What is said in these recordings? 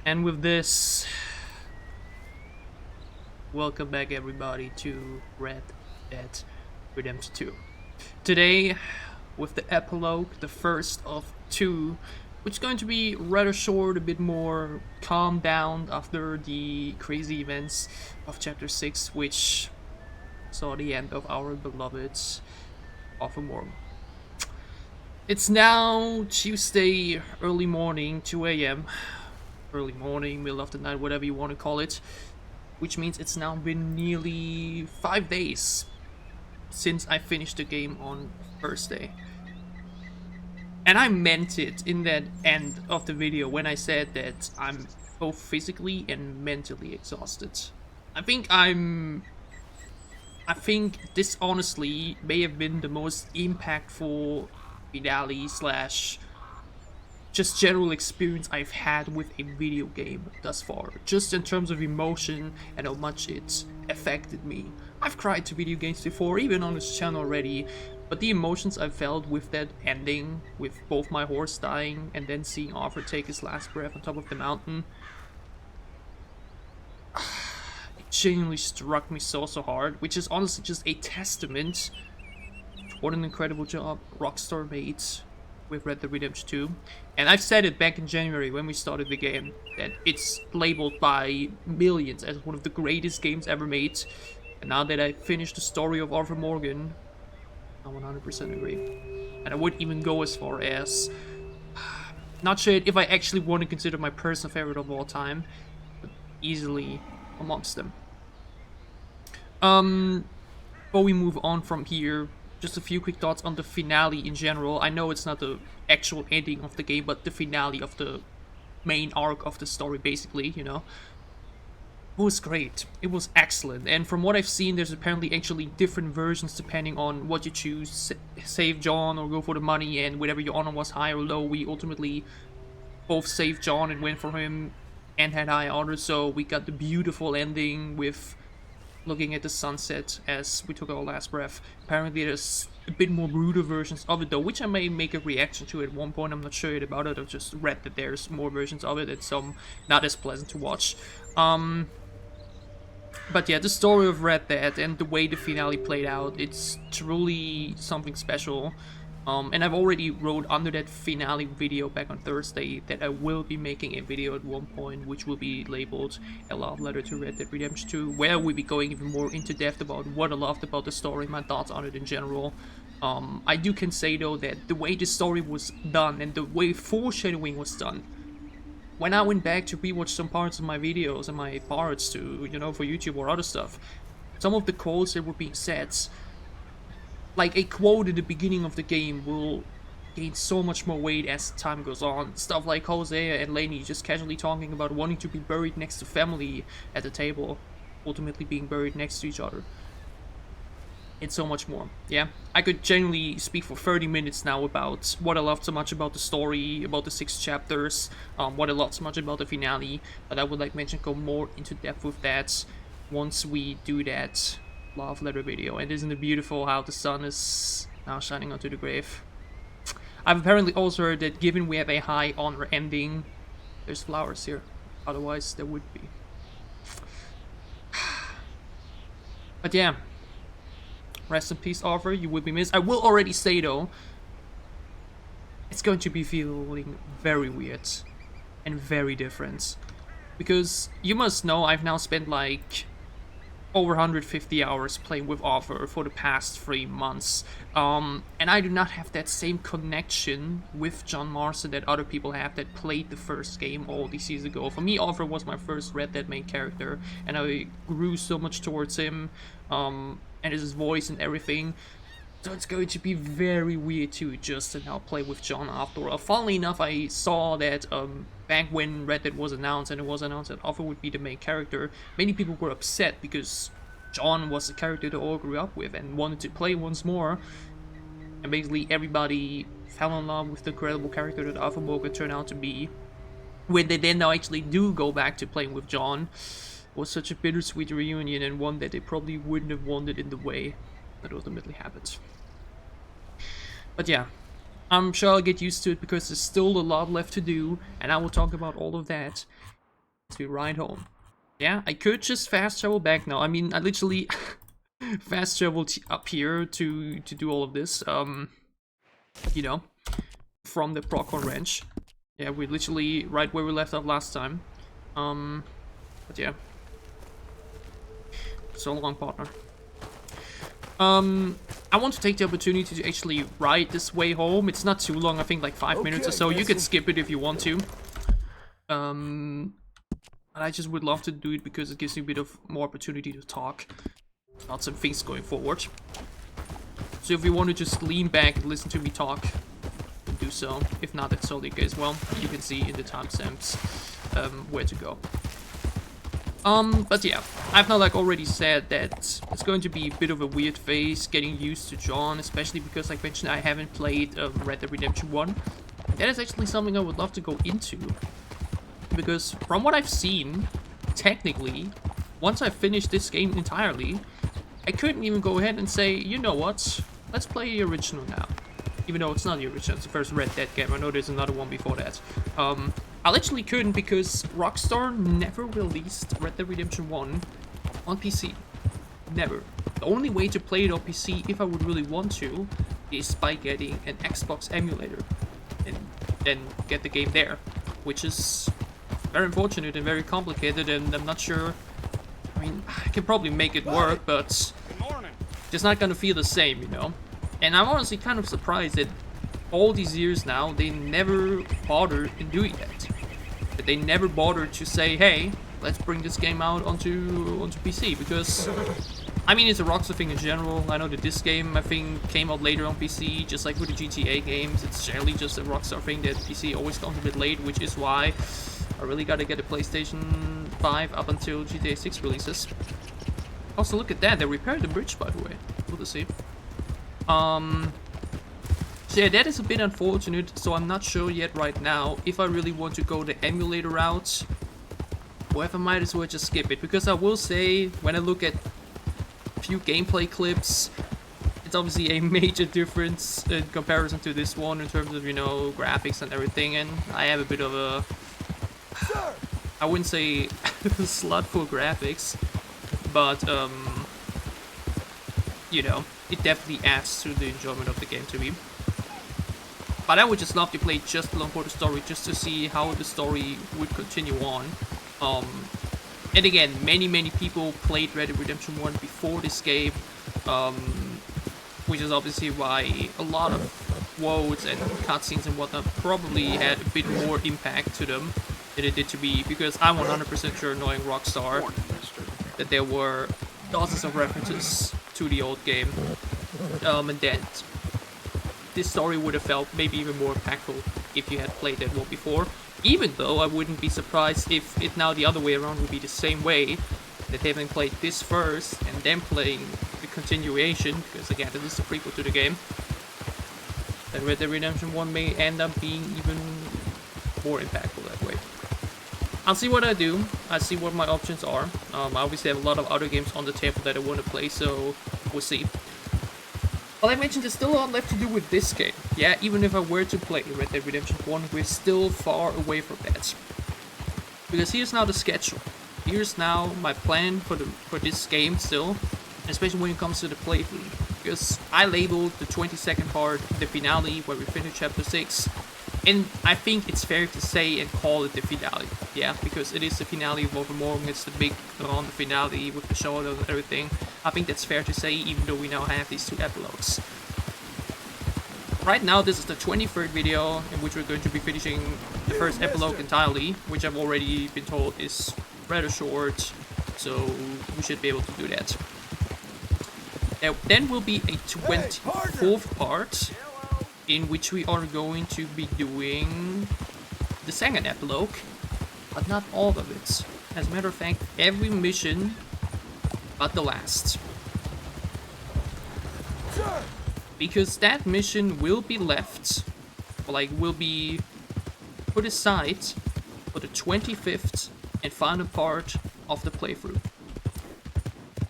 And with this, welcome back everybody to Red Dead Redemption 2. Today, with the epilogue, the first of two, which is going to be rather short, a bit more calmed down after the crazy events of Chapter 6, which saw the end of our beloved Othermore. It's now Tuesday, early morning, 2 a.m. Early morning, middle of the night, whatever you want to call it. Which means it's now been nearly 5 days since I finished the game on Thursday. And I meant it in that end of the video when I said that I'm both physically and mentally exhausted. I think this honestly may have been the most impactful finale slash just general experience I've had with a video game thus far, just in terms of emotion and how much it affected me. I've cried to video games before, even on this channel already, but the emotions I felt with that ending, with both my horse dying and then seeing Arthur take his last breath on top of the mountain, it genuinely struck me so hard, which is honestly just a testament to what an incredible job Rockstar made with Red Dead Redemption 2. And I've said it back in January when we started the game, that it's labeled by millions as one of the greatest games ever made. And now that I finished the story of Arthur Morgan, I 100% agree. And I would even go as far as, not sure if I actually want to consider my personal favorite of all time, but easily amongst them. Before we move on from here, just a few quick thoughts on the finale in general. I know it's not the actual ending of the game, but the finale of the main arc of the story, basically, you know. It was great. It was excellent. And from what I've seen, there's apparently actually different versions depending on what you choose. Save John or go for the money, and whatever your honor was, high or low, we ultimately both saved John and went for him and had high honor. So we got the beautiful ending with looking at the sunset as we took our last breath. Apparently there's a bit more brutal versions of it though, which I may make a reaction to at one point. I'm not sure about it. I've just read that there's more versions of it and some not as pleasant to watch. But yeah, the story of Red Dead and the way the finale played out, it's truly something special. And I've already wrote under that finale video back on Thursday that I will be making a video at one point which will be labeled A Love Letter to Red Dead Redemption 2, where we'll be going even more into depth about what I loved about the story, my thoughts on it in general. I can say though that the way the story was done and the way foreshadowing was done, when I went back to rewatch some parts of my videos and my parts to, you know, for YouTube or other stuff, some of the quotes that were being said, like a quote at the beginning of the game will gain so much more weight as time goes on. Stuff like Hosea and Lainey just casually talking about wanting to be buried next to family at the table, ultimately being buried next to each other. And so much more. Yeah, I could genuinely speak for 30 minutes now about what I loved so much about the story, about the 6 chapters, what I loved so much about the finale, but I would like mention go more into depth with that once we do that love letter video. And isn't it beautiful how the sun is now shining onto the grave? I've apparently also heard that given we have a high honor ending, there's flowers here, otherwise there would be. But yeah, rest in peace, Arthur, you will be missed. I will already say though, it's going to be feeling very weird and very different, because you must know I've now spent like over 150 hours playing with Arthur for the past 3 months, and I do not have that same connection with John Marston that other people have that played the first game all these years ago. For me, Arthur was my first Red Dead main character, and I grew so much towards him, and his voice and everything. So it's going to be very weird to just now play with John after all. Funnily enough, I saw that back when Red Dead was announced, and it was announced that Arthur would be the main character, many people were upset because John was the character they all grew up with and wanted to play once more. And basically everybody fell in love with the incredible character that Arthur Morgan turned out to be. When they then now actually do go back to playing with John, it was such a bittersweet reunion, and one that they probably wouldn't have wanted in the way that ultimately happened. But yeah, I'm sure I'll get used to it because there's still a lot left to do, and I will talk about all of that to ride home. Yeah, I could just fast travel back now. I mean, I literally fast traveled up here to do all of this. You know, from the Pronghorn Ranch. Yeah, we're literally right where we left off last time. But yeah. So long, partner. I want to take the opportunity to actually ride this way home. It's not too long, I think like 5 minutes or so. You can skip it if you want to. But I just would love to do it because it gives me a bit of more opportunity to talk about some things going forward. So if you want to just lean back and listen to me talk, do so. If not, that's totally okay as well. You can see in the timestamps where to go. But yeah, I've now like already said that it's going to be a bit of a weird phase getting used to John, especially because like mentioned I haven't played Red Dead Redemption 1. That is actually something I would love to go into, because from what I've seen, technically, once I finish this game entirely, I couldn't even go ahead and say, you know what, let's play the original now. Even though it's not the original, it's the first Red Dead game. I know there's another one before that. I literally couldn't because Rockstar never released Red Dead Redemption 1 on PC. Never. The only way to play it on PC, if I would really want to, is by getting an Xbox emulator and then get the game there, which is very unfortunate and very complicated, and I'm not sure. I mean, I can probably make it work, but it's not gonna feel the same, you know? And I'm honestly kind of surprised that all these years now, they never bothered in doing that. That they never bothered to say, hey, let's bring this game out onto PC, because, I mean, it's a Rockstar thing in general. I know that this game, I think, came out later on PC, just like with the GTA games. It's generally just a Rockstar thing that PC always comes a bit late, which is why I really gotta get a PlayStation 5 up until GTA 6 releases. Also, look at that, they repaired the bridge, by the way. Cool to see. So yeah, that is a bit unfortunate, so I'm not sure yet right now if I really want to go the emulator route, or if I might as well just skip it, because I will say, when I look at a few gameplay clips, it's obviously a major difference in comparison to this one in terms of, you know, graphics and everything, and I have a bit of a, I wouldn't say slut for graphics, but, you know, it definitely adds to the enjoyment of the game to me. But I would just love to play just alone for the story, just to see how the story would continue on. And again, many people played Red Dead Redemption 1 before this game, which is obviously why a lot of quotes and cutscenes and whatnot probably had a bit more impact to them than it did to me, because I'm 100% sure, knowing Rockstar, that there were dozens of references to the old game, and that this story would have felt maybe even more impactful if you had played that one before. Even though I wouldn't be surprised if it now the other way around would be the same way, that having played this first and then playing the continuation, because again, this is a prequel to the game, then Red Dead Redemption 1 may end up being even more impactful that way. I'll see what I do, I'll see what my options are. I obviously have a lot of other games on the table that I want to play, so we'll see. Well, I mentioned there's still a lot left to do with this game. Yeah, even if I were to play Red Dead Redemption 1, we're still far away from that. Because here's now the schedule. Here's now my plan for this game still, especially when it comes to the playthrough. Because I labeled the 22nd part the finale, where we finish chapter 6. And I think it's fair to say and call it the finale. Yeah, because it is the finale of Overmorning, it's the big the finale with the showdown and everything. I think that's fair to say, even though we now have these two epilogues. Right now, this is the 23rd video in which we're going to be finishing the first epilogue entirely, which I've already been told is rather short, so we should be able to do that. There then will be a 24th part, in which we are going to be doing the second epilogue, but not all of it. As a matter of fact, every mission but the last. Because that mission will be left, or like will be put aside for the 25th and final part of the playthrough.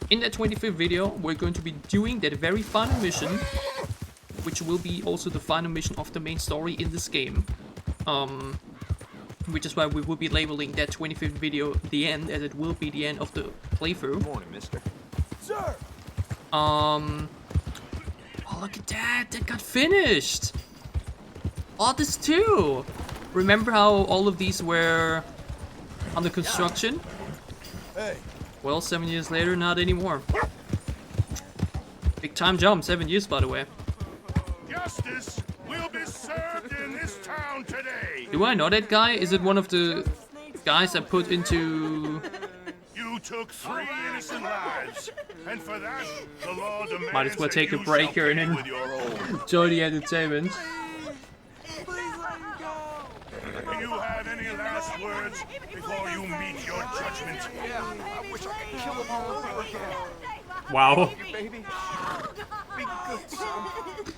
In that 25th video, we're going to be doing that very final mission, which will be also the final mission of the main story in this game. which is why we will be labeling that 25th video the end, as it will be the end of the playthrough. Good morning, mister. Sir! Oh, look at that! That got finished! Oh, this too! Remember how all of these were under construction? Hey. Well, 7 years later, not anymore. Big time jump, 7 years, by the way. Justice will be served in this town today. Do I know that guy? Is it one of the guys I put into... You took 3 innocent lives, and for that, the law demands Might as well that take a you break shall here and pay then with your own. join the entertainment. Do you have any last words before you meet your judgment? I wish I could kill them all over again. Wow. Baby. Be good, son.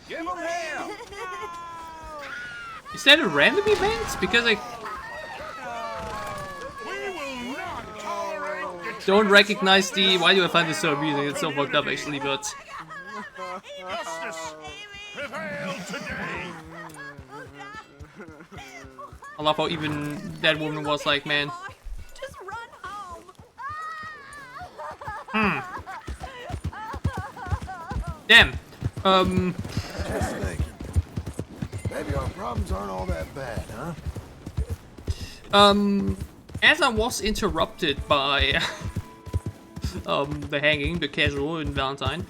Give him hell. Is that a random event? Because I We will not tolerate the don't recognize the... Why do I find this so amusing? It's so fucked up actually, but... justice prevail today. I love how even that woman was like, man... Just run home. Damn. Just thinking. Maybe our problems aren't all that bad, huh? As I was interrupted by the hanging, the casual in Valentine,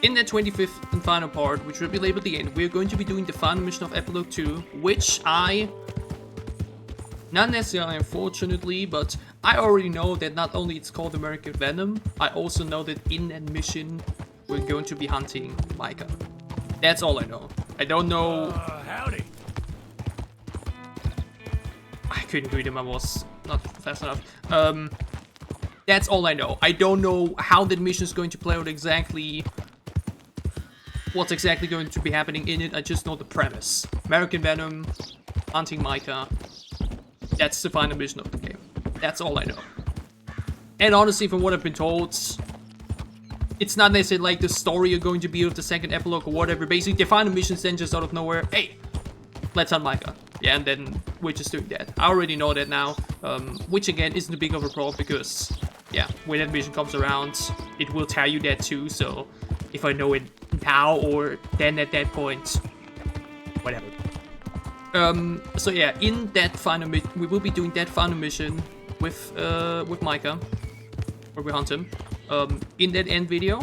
in that 25th and final part, which will be labeled the end, we're going to be doing the final mission of Epilogue 2, which I, not necessarily unfortunately, but I already know that not only it's called American Venom, I also know that in that mission, we're going to be hunting Micah. That's all I know. I don't know... Howdy. I couldn't read him, I was not fast enough. That's all I know. I don't know how that mission is going to play out exactly, what's exactly going to be happening in it. I just know the premise. American Venom, hunting Micah. That's the final mission of the game. That's all I know. And honestly, from what I've been told, it's not necessarily like the story you're going to be of the second epilogue or whatever. Basically, the final mission's then just out of nowhere. Hey, let's hunt Micah. Yeah, and then we're just doing that. I already know that now, which again isn't a big of a problem because, yeah, when that mission comes around, it will tell you that too. So if I know it now or then at that point, whatever. So yeah, in that final mission, we will be doing that final mission with Micah, where we hunt him, in that end video.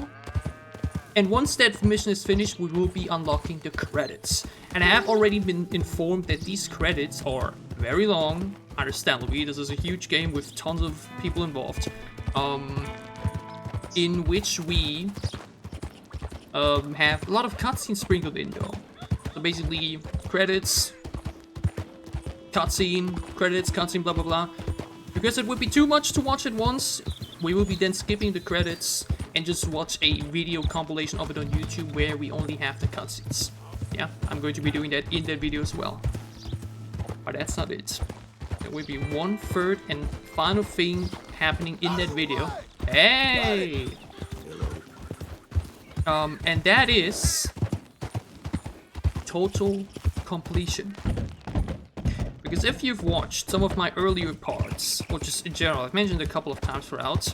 And once that mission is finished, we will be unlocking the credits. And I have already been informed that these credits are very long, understandably. This is a huge game with tons of people involved, in which we have a lot of cutscenes sprinkled in though. So basically, credits, cutscene, credits, cutscene, blah blah blah. Because it would be too much to watch at once, we will be then skipping the credits and just watch a video compilation of it on YouTube where we only have the cutscenes. Yeah, I'm going to be doing that in that video as well. But that's not it. There will be one third and final thing happening in that video. Hey! And that is total completion. Because if you've watched some of my earlier parts, or just in general, I've mentioned a couple of times throughout,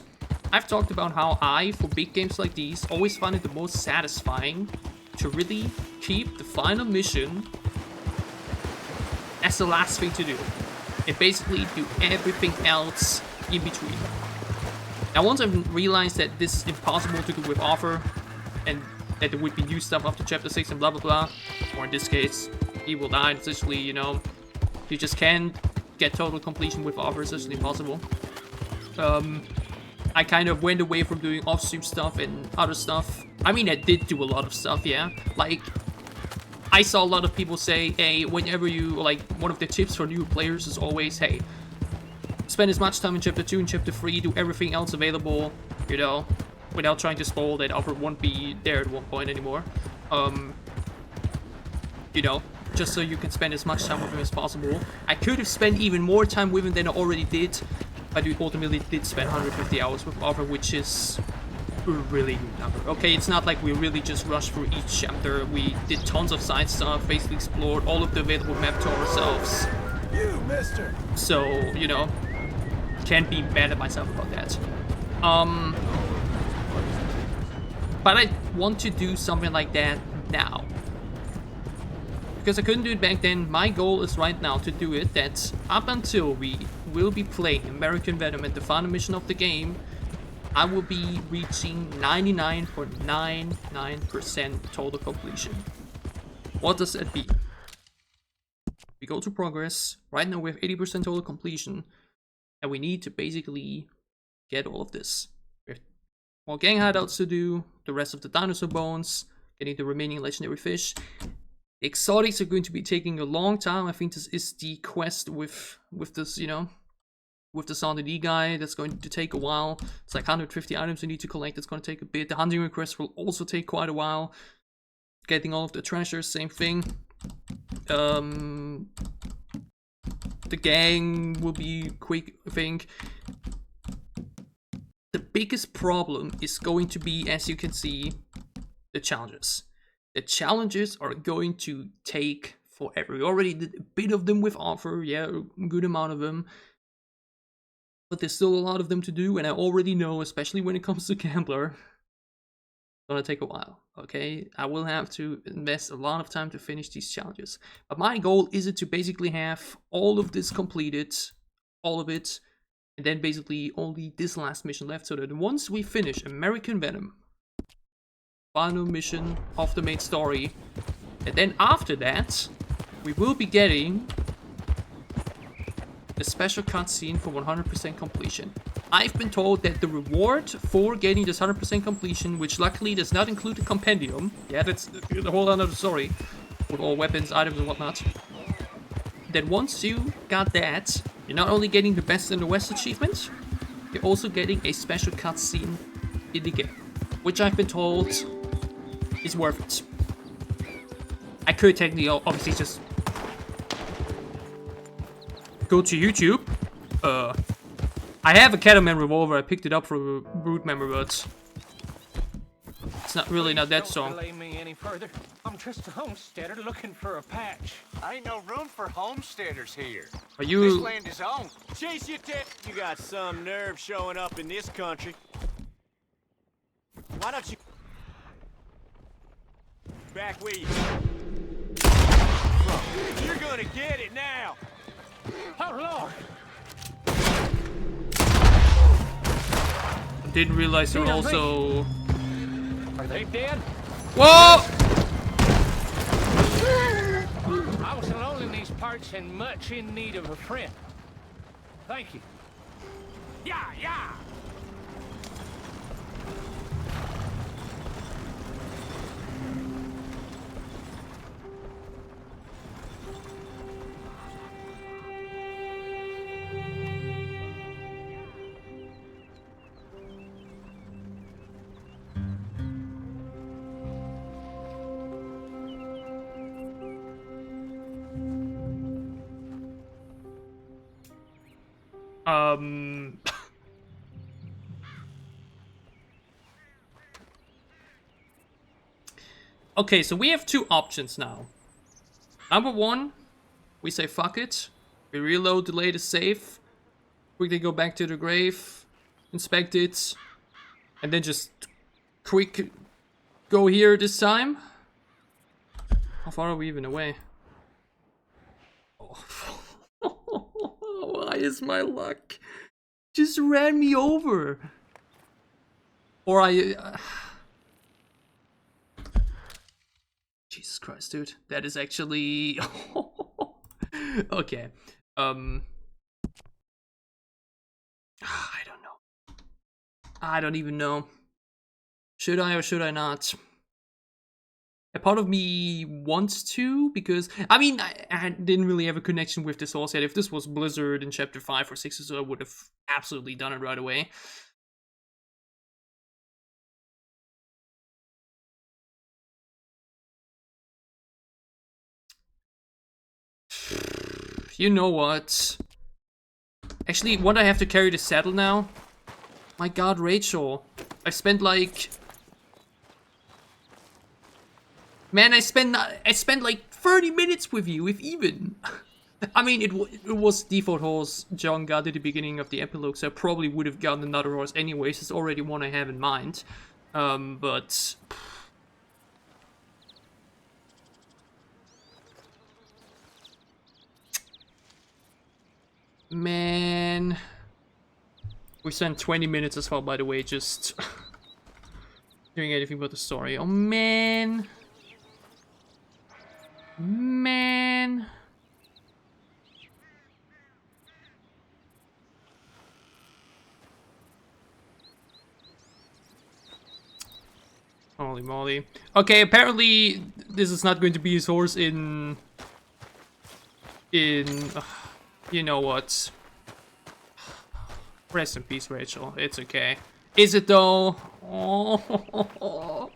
I've talked about how I, for big games like these, always find it the most satisfying to really keep the final mission as the last thing to do. And basically do everything else in between. Now once I've realized that this is impossible to do with Arthur, and that there would be new stuff after chapter 6 and blah blah blah, or in this case, he will die, essentially, you know, you just can't get total completion with Arthur, it's essentially impossible. I kind of went away from doing off-stream stuff and other stuff. I mean, I did do a lot of stuff, yeah. Like, I saw a lot of people say, hey, whenever you, like, one of the tips for new players is always, hey, spend as much time in Chapter 2 and Chapter 3, do everything else available, you know, without trying to spoil that Alfred won't be there at one point anymore. You know, just so you can spend as much time with him as possible. I could have spent even more time with him than I already did, but we ultimately did spend 150 hours with Alfred, which is really good number. Okay, it's not like we really just rushed through each chapter. We did tons of side stuff, basically explored all of the available map to ourselves. You, mister. So, you know, can't be mad at myself about that. But I want to do something like that now. Because I couldn't do it back then. My goal is right now to do it that up until we will be playing American Venom at the final mission of the game, I will be reaching 99.99% total completion. What does that mean? We go to progress. Right now we have 80% total completion. And we need to basically get all of this. We have more gang hideouts to do, the rest of the dinosaur bones, getting the remaining legendary fish. The exotics are going to be taking a long time. I think this is the quest with this, you know, with the Sadie guy. That's going to take a while. It's like 150 items you need to collect. It's going to take a bit. The hunting request will also take quite a while. Getting all of the treasures, same thing. The gang will be quick, I think. The biggest problem is going to be, as you can see, the challenges. The challenges are going to take forever. We already did a bit of them with Offer, yeah, a good amount of them. But there's still a lot of them to do, and I already know, especially when it comes to Gambler, it's gonna take a while, okay? I will have to invest a lot of time to finish these challenges. But my goal is to basically have all of this completed, all of it, and then basically only this last mission left, so that once we finish American Venom, final mission of the main story, and then after that, we will be getting the special cutscene for 100% completion. I've been told that the reward for getting this 100% completion, which luckily does not include the compendium, yeah, that's the whole other story, with all weapons, items, and whatnot, that once you got that, you're not only getting the Best in the West achievement, you're also getting a special cutscene in the game, which I've been told is worth it. I could technically obviously just go to YouTube. I have a Cattleman revolver. I picked it up from a Brood member, but it's not really not that strong. Don't delay me any further. I'm just a homesteader looking for a patch. Ain't no room for homesteaders here. Are This you? land is owned. Chase you You got some nerve showing up in this country. Why don't you back where you You're gonna get it now. Oh, Lord! Didn't realize there were also. Are they dead? Whoa! I was alone in these parts and much in need of a friend. Thank you. Yeah, yeah! Okay, so we have two options now. Number one, we say fuck it. We reload, delay the save, quickly go back to the grave, inspect it, and then just quick go here this time. How far are we even away? Oh. Why is my luck just ran me over? Or Jesus Christ, dude. That is actually okay. I don't know. I don't even know. Should I or should I not? A part of me wants to, because I mean I didn't really have a connection with this source yet. If this was Blizzard in chapter 5 or 6 or so, I would have absolutely done it right away. You know what? Actually, won't I have to carry the saddle now? My god, Rachel. I spent like... Man, I spent like 30 minutes with you, if even. I mean, it was default horse John got at the beginning of the epilogue, so I probably would have gotten another horse anyways. It's already one I have in mind. But... Man... We spent 20 minutes as well, by the way, just... doing anything but the story. Oh, man... Man... Holy moly. Okay, apparently this is not going to be his horse in... you know what. Rest in peace, Rachel. It's okay. Is it though? Oh.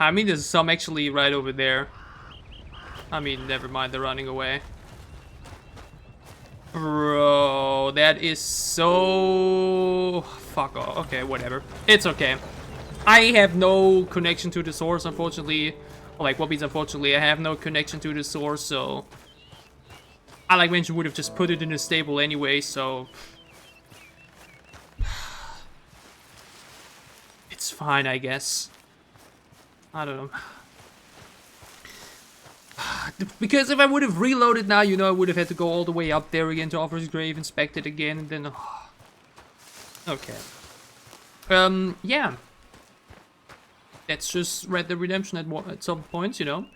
I mean, there's some actually right over there. I mean, never mind, they're running away. Bro, that is so... Fuck off. Okay, whatever. It's okay. I have no connection to the source, unfortunately. Or like, what means unfortunately? I have no connection to the source, so... I, like mentioned, would have just put it in a stable anyway, so... It's fine, I guess. I don't know. Because if I would have reloaded now, you know, I would have had to go all the way up there again to Offer's Grave, inspect it again, and then... Okay. Yeah. That's just Red Dead Redemption at some points, you know.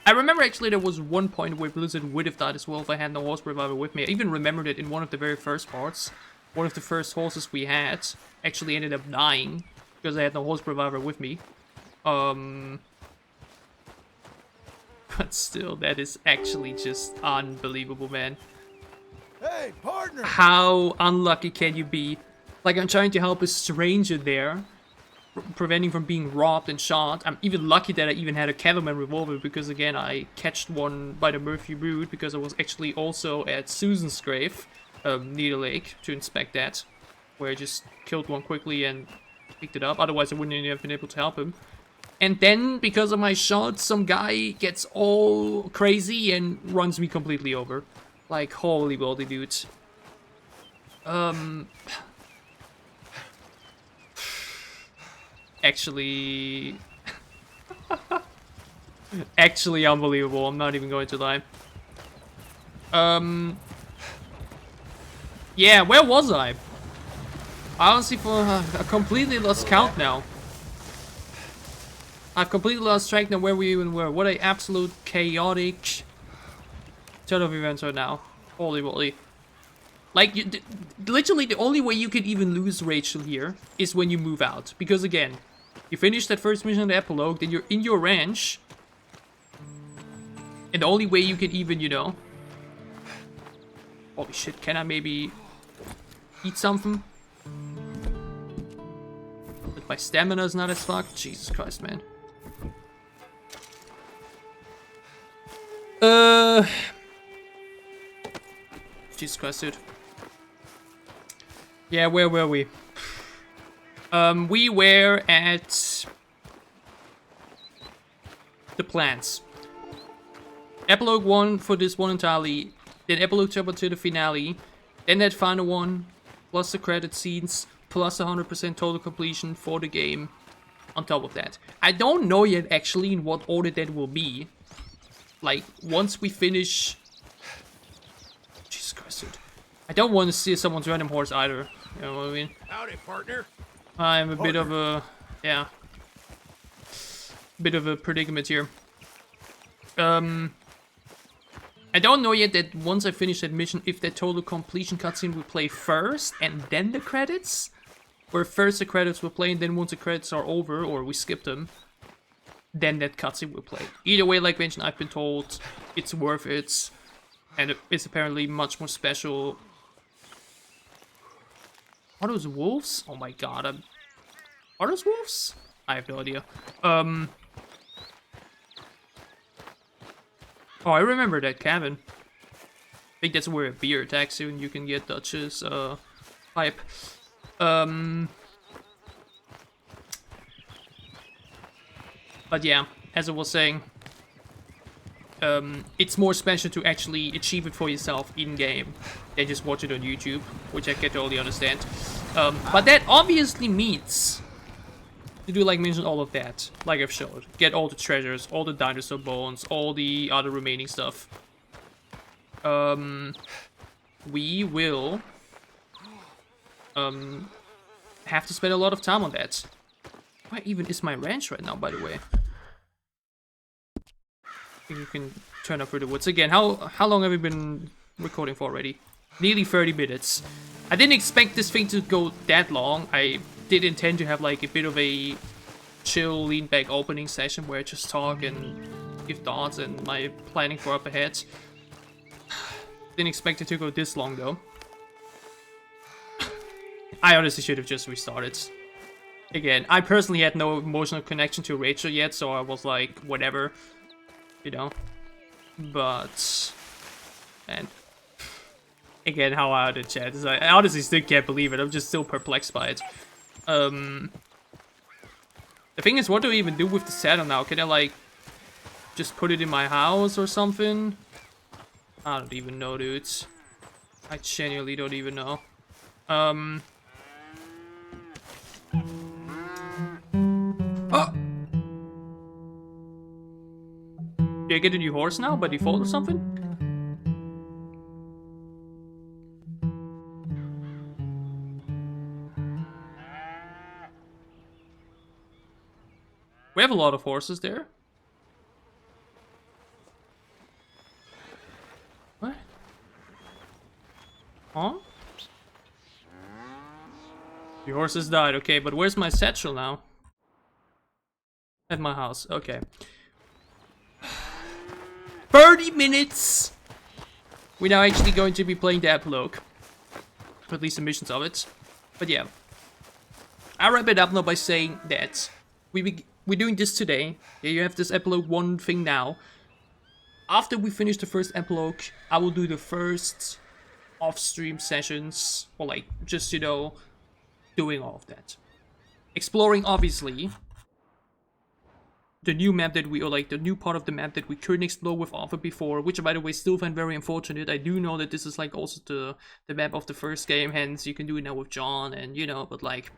I remember actually there was one point where Blizzard would have died as well if I had no horse reviver with me. I even remembered it in one of the very first parts. One of the first horses we had actually ended up dying because I had no horse reviver with me. But still, that is actually just unbelievable, man. Hey, partner! How unlucky can you be? Like, I'm trying to help a stranger there, preventing from being robbed and shot. I'm even lucky that I even had a cavalman revolver, because again, I catched one by the Murphy Road, because I was actually also at Susan's grave, near the lake, to inspect that, where I just killed one quickly and picked it up. Otherwise, I wouldn't even have been able to help him. And then, because of my shot, some guy gets all crazy and runs me completely over. Like, holy baldy, dude. Actually... actually unbelievable, I'm not even going to lie. Yeah, where was I? I honestly I completely lost count now. I've completely lost track now where we even were. What a absolute chaotic turn of events right now. Holy moly. Like, literally the only way you could even lose Rachel here is when you move out. Because again, you finish that first mission in the epilogue, then you're in your ranch. And the only way you can even, you know... Holy shit, can I maybe eat something? But my stamina's not as fucked. Jesus Christ, man. Jesus Christ, dude. Yeah, where were we? We were at the plants. Epilogue 1 for this one entirely, then epilogue 2 to the finale, then that final one, plus the credit scenes, plus 100% total completion for the game on top of that. I don't know yet actually in what order that will be. Like, once we finish... Jesus Christ, dude. I don't want to see someone's random horse either. You know what I mean? Howdy, partner. I'm a bit of a... yeah. Bit of a predicament here. I don't know yet that once I finish that mission, if that total completion cutscene will play first and then the credits. Or first the credits will play and then once the credits are over, or we skip them, then that cutscene will play. Either way, like mentioned, I've been told it's worth it. And it's apparently much more special. Are those wolves? Oh my god, Are those wolves? I have no idea. Oh, I remember that cabin. I think that's where a beer attacks you and you can get Dutch's pipe. But yeah, as I was saying, it's more special to actually achieve it for yourself in-game than just watch it on YouTube, which I can totally understand. But that obviously means to do, like mentioned, all of that, like I've showed. Get all the treasures, all the dinosaur bones, all the other remaining stuff. We will have to spend a lot of time on that. Where even is my ranch right now, by the way? I think you can turn up through the woods again. How long have we been recording for already? Nearly 30 minutes. I didn't expect this thing to go that long. I did intend to have like a bit of a chill, lean back opening session where I just talk and give thoughts and my planning for up ahead. Didn't expect it to go this long though. I honestly should have just restarted. Again, I personally had no emotional connection to Rachel yet, so I was like, whatever, you know. But, and again, how out of chat is, I honestly still can't believe it. I'm just still perplexed by it. The thing is, what do I even do with the saddle now? Can I like just put it in my house or something? I don't even know, dudes. I genuinely don't even know. Oh! Do I get a new horse now by default or something? We have a lot of horses there. What? Huh? The horses died, okay, but where's my satchel now? At my house, okay. 30 minutes! We're now actually going to be playing the epilogue. Or at least the missions of it. But yeah. I'll wrap it up now by saying that we're doing this today. Yeah, you have this epilogue 1 thing now. After we finish the first epilogue, I will do the first off-stream sessions. Or like, just, you know, doing all of that. Exploring, obviously, the new map that we, or like the new part of the map that we couldn't explore with Arthur before, which I, by the way, still find very unfortunate. I do know that this is like also the map of the first game, hence you can do it now with John, and you know, but like,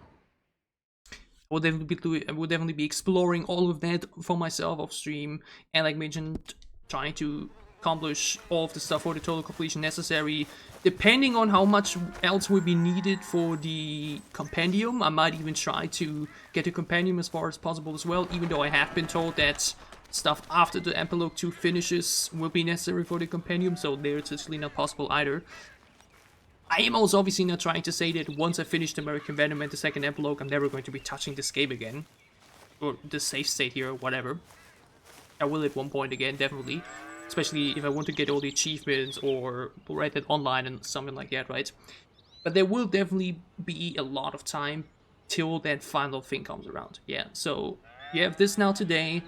I will definitely be exploring all of that for myself off stream, and like mentioned, trying to accomplish all of the stuff for the total completion necessary. Depending on how much else will be needed for the compendium, I might even try to get the compendium as far as possible as well, even though I have been told that stuff after the Epilogue 2 finishes will be necessary for the compendium, so it's actually not possible either. I am also obviously not trying to say that once I finish the American Venom and the second Epilogue, I'm never going to be touching this game again. Or the save state here, or whatever. I will at one point again, definitely. Especially if I want to get all the achievements or write that online and something like that, right? But there will definitely be a lot of time till that final thing comes around. Yeah, so you have this now today.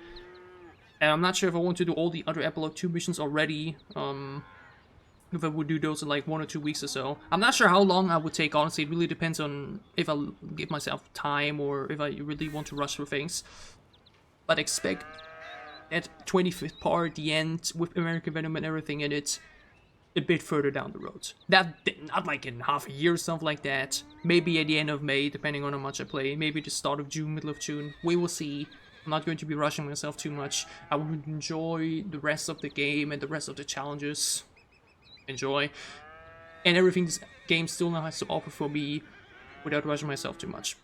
And I'm not sure if I want to do all the other Epilogue 2 missions already. If I would do those in like 1 or 2 weeks or so. I'm not sure how long I would take, honestly. It really depends on if I give myself time or if I really want to rush through things. But expect that 25th part, the end, with American Venom and everything in it, a bit further down the road. Not like in half a year or something like that. Maybe at the end of May, depending on how much I play. Maybe the start of June, middle of June. We will see. I'm not going to be rushing myself too much. I will enjoy the rest of the game and the rest of the challenges. Enjoy. And everything this game still now has to offer for me without rushing myself too much.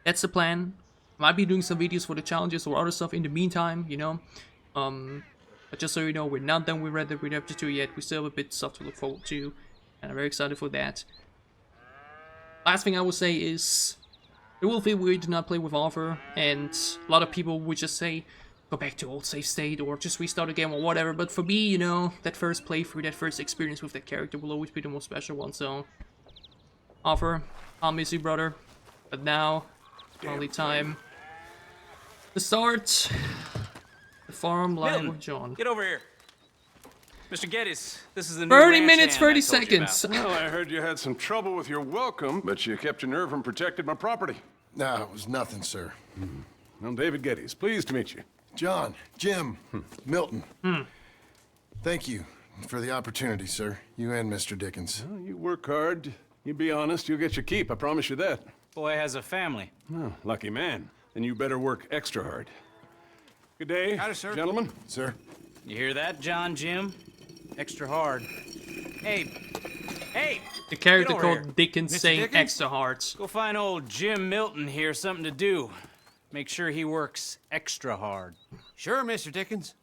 That's the plan. Might be doing some videos for the challenges or other stuff in the meantime, you know. But just so you know, we're not done with Red Dead Redemption 2 yet. We still have a bit of stuff to look forward to, and I'm very excited for that. Last thing I will say is, it will feel weird to not play with Arthur, and a lot of people would just say, go back to old save state, or just restart the game, or whatever. But for me, you know, that first playthrough, that first experience with that character will always be the most special one, so... Arthur, I'll miss you, brother. But now... Finally time to start the farm live Milton, with John. get over here. Mr. Geddes, this is the new 30 ranch minutes, hand I 30 told you about. seconds. Well, I heard you had some trouble with your welcome, but you kept your nerve and protected my property. No, it was nothing, sir. I'm David Geddes. Pleased to meet you. John, Jim, Milton. Thank you for the opportunity, sir. You and Mr. Dickens. Well, you work hard. You be honest, you'll get your keep. I promise you that. Boy has a family. Oh, lucky man. Then you better work extra hard. Good day, Howdy, sir. gentlemen. Sir? You hear that, John, Jim? Extra hard. Hey, The character Get over called here. Dickens Mr. saying Dickens? extra hard. go find old Jim Milton here something to do. Make sure he works extra hard. Sure, Mr. Dickens.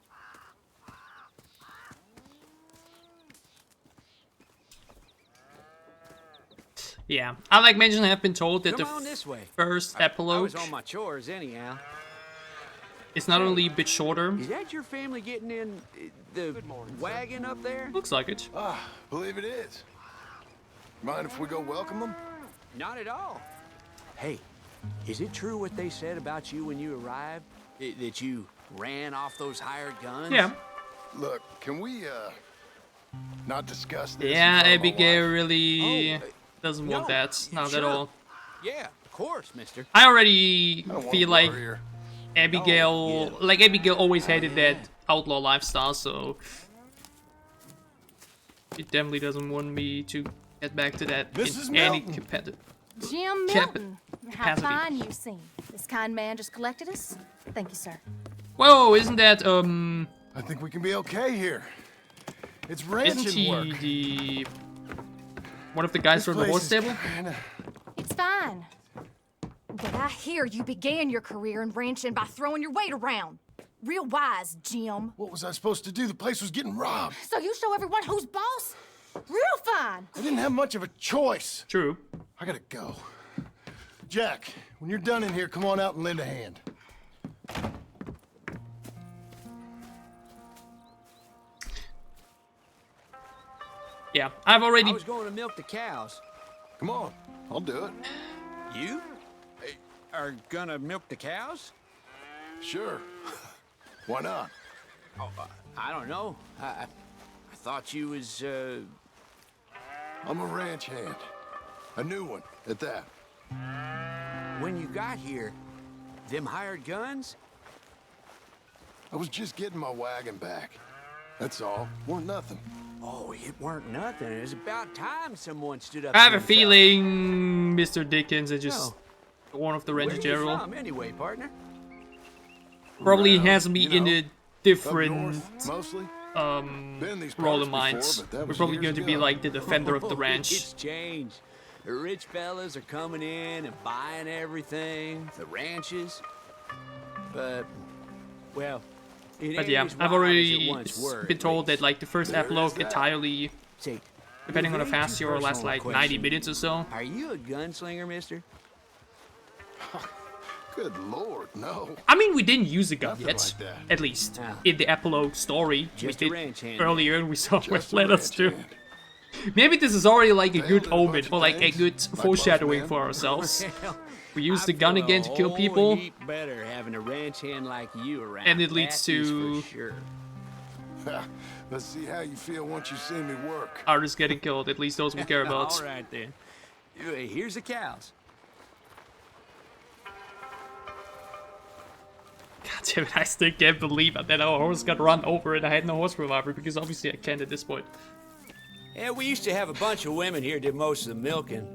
Yeah, I like mentioned I have been told that Come the on this way. first I epilogue was on my chores anyhow. is not only a bit shorter, Is that your family getting in the wagon up there? looks like it. Believe it is. Mind if we go welcome them? Not at all. Hey, is it true what they said about you when you arrived? That you ran off those hired guns? Yeah. Look, can we, not discuss this? Yeah, in front of my Abigail wife? really doesn't want no, that. Not at sure. all. Yeah, of course, mister. I already I don't want feel to like worry her. Abigail, Abigail always hated that outlaw lifestyle, so she definitely doesn't want me to get back to that Mrs. in any Milton. capacity. Jim Cap- Milton. How capacity. fine you seem. This kind man just collected us. Thank you, sir. Whoa, isn't that I think we can be okay here. It's isn't ranching she work. the one of the guys from the horse stable? It's fine. But I hear you began your career in ranching by throwing your weight around. Real wise, Jim. What was I supposed to do? The place was getting robbed. So you show everyone who's boss? Real fine. I didn't have much of a choice. True. I gotta go. Jack, when you're done in here, come on out and lend a hand. Yeah, I've I already. was going to milk the cows. Come on, I'll do it. You are gonna milk the cows? Sure. Why not? I don't know. I thought you was, I'm a ranch hand. A new one, at that. when you got here, them hired guns? I was just getting my wagon back. That's all. Weren't nothing. Oh, it weren't nothing. It was about time someone stood up. I have for a themselves. feeling Mr. Dickens is just one of the Where Ranger you General. from, anyway, partner? Probably Around, has me you in know, a Up different north, mostly. Been in these role parts of before, minds. but that We're was probably years going to be ago. like the defender of the It's ranch. changed. The rich fellas are coming in and buying everything, the ranches. But, well, it But ain't yeah, as I've wild as already it once were, been at told that least. like the first There epilogue is that. entirely, Say, depending on how very fast too you are, lasts personal like 90 question. minutes or so. Are you a gunslinger, mister? Good lord, no. I mean, we didn't use a gun Nothing yet, like that. at least Ah. in the epilogue story. Just we a did ranch hand. earlier. We saw what Just a led us ranch to. hand. Maybe this is already like a good Failed at a bunch omen of or like a things, good like most foreshadowing men. for ourselves. Well, We use I the gun feel again to kill a whole people. heap better having a ranch hand like you around. And it leads that is to- for sure. Let's see how you feel once you see me work. Others getting killed, at least those we care about. All right then. Here's the cows. God damn it, I still can't believe that our horse got run over and I had no horse reviver because obviously I can't at this point. Yeah, we used to have a bunch of women here did most of the milking.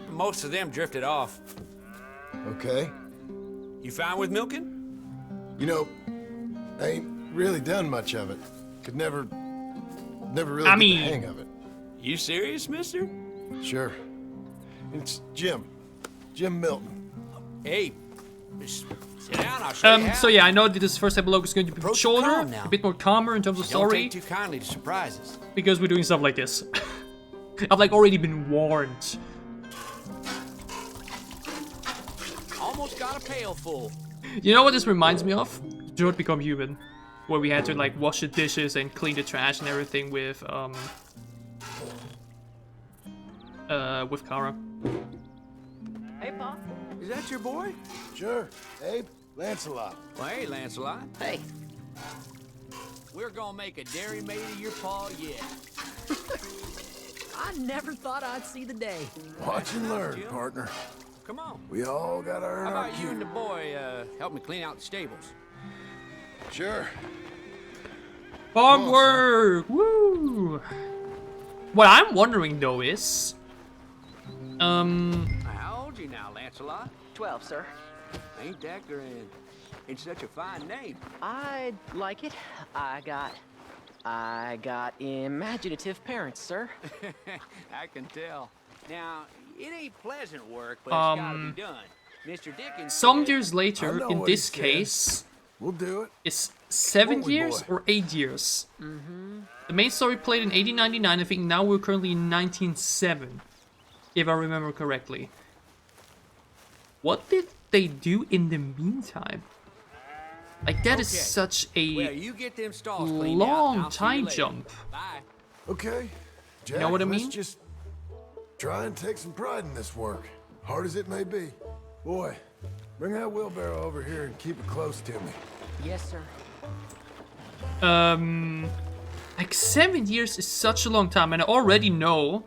Most of them drifted off. Okay. You fine with milking? You know, I ain't really done much of it. Could never really I get mean- the hang of it. You serious, mister? Sure. It's Jim. Jim Milton. Hey, just sit down, I'll show you how. So yeah, I know that this first epilogue is going to be Approach it shorter, calm now. a bit more calmer in terms of Don't story, take too kindly to surprises. because we're doing stuff like this. I've like already been warned. Almost got a pail full. You know what this reminds me of? Do Not Become Human, where we had to like wash the dishes and clean the trash and everything with Kara. Hey, Pa. Is that your boy? Sure. Abe, Lancelot. Well, hey, Lancelot. Hey. We're gonna make a dairy maid of your paw yet. I never thought I'd see the day. Watch and learn, partner. Come on. We all gotta earn How our about you and the keep. boy help me clean out the stables? Sure. Farm work! Woo! What I'm wondering though is, How old you now, Lancelot? 12, sir. Ain't that grand? It's such a fine name. I like it. I got imaginative parents, sir. I can tell. Now, it ain't pleasant work, but it's gotta be done. Mr. Dickens. some said- years I later, know in what he this said. case, We'll do it. is 7 Won't we, years boy? or 8 years. The main story played in 1899. I think now we're currently in 1907, if I remember correctly. What did they do in the meantime? Like that is Okay. such Well, a you get them stalls cleaned out, and long I'll see you time later. jump. Bye. Okay. Jack, know what I let's mean? just try and take some pride in this work, hard as it may be. Boy, bring that wheelbarrow over here and keep it close to me. Yes, sir. Like 7 years is such a long time, and I already know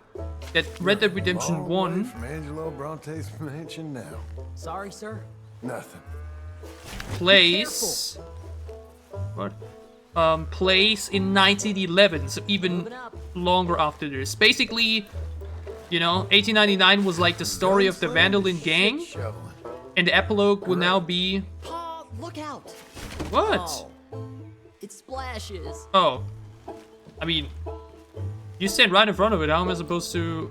that Red Dead Redemption Long way 1 from Angelo Bronte's mansion now. Sorry, sir. Nothing. plays what? Plays in 1911, so even Moving up. longer after this. Basically, you know, 1899 was like the story of the Vandalin gang, Shoveling. and the epilogue will now be Paw, look out. what? Oh, it splashes. Oh, I mean, you stand right in front of it. How am I supposed to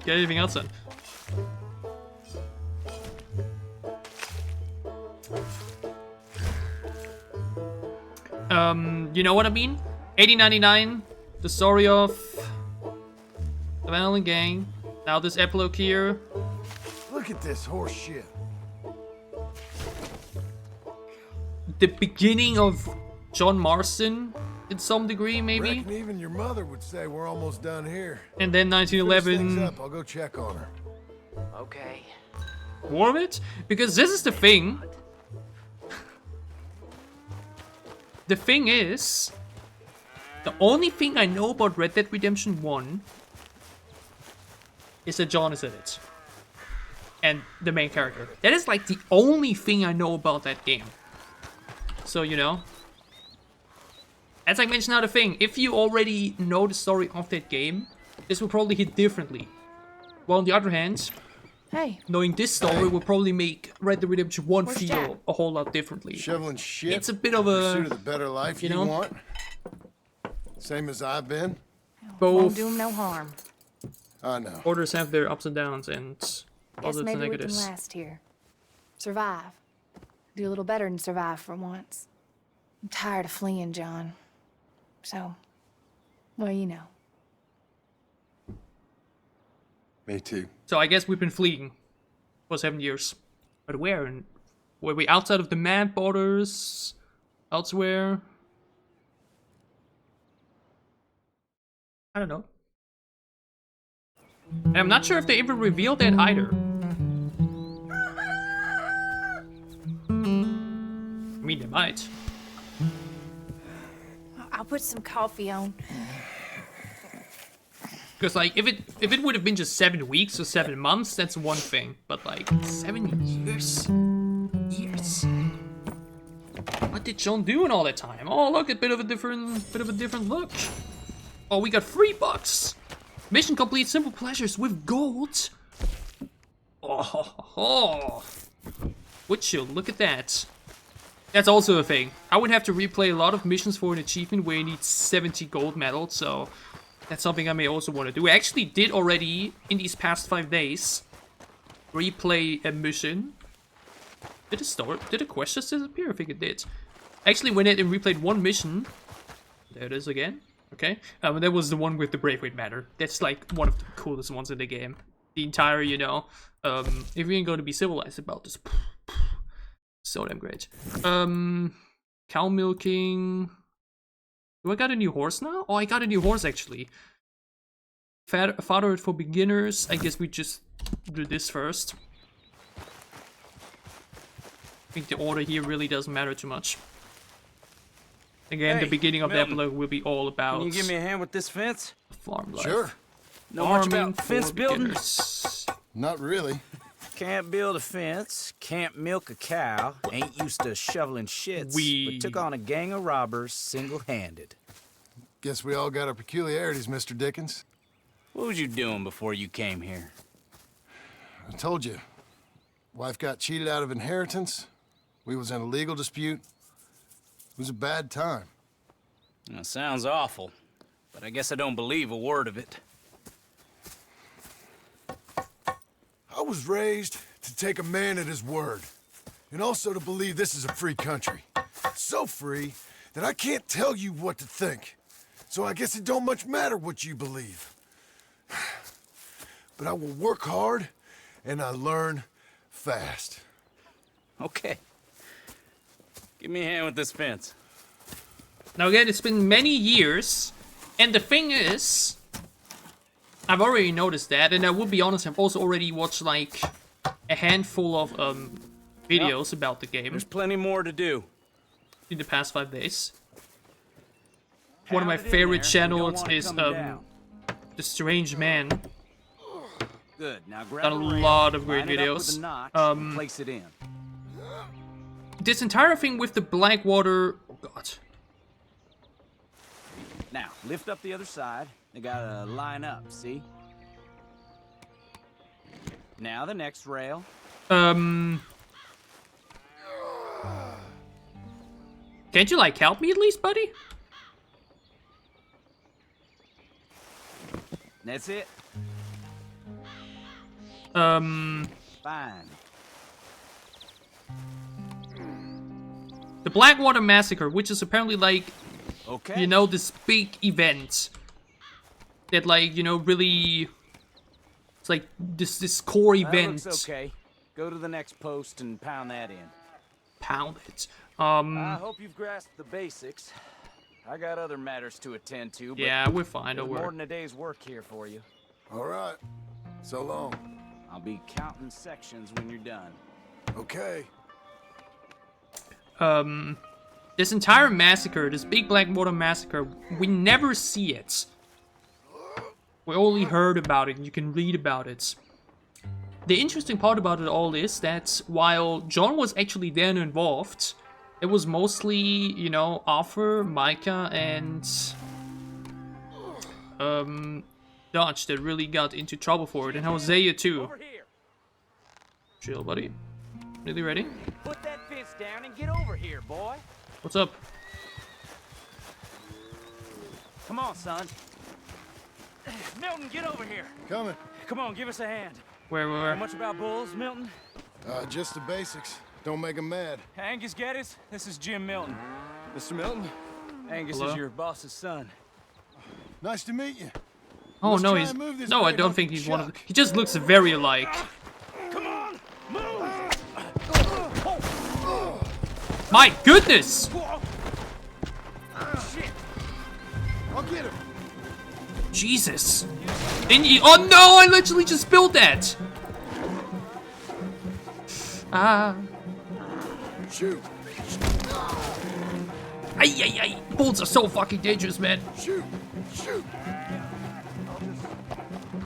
get anything else done? You know what I mean? 1899, the story of the Vandalin gang. Now this epilogue here. Look at this horse shit. The beginning of John Marston, in some degree, maybe. Reckon even your mother would say we're almost done here. And then Finish things 1911, up, I'll go check on her. Okay. more of it? Because this is the thing. The thing is, the only thing I know about Red Dead Redemption 1 is that John is in it. And the main character. That is like the only thing I know about that game. So, you know. As I mentioned, now the thing, if you already know the story of that game, this will probably hit differently. While on the other hand, Hey, knowing this story will probably make Red Dead Redemption 1 Where's feel Jack? a whole lot differently. Shoveling shit. It's a bit of in pursuit a of the better life you you know? want. Same as I've been. won't both do him no harm. I know. orders have their ups and downs and Guess positives and maybe we can negatives. last here. Survive. Do a little better than survive for once. I'm tired of fleeing, John. So, well, you know. Me too. So I guess we've been fleeing for 7 years. But where? And were we outside of the map borders? Elsewhere? I don't know. And I'm not sure if they ever revealed that either. I mean, they might. I'll put some coffee on. Because like, if it would have been just 7 weeks or 7 months, that's one thing. But like, 7 years? Years. What did John do in all that time? Oh, look, a bit of a different look. Oh, we got $3. Mission complete, simple pleasures with gold. Oh. Windshield, look at that. That's also a thing. I would have to replay a lot of missions for an achievement where you need 70 gold medals, so that's something I may also want to do. I actually did already, in these past 5 days, replay a mission. Did the quest just disappear? I think it did. I actually went in and replayed one mission. There it is again. Okay. That was the one with the Brave Weight Matter. That's like one of the coolest ones in the game. The entire, you know, if we ain't going to be civilized about this. So damn great. Cow milking. Do I got a new horse now? Oh, I got a new horse actually. Fatherhood for beginners. I guess we just do this first. I think the order here really doesn't matter too much. Again, Hey, the beginning of Milton. the epilogue will be all about Can you give me a hand with this fence? farm life. Sure. Know much Farming about for fence building? beginners. Not really. Can't build a fence, can't milk a cow, ain't used to shoveling shits, but took on a gang of robbers single-handed. Guess we all got our peculiarities, Mr. Dickens. What was you doing before you came here? I told you. Wife got cheated out of inheritance. We was in a legal dispute. It was a bad time. That sounds awful, but I guess I don't believe a word of it. I was raised to take a man at his word, and also to believe this is a free country. So free that I can't tell you what to think. So I guess it don't much matter what you believe. But I will work hard, and I learn fast. Okay. Give me a hand with this fence. Now again, it's been many years, and the thing is, I've already noticed that, and I will be honest, I've also already watched like a handful of videos about the game. There's plenty more to do. In the past 5 days. One of my favorite channels is The Strange Man. Good. Now grab Done a lot of great line it up with videos. a notch, and place it in. This entire thing with the Blackwater... Oh god. Now, lift up the other side. They gotta line up, see? Now the next rail. Can't you, like, help me at least, buddy? That's it. Fine. The Blackwater Massacre, which is apparently, like, you know, this big event that, like, you know, really... It's like this core event. That looks okay. Go to the next post and pound that in. Pound it. I hope you've grasped the basics. I got other matters to attend to, but yeah, we're fine, don't there's more worry. than a day's work here for you. All right. So long. I'll be counting sections when you're done. Okay. This entire massacre, this big Blackwater Massacre, we never see it. We only heard about it, and you can read about it. The interesting part about it all is that while John was actually then involved, it was mostly, you know, Arthur, Micah, and Dutch that really got into trouble for it, and Hosea too. Chill, buddy. Really ready? Put that fence down and get over here, boy. What's up? Come on, son. Milton, get over here. Coming. Come on, give us a hand. Where? Know much about bulls, Milton? Just the basics. Don't make them mad. Angus Geddes, this is Jim Milton. Mr. Milton? Angus Hello? is your boss's son. Nice to meet you. Oh Let's no, try he's... and move this No, I great don't hunk think of he's one of... chuck. He just looks very alike. Come on, move! My goodness! Shit! I'll get him. Jesus. Didn't you... Oh no, I literally just spilled that! Ah. Shoot. Ay. Bullets are so fucking dangerous, man. Shoot. Shoot.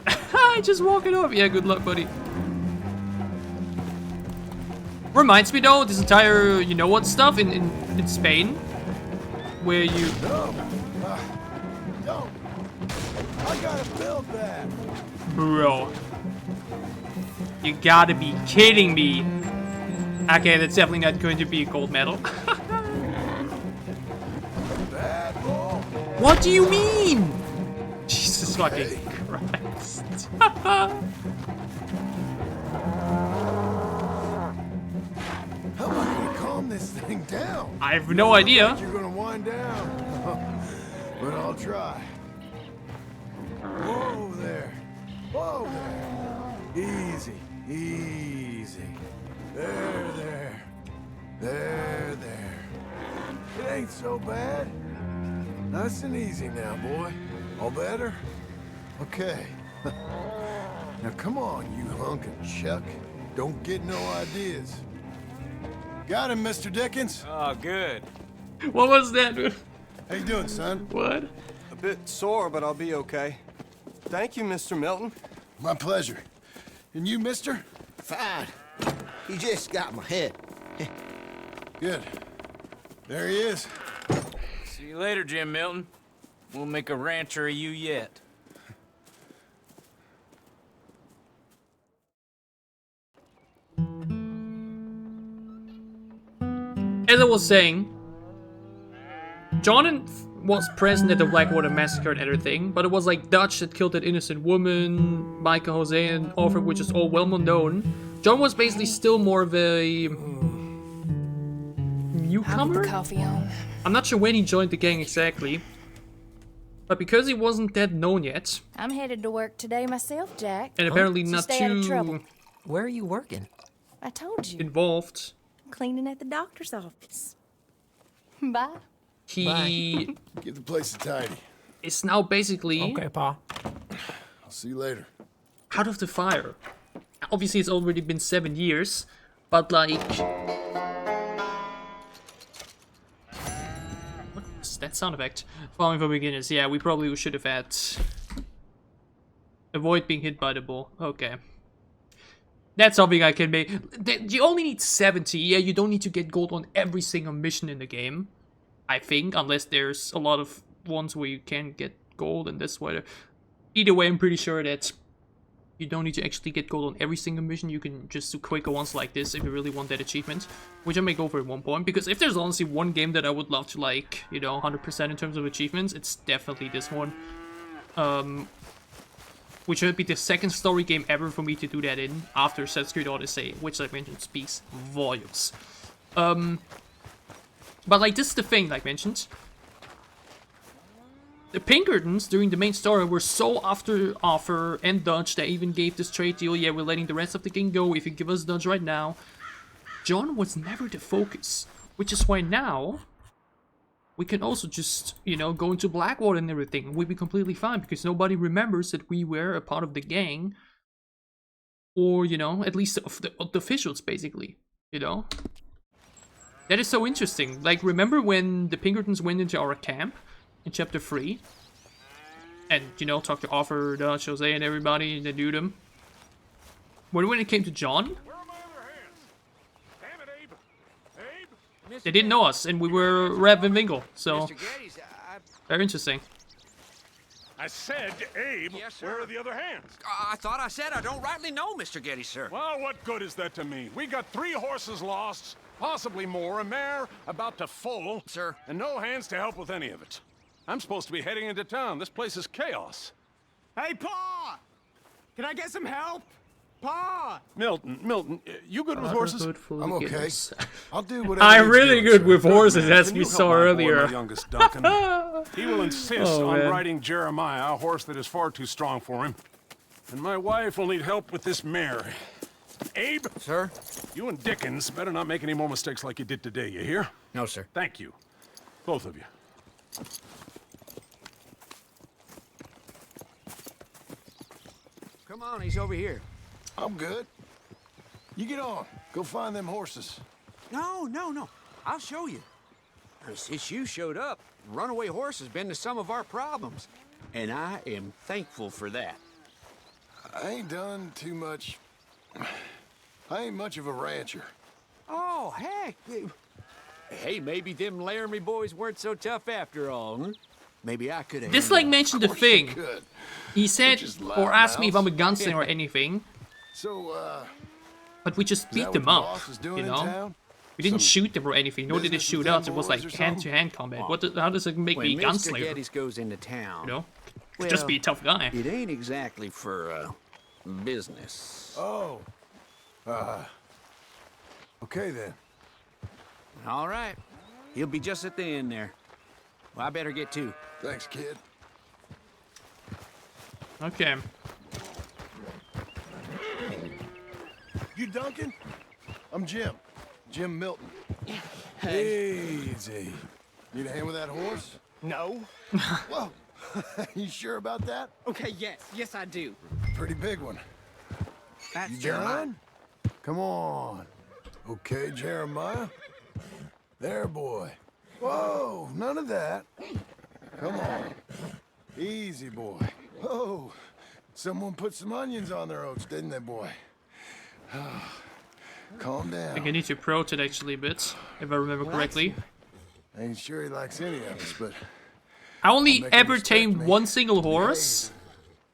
I just walk it off. Yeah, good luck, buddy. Reminds me though, this entire, you know what stuff in Spain, where you... No. Don't. I gotta build that. Bro. You gotta be kidding me. Okay, that's definitely not going to be a gold medal. Bad ball. What do you mean? Jesus fucking Christ. How am I gonna calm this thing down? I have no idea. You're gonna wind down. But I'll try. Whoa there. Whoa there. Easy. Easy. There. There. It ain't so bad. Nice and easy now, boy. All better? Okay. Now come on, you hunk of chuck. Don't get no ideas. Got him, Mr. Dickens. Oh, good. What was that, dude? How you doing, son? What? A bit sore, but I'll be okay. Thank you, Mr. Milton. My pleasure. And you, mister? Fine. He just got my head. Good. There he is. See you later, Jim Milton. We'll make a rancher of you yet. As I was saying, John was present at the Blackwater massacre and everything, but it was like Dutch that killed that innocent woman, Micah, Jose, and Arthur, which is all well known. John was basically still more of a newcomer? I'll put the coffee on. I'm not sure when he joined the gang exactly, but because he wasn't that known yet, I'm headed to work today myself, Jack. and apparently So not stay out of trouble. too Where are you working? I told you. involved, Cleaning at the doctor's office. Bye. he Give the place a tidy. is now basically Pa. I'll see you later. out of the fire. Obviously, it's already been 7 years, but like, what was that sound effect? Falling for beginners. Yeah, we probably should have had avoid being hit by the ball. Okay. That's something I can make. You only need 70. Yeah, you don't need to get gold on every single mission in the game, I think, unless there's a lot of ones where you can get gold, and that's why. Either way, I'm pretty sure that you don't need to actually get gold on every single mission. You can just do quicker ones like this if you really want that achievement, which I may go for at one point, because if there's honestly one game that I would love to, like, you know, 100% in terms of achievements, it's definitely this one. Which would be the second story game ever for me to do that in, after Assassin's Creed Odyssey, which I mentioned speaks volumes. But like, this is the thing, like mentioned. The Pinkertons, during the main story, were so after Arthur and Dutch, they even gave this trade deal, yeah, we're letting the rest of the gang go if you give us Dutch right now. John was never the focus, which is why now we can also just, you know, go into Blackwater and everything. We'd be completely fine because nobody remembers that we were a part of the gang. Or, you know, at least of the officials, basically. You know? That is so interesting. Like, remember when the Pinkertons went into our camp in Chapter 3? And, you know, talked to Arthur, Dutch, Jose, and everybody, and they knew them. When it came to John, they didn't know us, and we were Rev and Wingle, so very interesting. I said, Abe, Yes, sir. where are the other hands? I thought I said I don't rightly know, Mr. Geddes, sir. Well, what good is that to me? We got 3 horses lost, possibly more, a mare about to foal, Sir. and no hands to help with any of it. I'm supposed to be heading into town. This place is chaos. Hey, Pa! Can I get some help? Pa! Milton, you good with horses? I'm okay. I'll do whatever. I'm needs really doing, good sir. with horses, as Can we you help saw my boy, earlier. my youngest Duncan? He will insist Oh, on man. riding Jeremiah, a horse that is far too strong for him. And my wife will need help with this mare. Abe? Sir? You and Dickens better not make any more mistakes like you did today, you hear? No, sir. Thank you. Both of you. Come on, he's over here. I'm good. You get on. Go find them horses. No. I'll show you. Since you showed up, runaway horse has been to some of our problems. And I am thankful for that. I ain't done too much. I ain't much of a rancher. Oh, heck. Hey, maybe them Laramie boys weren't so tough after all, huh? Maybe I could have. This like mentioned the thing. Could. He said, Just or asked me if I'm a loudmouths. gunslinger or anything, So, but we just is that beat what them the up, boss is doing you in know? town? We didn't Some shoot them or anything, nor did they business shoot with us. them It was boys like or hand-to-hand combat. How does it make me a When Mr. gunslinger? Geddes goes into town, You know? well, Just be a tough guy. it ain't exactly for, business. Oh. Okay then. All right. He'll be just at the end there. Well, I better get to. Thanks, kid. Okay. You Duncan? I'm Jim. Jim Milton. Easy. Need a hand with that horse? No. Whoa. You sure about that? Okay, yes, I do. Pretty big one. That's You Jeremiah. done? Come on. Okay, Jeremiah. There, boy. Whoa, none of that. Come on. Easy, boy. Whoa. Someone put some onions on their oats, didn't they, boy? Calm down. I think I need to approach it actually a bit, if I remember correctly. I ain't sure he likes any of us, but I only ever tamed one single horse,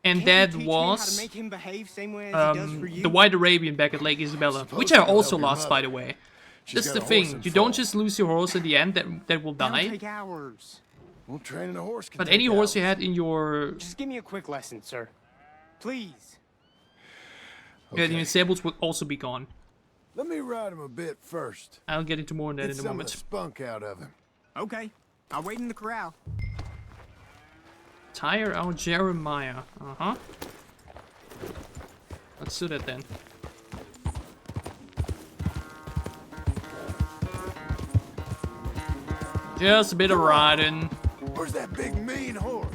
and that was the White Arabian back at Lake Isabella, which I also lost, by the way. That's the thing, you don't just lose your horse in the end that will die. Take hours. Well, training a horse can But take any horse you hours. had in your... Just give me a quick lesson, sir. Please. Yeah, the disables will also be gone. Let me ride him a bit first. I'll get into more on that Get in a some of moment. the spunk out of him. Okay, I'll wait in the corral. Tire out Jeremiah. Uh-huh. Let's do that then. Just a bit of riding. Where's that big mean horse?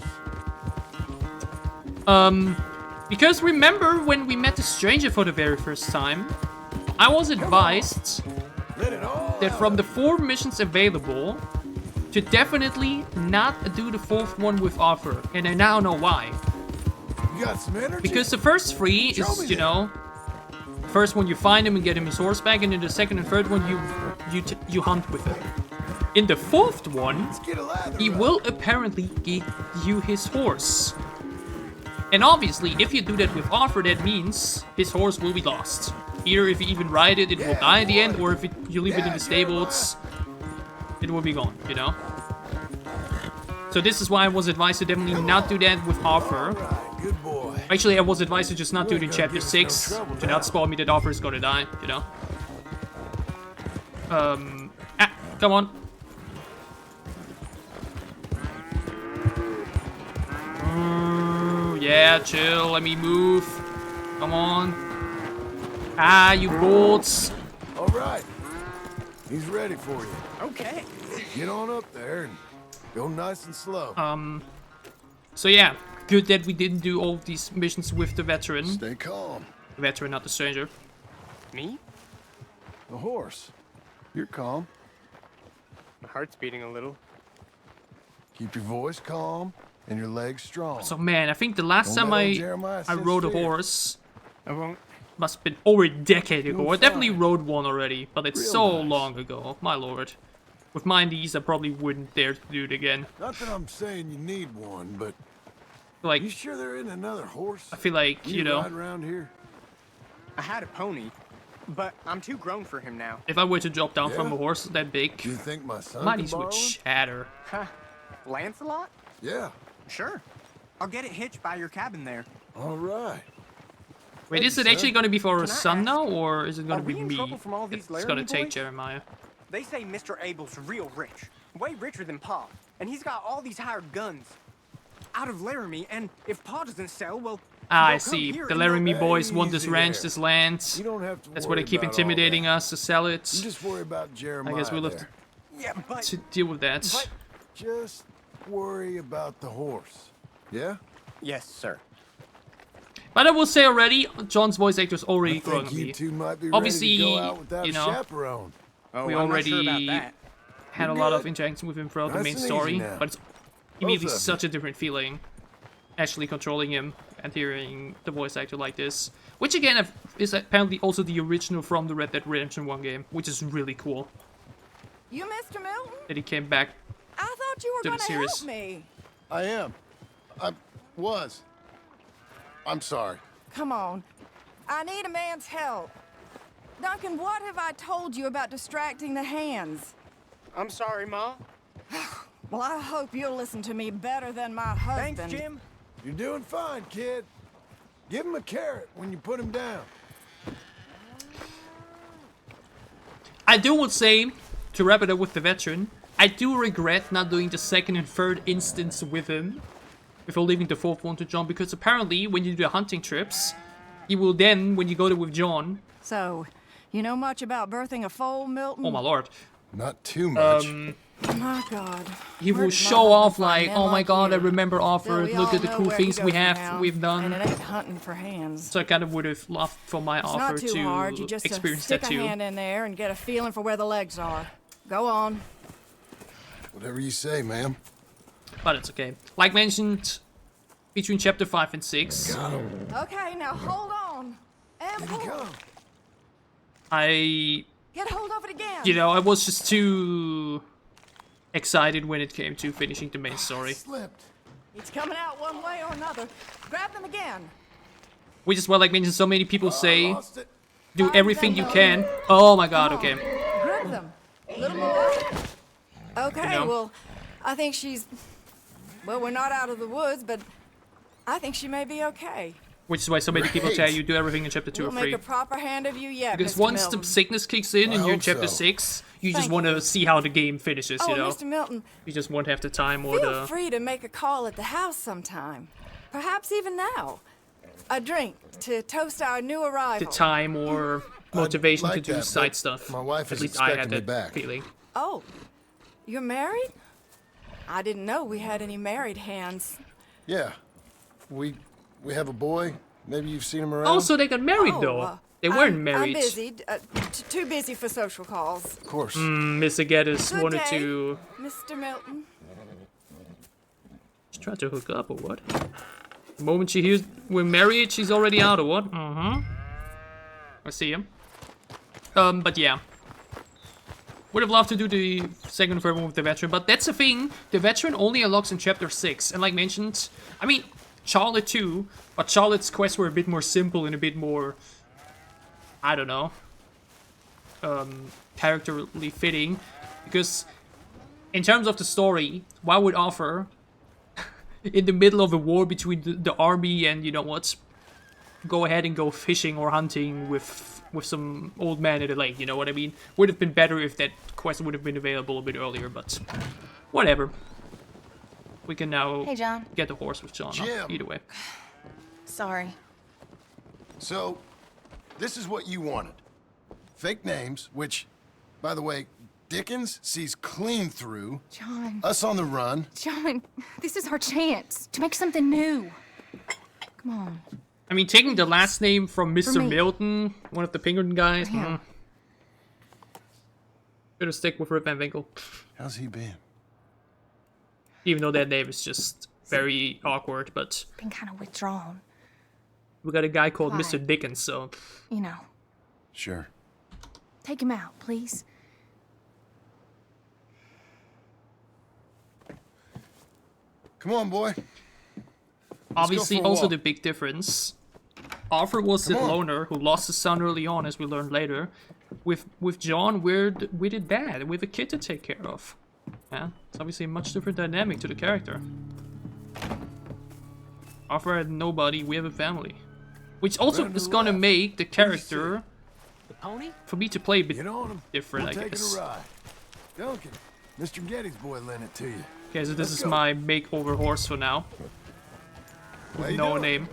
Because remember when we met the stranger for the very first time, I was advised that from the 4 missions available, to definitely not do the 4th one with Arthur, and I now know why. You got some energy? Because the first 3 is, you know, the first one you find him and get him his horse back, and in the 2nd and 3rd one you hunt with him. In the 4th one, he will apparently give you his horse. And obviously, if you do that with Arthur, that means his horse will be lost. Either if you even ride it, it will die at the end, or if you leave it in the stables, it will be gone, you know? So this is why I was advised to definitely not do that with Arthur. Good boy. Actually, I was advised to just not do it in chapter 6, to not spoil me that Arthur is gonna die, you know? Come on. Yeah, chill, let me move. Come on. Ah, you bolts. All right. He's ready for you. Okay. Get on up there and go nice and slow. So yeah, good that we didn't do all of these missions with the veteran. Stay calm. The veteran, not the stranger. Me? The horse. You're calm. My heart's beating a little. Keep your voice calm and your legs strong. So man, I think the last Don't time let old Jeremiah I sense rode a fear. horse I won't. must have been over a decade ago. You'll I definitely find. rode one already, but it's Real so nice. long ago. My lord. With mine these, I probably wouldn't dare to do it again. Not that I'm saying you need one, but Like, you sure there isn't another horse? I feel like, you know, ride around here? I had a pony, but I'm too grown for him now. if I were to drop down from Yeah? a horse that big, Do you think my son my can knees would borrow him? shatter. Huh? Lancelot? Yeah. Sure. I'll get it hitched by your cabin there. All right. Wait, is it son. actually going to be for our Can I son ask, now, or is it going are to be we in me? trouble from all these It's going to Laramie take boys? Jeremiah. They say Mr. Abel's real rich. Way richer than Pa. And he's got all these hired guns. Out of Laramie, and if Pa doesn't sell, well... Ah, I they'll come see. here The and Laramie they'll- boys want this Easy ranch, there. this land. You don't have to That's why worry they keep about all intimidating that. us to sell You it. just worry about Jeremiah. I guess we'll have there. Yeah, but... to deal with that. But... Just worry about the horse. Yeah? Yes, sir. But I will say already, John's voice actor is I already growing think on you me. two might be Obviously, ready to go out without you a know, chaperone. Oh, we I'm already not sure about that. had a You're lot of good. interaction with him throughout the Nice main and easy story, now. but it's immediately of you. such a different feeling actually controlling him and hearing the voice actor like this. Which again is apparently also the original from the Red Dead Redemption 1 game, which is really cool You, Mr. Milton? that he came back. I thought you were To the going to series. help me. I am. I was. I'm sorry. Come on. I need a man's help. Duncan, what have I told you about distracting the hands? I'm sorry, Ma. Well, I hope you'll listen to me better than my husband. Thanks, Jim. You're doing fine, kid. Give him a carrot when you put him down. I do would say, to wrap it up with the veteran, I do regret not doing the 2nd and 3rd instance with him before leaving the 4th one to John, because apparently when you do the hunting trips, you will then, when you go there with John... So, you know much about birthing a foal, Milton? Oh my lord. Not too much. My God. He will Where'd show Mother off find like, men oh my like god, I you? remember Still, Offer. we Look all at the know cool where he things goes now, we've And done. it ain't hunting for hands. So I kind of would have loved for my It's Offer not too hard. You to just experience stick that a too. hand in there and get a feeling for where the legs are. Go on. Whatever you say, ma'am. But it's okay. Like mentioned, between chapter 5 and 6, Okay, now hold on. And pull. I, Get hold of it again. you know, I was just too excited when it came to finishing the main story. Slipped. It's coming out one way or another. Grab them again. Which is what, like mentioned, so many people say, do everything you can. Oh my god, okay. Grab them. A little more. Okay, You know? well, I think she's... Well, we're not out of the woods, but I think she may be okay. Which is why so many people tell you do everything in chapter 2 We'll or make 3. a proper hand of you yet, Because Mr. once Milton. the sickness kicks in and I you're in hope chapter so. 6, you just Thank want to see how the game finishes, Oh, you know? Mr. Milton, You just won't have the time or feel the... free to make a call at the house sometime. Perhaps even now. A drink to toast our new arrival. the time or motivation like to do that, side but stuff. my wife At is least I had expecting me that back. feeling. Oh, you're married? I didn't know we had any married hands. Yeah. We have a boy. Maybe you've seen him around. Oh, so they got married though. They weren't I'm married. busy. Too busy for social calls. Of course. Mr. Geddes Good wanted day, to... Mr. Milton. She's trying to hook up or what? The moment she hears we're married, she's already out or what? I see him. But yeah. Would have loved to do the second and third one with the veteran, but that's the thing. The veteran only unlocks in chapter 6. And like mentioned, I mean, Charlotte too, but Charlotte's quests were a bit more simple and a bit more, I don't know, characterly fitting. Because in terms of the story, why would Offer, in the middle of a war between the army and you know what, go ahead and go fishing or hunting with some old man at a lake, you know what I mean? Would have been better if that quest would have been available a bit earlier, but whatever. We can now Hey, John. get the horse with John. Jim. Either way. Sorry. So, this is what you wanted. Fake names, which, by the way, Dickens sees clean through. John. Us on the run. John, this is our chance to make something new. Come on. I mean, taking the last name from Mr. me. Milton, one of the penguin guys. For him. Better stick with Rip Van Winkle. How's he been? Even though that name is just very awkward, but Been kind of withdrawn. we got a guy called Why? Mr. Dickens, so... You know. Sure. Take him out, please. Come on, boy. Obviously, for a also walk. the big difference. Arthur was the Come on. loner who lost his son early on, as we learned later. With John, we're the dad, with a kid to take care of. Yeah, it's obviously a much different dynamic to the character. Arthur had nobody, we have a family. Which also Round to is the gonna left. make the character, The pony? for me to play a bit Get on him. different, We're I taking guess. a ride. Duncan, Mr. Getty's boy lent it to you. Okay, so this Let's is go. my makeover horse for now. How With you no doing? name.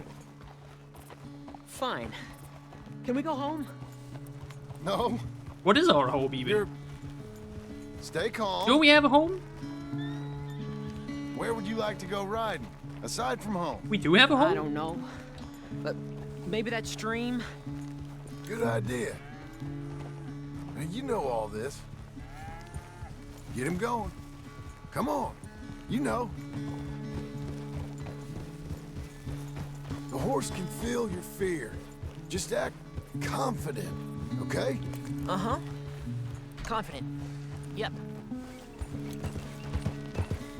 Fine. Can we go home? No. What is our home even? Stay calm. Do we have a home? Where would you like to go riding, aside from home? We do have a home? I don't know. But maybe that stream? Good idea. Now, you know all this. Get him going. Come on. You know. The horse can feel your fear. Just act confident, okay? Uh-huh. Confident. Yep.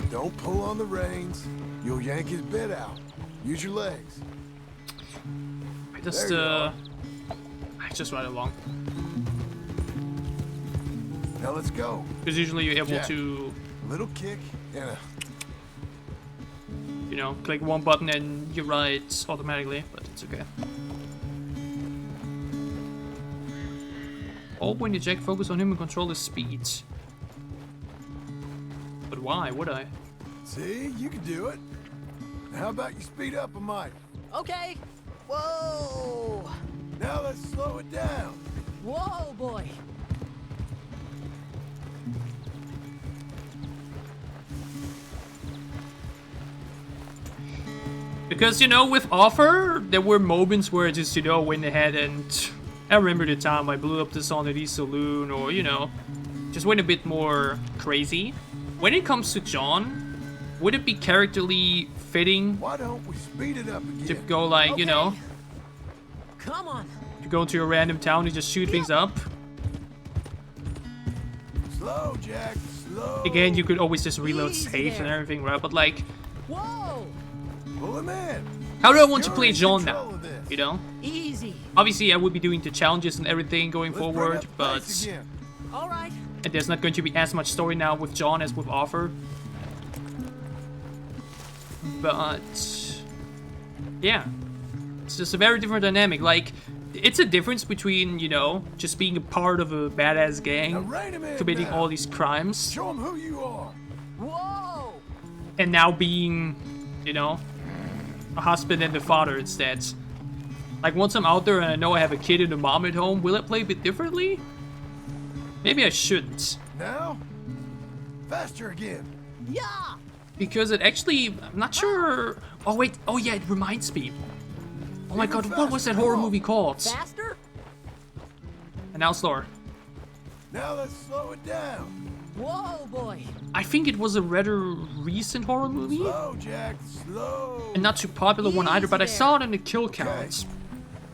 Don't pull on the reins. You'll yank his bit out. Use your legs. I just, There you are. I just ride along. Now let's go. Because usually you're able Jack. to, A little kick and a... you know, click one button and you ride automatically, but it's okay. Hold when you Jack, focus on him and control his speed. But why would I? See, you can do it. How about you speed up a mite? Okay. Whoa! Now let's slow it down. Whoa, boy! Because, you know, with Offer, there were moments where I just, you know, went ahead and... I remember the time I blew up the Sonny Saloon, or, you know, just went a bit more crazy. When it comes to John, would it be characterly fitting Why don't we speed it up again? to go, like, you know... Come on. To go to a random town and just shoot things up? Slow, Jack, slow. Again, you could always just reload safe and everything, right? But, like... Whoa! Pull him in. How do I want to play John now? You know? Easy. Obviously, I would be doing the challenges and everything going forward, but... All right. And there's not going to be as much story now with John as with Offer. But... yeah. It's just a very different dynamic. Like, it's a difference between, you know, just being a part of a badass gang, committing all these crimes. Show him who you are. Whoa! And now being, you know, a husband and a father instead. Like, once I'm out there and I know I have a kid and a mom at home, will I play a bit differently? Maybe I shouldn't. Now? Faster again. Yeah! Because it actually, I'm not sure... Oh, wait. Oh, yeah, it reminds me. Oh my god, what was that horror movie called? Faster? And now slower. Now let's slow it down. Whoa, boy. I think it was a rather recent horror movie. Slow, Jack, slow. And not too popular one either, but I saw it in the kill counts.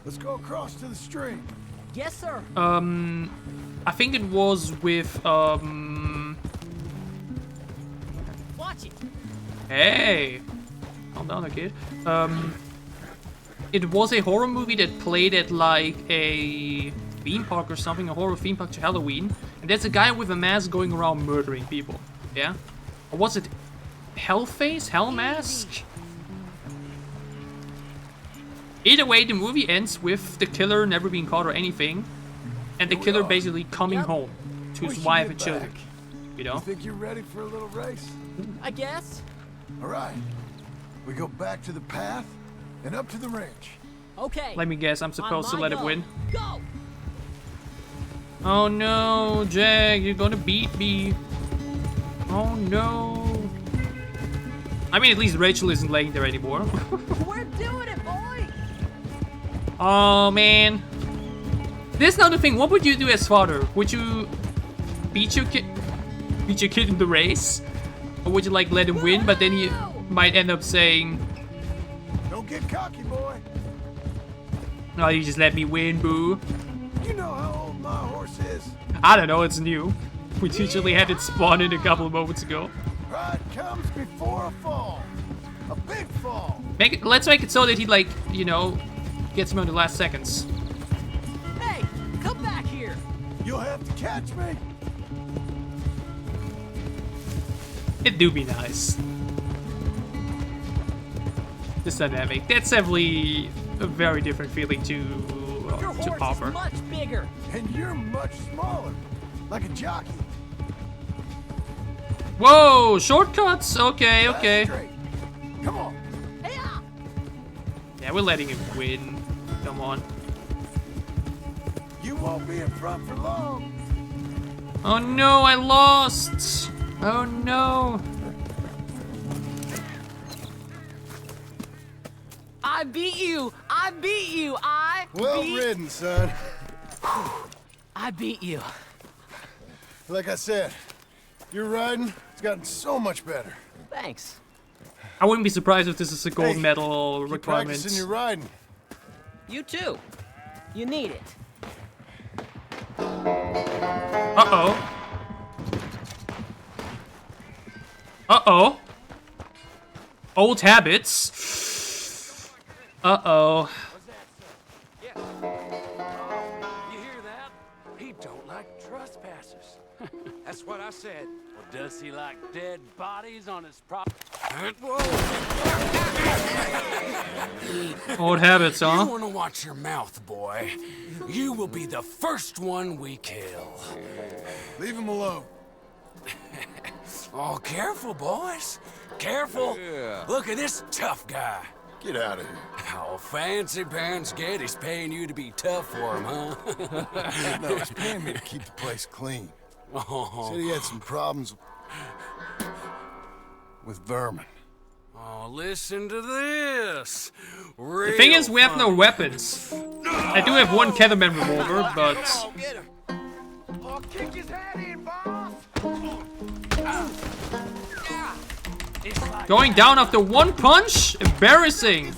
Let's go across to the stream. Yes, sir. I think it was with, Watch it. Hey! Calm down, there, kid. It was a horror movie that played at, like, a theme park or something, a horror theme park to Halloween. And there's a guy with a mask going around murdering people. Yeah? Or was it Hellface? Hellmask? Either way, the movie ends with the killer never being caught or anything. And the killer basically coming home to his wife and children. You know? You think you're ready for a little race? I guess. All right. We go back to the path and up to the ranch. Okay. Let me guess, I'm supposed to let it win. Go. Oh no, Jag, you're gonna beat me. Oh no. I mean, at least Rachel isn't laying there anymore. We're doing it, boy. Oh man. This is another thing. What would you do as father? Would you beat your kid in the race? Or would you like let him win, but then he might end up saying, "Don't get cocky, boy." "No, you just let me win, boo." You know how old my horse is. I don't know, it's new. We usually had it spawn in a couple of moments ago. Pride comes before a fall. A big fall. Let's make it so that he, like, you know, gets him on the last seconds. Hey, come back here. You'll have to catch me. It do be nice. This dynamic. That's definitely a very different feeling to Popper. Is much bigger. And you're much smaller. Like a jockey. Whoa, shortcuts? Okay, okay. Come on. Yeah, we're letting him win. Come on. You won't be in front for long. Oh no, I lost. Oh no. I beat you. I beat you. Well ridden, son. I beat you. Like I said, your riding has gotten so much better. Thanks. I wouldn't be surprised if this is a gold medal requirement. Practicing your riding. You too. You need it. Uh-oh. Uh-oh. Old habits. Uh-oh. You hear that? He don't like trespassers. That's what I said. Well, does he like dead bodies on his property? Old habits, huh? You want to watch your mouth, boy. You will be the first one we kill. Leave him alone. Oh, careful, boys. Careful. Yeah. Look at this tough guy. Get out of here. Oh, fancy pants Getty's paying you to be tough for him, huh? No, he's paying me to keep the place clean. Oh. Said he had some problems with vermin. Oh, listen to this. The thing is, we have no weapons. I do have one Catherman revolver, but I'll kick his head in, boss. going down after one punch? Embarrassing.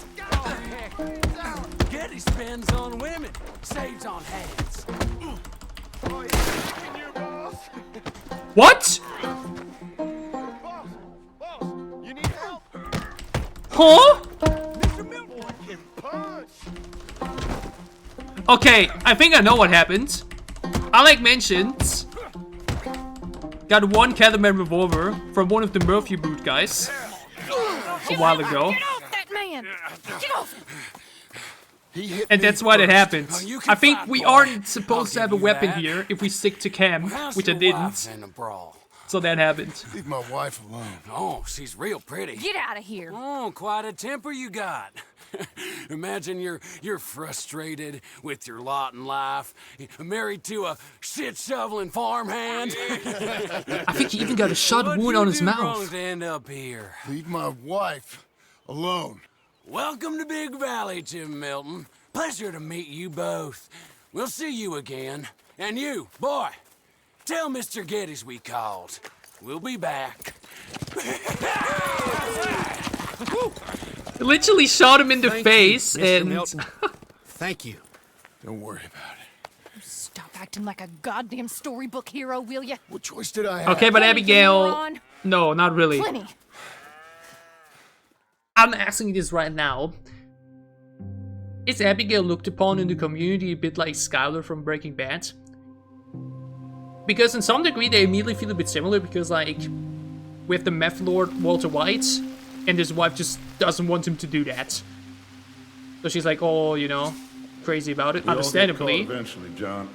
Getty spends on women, saves on heads. What? You need help? Huh? Mr. Milton can punch. Okay, I think I know what happened. Alec mentioned got one Catherman revolver from one of the Murphy Boot guys a while ago. Get off that man! Get off! And that's why that happened. I think we aren't supposed to have a weapon here if we stick to Cam, which I didn't. So that happened. Leave my wife alone. Oh, she's real pretty. Get out of here! Oh, quite a temper you got. Imagine you're frustrated with your lot in life, married to a shit-shoveling farmhand. I think he even got a shot wound on his mouth. To end up here? Leave my wife alone. Welcome to Big Valley, Jim Milton. Pleasure to meet you both. We'll see you again. And you, boy, tell Mr. Geddes we called. We'll be back. Literally shot him in the face Mr. and... Milton. Thank you. Don't worry about it. Stop acting like a goddamn storybook hero, will ya? What choice did I have? Okay, but Abigail... moron. No, not really. Plenty. I'm asking you this right now. Is Abigail looked upon in the community a bit like Skylar from Breaking Bad? Because in some degree they immediately feel a bit similar because like with the meth lord Walter White and his wife just doesn't want him to do that. So she's like, oh, you know, crazy about it, understandably. We'll all get caught eventually, John.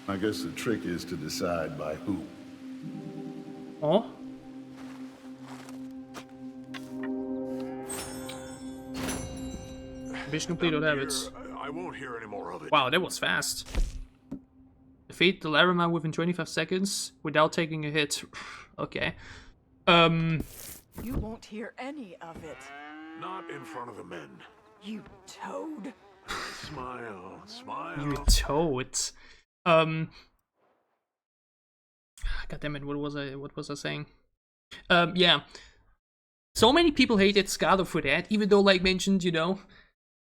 I guess the trick is to decide by who. Oh? Mission complete on habits. I won't hear any more of it. Wow, that was fast. Defeat the Laramie within 25 seconds without taking a hit. Okay. You won't hear any of it. Not in front of the men. You toad. Smile, smile. You toad. God damn it, what was I saying? Yeah. So many people hated Skylar for that, even though, like mentioned, you know,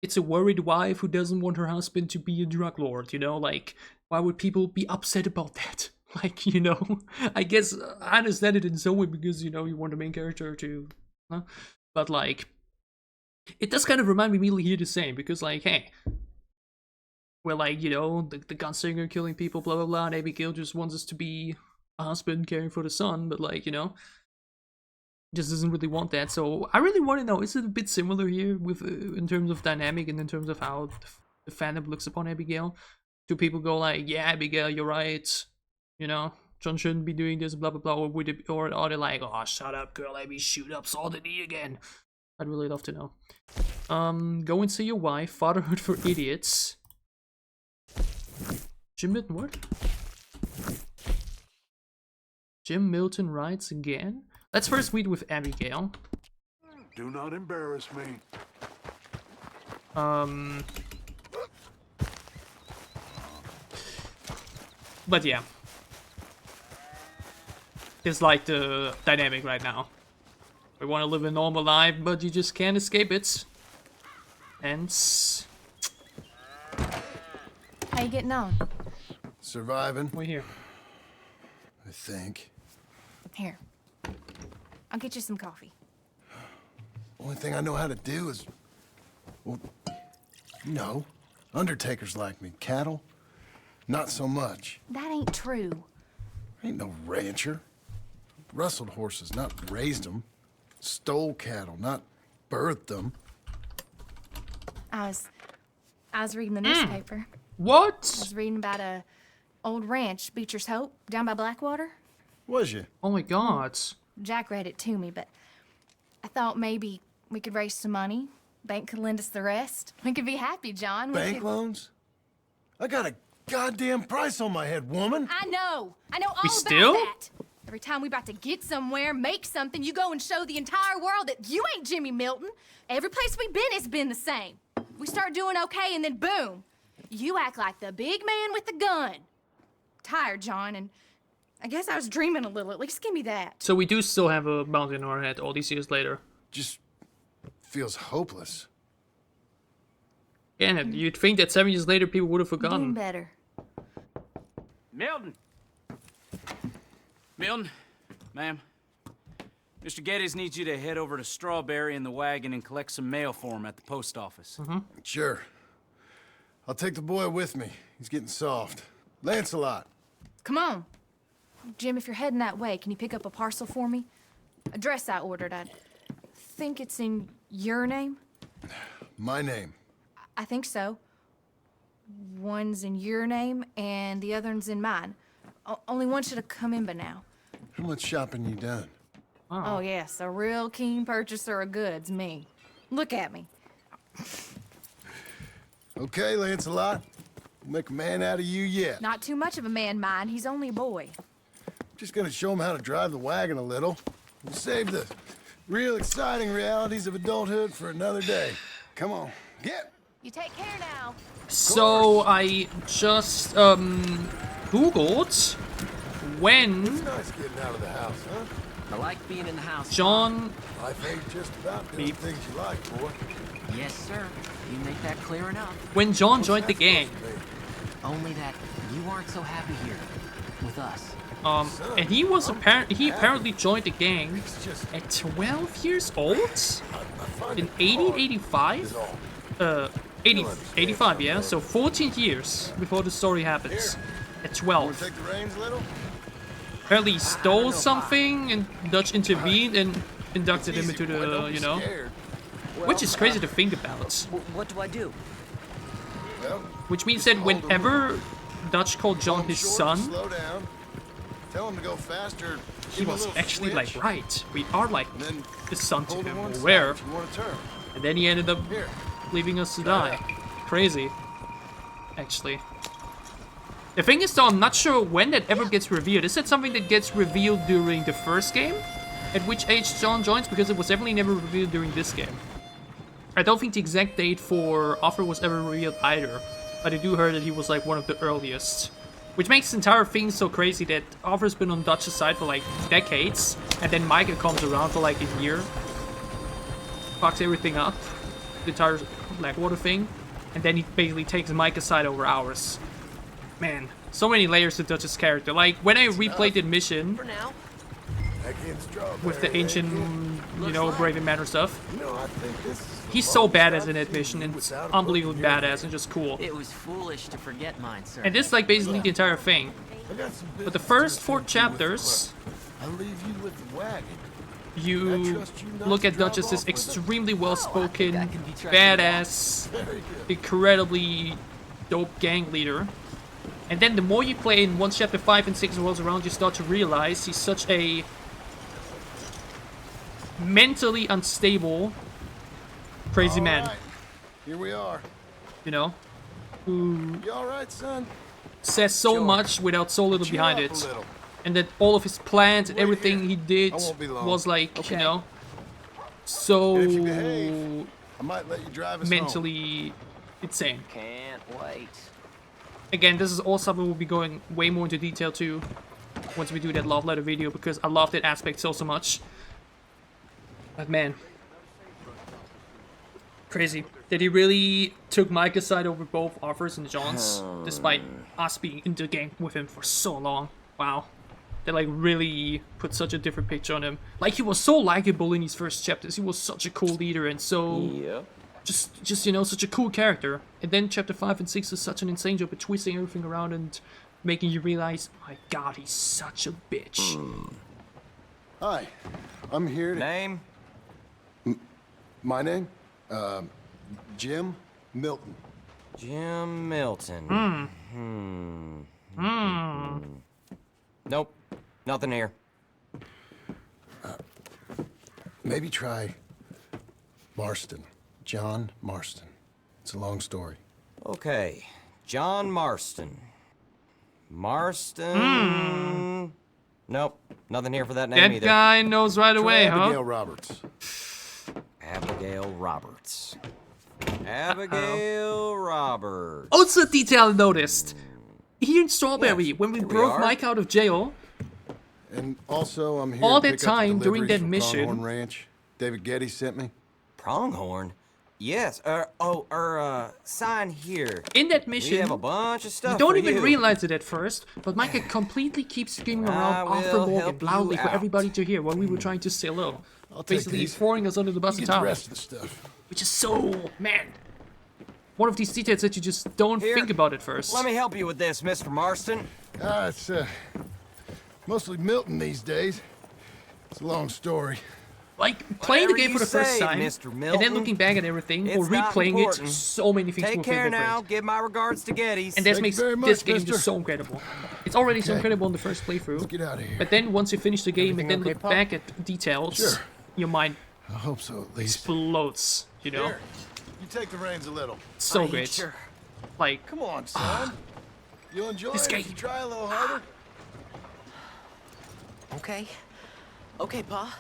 it's a worried wife who doesn't want her husband to be a drug lord, you know, like, why would people be upset about that? Like, you know, I guess I understand it in some way because, you know, you want the main character to, but like, it does kind of remind me immediately here the same, because like, hey, we're like, you know, the gunslinger killing people, blah, blah, blah, and Abigail just wants us to be a husband caring for the son, but like, you know, just doesn't really want that. So I really want to know, is it a bit similar here with in terms of dynamic and in terms of how the fandom looks upon Abigail? Do people go like, yeah, Abigail, you're right, you know, John shouldn't be doing this, blah blah blah, or are they like, oh, shut up, girl, let me shoot up Sadie again? I'd really love to know. Go and see your wife. Fatherhood for idiots. Jim Milton, what? Jim Milton writes again. Let's first meet with Abigail. Do not embarrass me. But yeah. It's like the dynamic right now. We want to live a normal life, but you just can't escape it. And... How you getting on? Surviving. We're here. I think. Here. I'll get you some coffee. Only thing I know how to do is... Well, you know, undertakers like me. Cattle, not so much. That ain't true. Ain't no rancher. Rustled horses, not raised them. Stole cattle, not birthed them. I was reading the newspaper. What? I was reading about a old ranch, Beecher's Hope, down by Blackwater. Was you? Oh my God. Jack read it to me, but I thought maybe we could raise some money. Bank could lend us the rest. We could be happy, John. Bank loans? I got a goddamn price on my head, woman. I know all We about still? that. Every time we about to get somewhere, make something, you go and show the entire world that you ain't Jimmy Milton. Every place we've been, it's been the same. We start doing okay, and then boom, you act like the big man with the gun. Tired, John, and I guess I was dreaming a little. At least give me that. So we do still have a bounty on our head all these years later. Just feels hopeless. Yeah, you'd think that 7 years later people would have forgotten. Doing better. Milton! Milton, ma'am. Mr. Geddes needs you to head over to Strawberry in the wagon and collect some mail for him at the post office. Sure. I'll take the boy with me. He's getting soft. Lancelot. Come on. Jim, if you're heading that way, can you pick up a parcel for me? A dress I ordered. I think it's in your name? My name. I think so. One's in your name, and the other one's in mine. Only one should have come in by now. How much shopping you done? Oh, yes, a real keen purchaser of goods, me. Look at me. Okay, Lancelot. We'll make a man out of you yet. Not too much of a man, mind. He's only a boy. Just gonna show him how to drive the wagon a little. We'll save the real exciting realities of adulthood for another day. Come on, get. You take care now. So I just Googled when It's nice getting out of the house, huh? I like being in the house. John Life ain't just about doing things you like, boy. Yes, sir. You make that clear enough. when John joined the gang. Only that you aren't so happy here with us. And he apparently joined the gang at 12 years old in 1885. 85, yeah. So 14 years before the story happens. At 12. Take the reins, little. Apparently he stole something, and Dutch intervened and inducted him into the, you know, which is crazy to think about. What do I do? Which means that whenever Dutch called John his son, Slow down. Tell him to go faster. he was actually like, right, we are like the son to him, Hold aware. if you want to turn. And then he ended up leaving us to die. Crazy, actually. The thing is though, I'm not sure when that ever gets revealed. Is that something that gets revealed during the first game? At which age John joins? Because it was definitely never revealed during this game. I don't think the exact date for Arthur was ever revealed either. But I do hear that he was like one of the earliest. Which makes the entire thing so crazy that Arthur's been on Dutch's side for like decades. And then Micah comes around for like a year. Fucks everything up. The entire Blackwater thing. And then he basically takes Micah's side over ours. Man, so many layers to Dutch's character. Like, when I replayed the mission with the ancient, you know, Brave Manor stuff, he's so badass in that mission, and it's unbelievably badass and just cool. It was foolish to forget mine, sir. And this is like basically the entire thing. But the first 4 chapters, I'll leave you with the wagon. you look at Dutch as this extremely well-spoken, badass, incredibly dope gang leader. And then the more you play in once chapter 5 and 6 rolls around, you start to realize he's such a mentally unstable, crazy man. Here we are. You know? Who You all right, son? says so much without so little behind it. And that all of his plans and everything he did was like, you know, so And if you behave, I might let you drive us mentally insane. Can't wait. Again, this is all something we'll be going way more into detail to once we do that love letter video, because I love that aspect so much. But man, crazy that he really took Micah's side over both Arthur's and John's, despite us being in the gang with him for so long. Wow. That like really put such a different picture on him. Like, he was so likable in these first chapters. He was such a cool leader and so just you know, such a cool character. And then chapter 5 and 6 is such an insane job at twisting everything around and making you realize, my god, he's such a bitch. Hi, I'm here to... Name? My name? Jim Milton. Jim Milton. Nope. Nothing here. Maybe try Marston. John Marston. It's a long story. Okay. John Marston. Marston. Nope, nothing here for that name either. That guy knows right away, huh? Abigail Roberts. Abigail Roberts. Abigail Roberts. Also a detail I noticed. Here in Strawberry, Yes, when we here we broke are. Mike out of jail, And also, I'm here all to that pick up the time during deliveries that from mission. Pronghorn Ranch. David Getty sent me. Pronghorn? Yes, sign here. In that mission, We have a bunch of stuff you don't for even you. realize it at first, but Micah completely keeps screaming around I Arthur will Morgan help you loudly for out. everybody to hear while we were trying to say hello. I'll take Basically, these. throwing us under the bus You in get the town. rest of the stuff. Which is so, man, one of these details that you just don't Here, think about at first. Let me help you with this, Mr. Marston. It's mostly Milton these days. It's a long story. Like, playing the Whatever game for you the first say, time, Mr. and Milton. then looking back at everything, or It's not replaying it, important. so many things Take will feel care different. now. Give my regards to Geddes. And that Thank makes you very this much, game mister. just so incredible. It's already so Okay. incredible in the first playthrough. Let's get out of here. But then once you finish the game and then Everything look okay, back at details, Sure. your mind I hope so, at least. explodes, you know? Here, you take the reins a little. So great. Sure. Like, Come on, son. You'll enjoy This it game. if you try a little harder. Okay. Okay, Pa.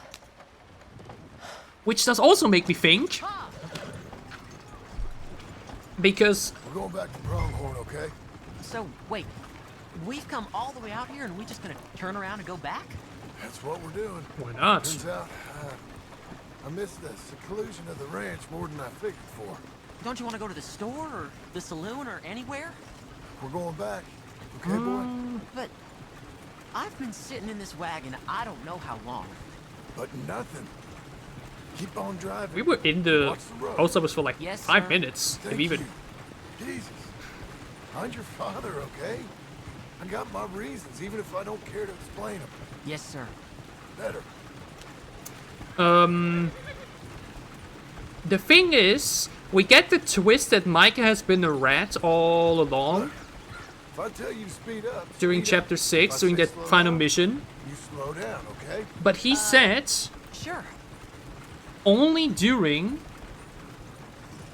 which does also make me think, because We're going back to Pronghorn, okay? So, wait. We've come all the way out here and we just gonna turn around and go back? That's what we're doing. why not? Turns out, I missed the seclusion of the ranch more than I figured for. Don't you want to go to the store or the saloon or anywhere? We're going back, okay, boy? But I've been sitting in this wagon I don't know how long. But nothing. Keep on driving. We were in the Watch the road. post office for like Yes, 5 sir. minutes, Thank if even. you. Jesus. Find your father, okay? I got my reasons, even if I don't care to explain them. Yes, sir. Better. The thing is, we get the twist that Micah has been a rat all along If I tell you to speed up, during speed up. chapter If 6, I during say that slow final down, mission. You slow down, okay? But he said Sure. only during,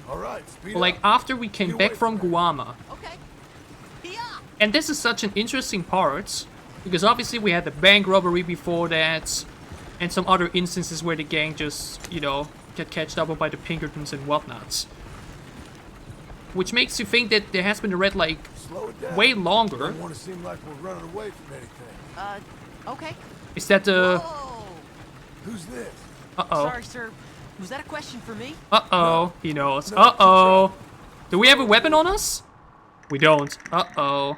All right, speed like up. after we came Get back away from from Guama. Okay. And this is such an interesting part, because obviously we had the bank robbery before that, and some other instances where the gang just, you know, get catched up by the Pinkertons and whatnots. Which makes you think that there has been a red, like, Slow it down. way longer. Don't want to seem like we're running away from anything. Okay. Is that the... Whoa. Who's this? Uh-oh. Sorry, sir. Was that a question for me? Uh-oh. He knows. Uh-oh. Do we have a weapon on us? We don't. Uh-oh.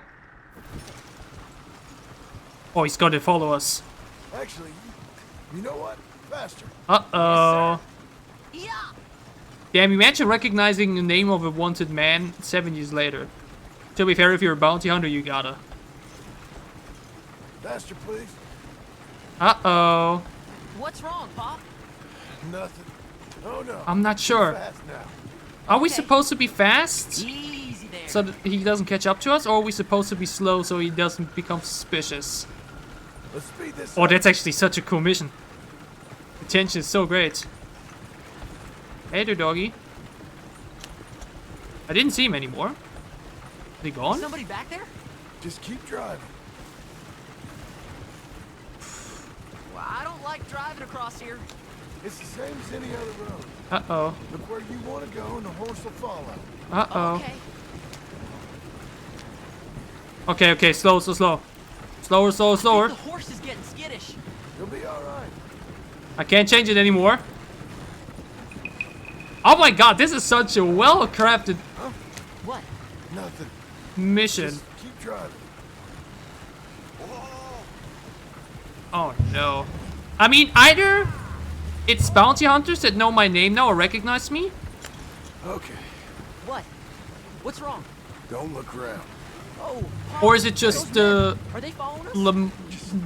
Oh, he's going to follow us. Actually, you know what? Faster. Uh-oh. Yeah. Damn, imagine recognizing the name of a wanted man 7 years later. To be fair, if you're a bounty hunter, you gotta. Faster, please. Uh-oh. What's wrong, Pa? Nothing. Oh, no. I'm not sure. Fast now. Are we supposed to be fast? Easy there. So that he doesn't catch up to us? Or are we supposed to be slow so he doesn't become suspicious? Let's speed this Oh, up. that's actually such a cool mission. The tension is so great. Hey there, doggy. I didn't see him anymore. Is he gone? Somebody back there? Just keep driving. Well, I don't like driving across here. It's the same as any other road. Uh-oh. Look where you want to go and the horse will follow. Uh-oh. Okay. Okay, okay, slow, slow, slow. Slower, slower, slower. The horse is getting skittish. You'll be all right. I can't change it anymore. Oh my god, this is such a well-crafted What? Nothing. mission. Just keep driving. Oh no. I mean, either it's bounty hunters that know my name now or recognize me. Okay. What? What's wrong? Don't look around. Oh. Or is it just the Are they following us?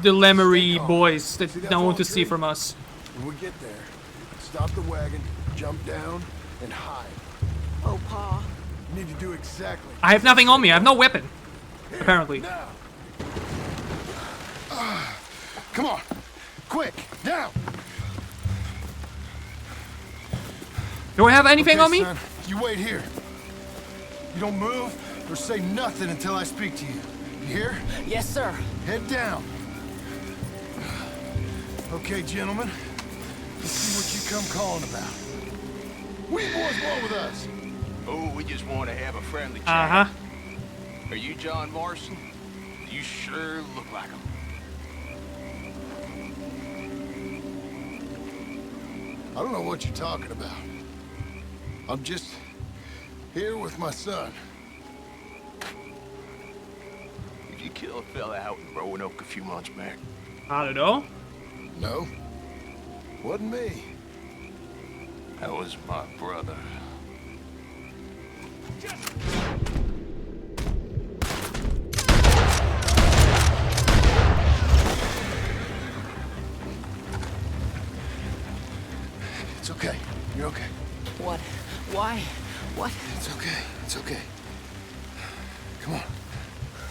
the Lemery boys that that don't want to fallen see tree? from us? When we get there, stop the wagon, jump down, and hide. Oh, Pa. You need to do exactly. I have nothing on me. I have no weapon. Here, Apparently. Now. Come on. Quick. Down. Do I have anything Okay, on me? son, you wait here. You don't move or say nothing until I speak to you. You hear? Yes, sir. Head down. Okay, gentlemen. Let's see what you come calling about. What do you boys want with us? Oh, we just want to have a friendly chat. Uh-huh. Are you John Marston? You sure look like him. I don't know what you're talking about. I'm just here with my son. Did you kill a fella out in Roanoke a few months back? I don't know. No. Wasn't me. That was my brother. It's okay. You're okay. What? Why? What? It's okay. It's okay. Come on.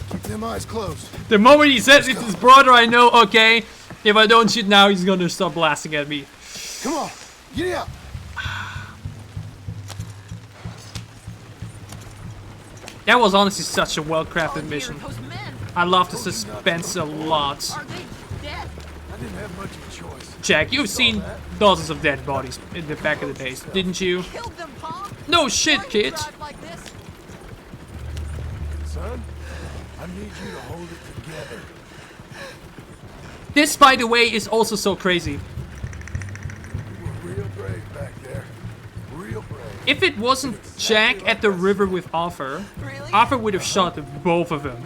Keep them eyes closed. The moment he says it's his brother, I know, okay, if I don't shoot now, he's gonna start blasting at me. Come on. Get out. That was honestly such a well-crafted mission. I love the suspense a lot. I didn't have much of a choice. Jack, you've seen dozens of dead bodies in the back of the days, didn't you? No shit, kid. Son, I need you to hold it together. This, by the way, is also so crazy. You were real brave back there. Real brave. If it wasn't Jack at the river with Arthur, Arthur would have shot both of them.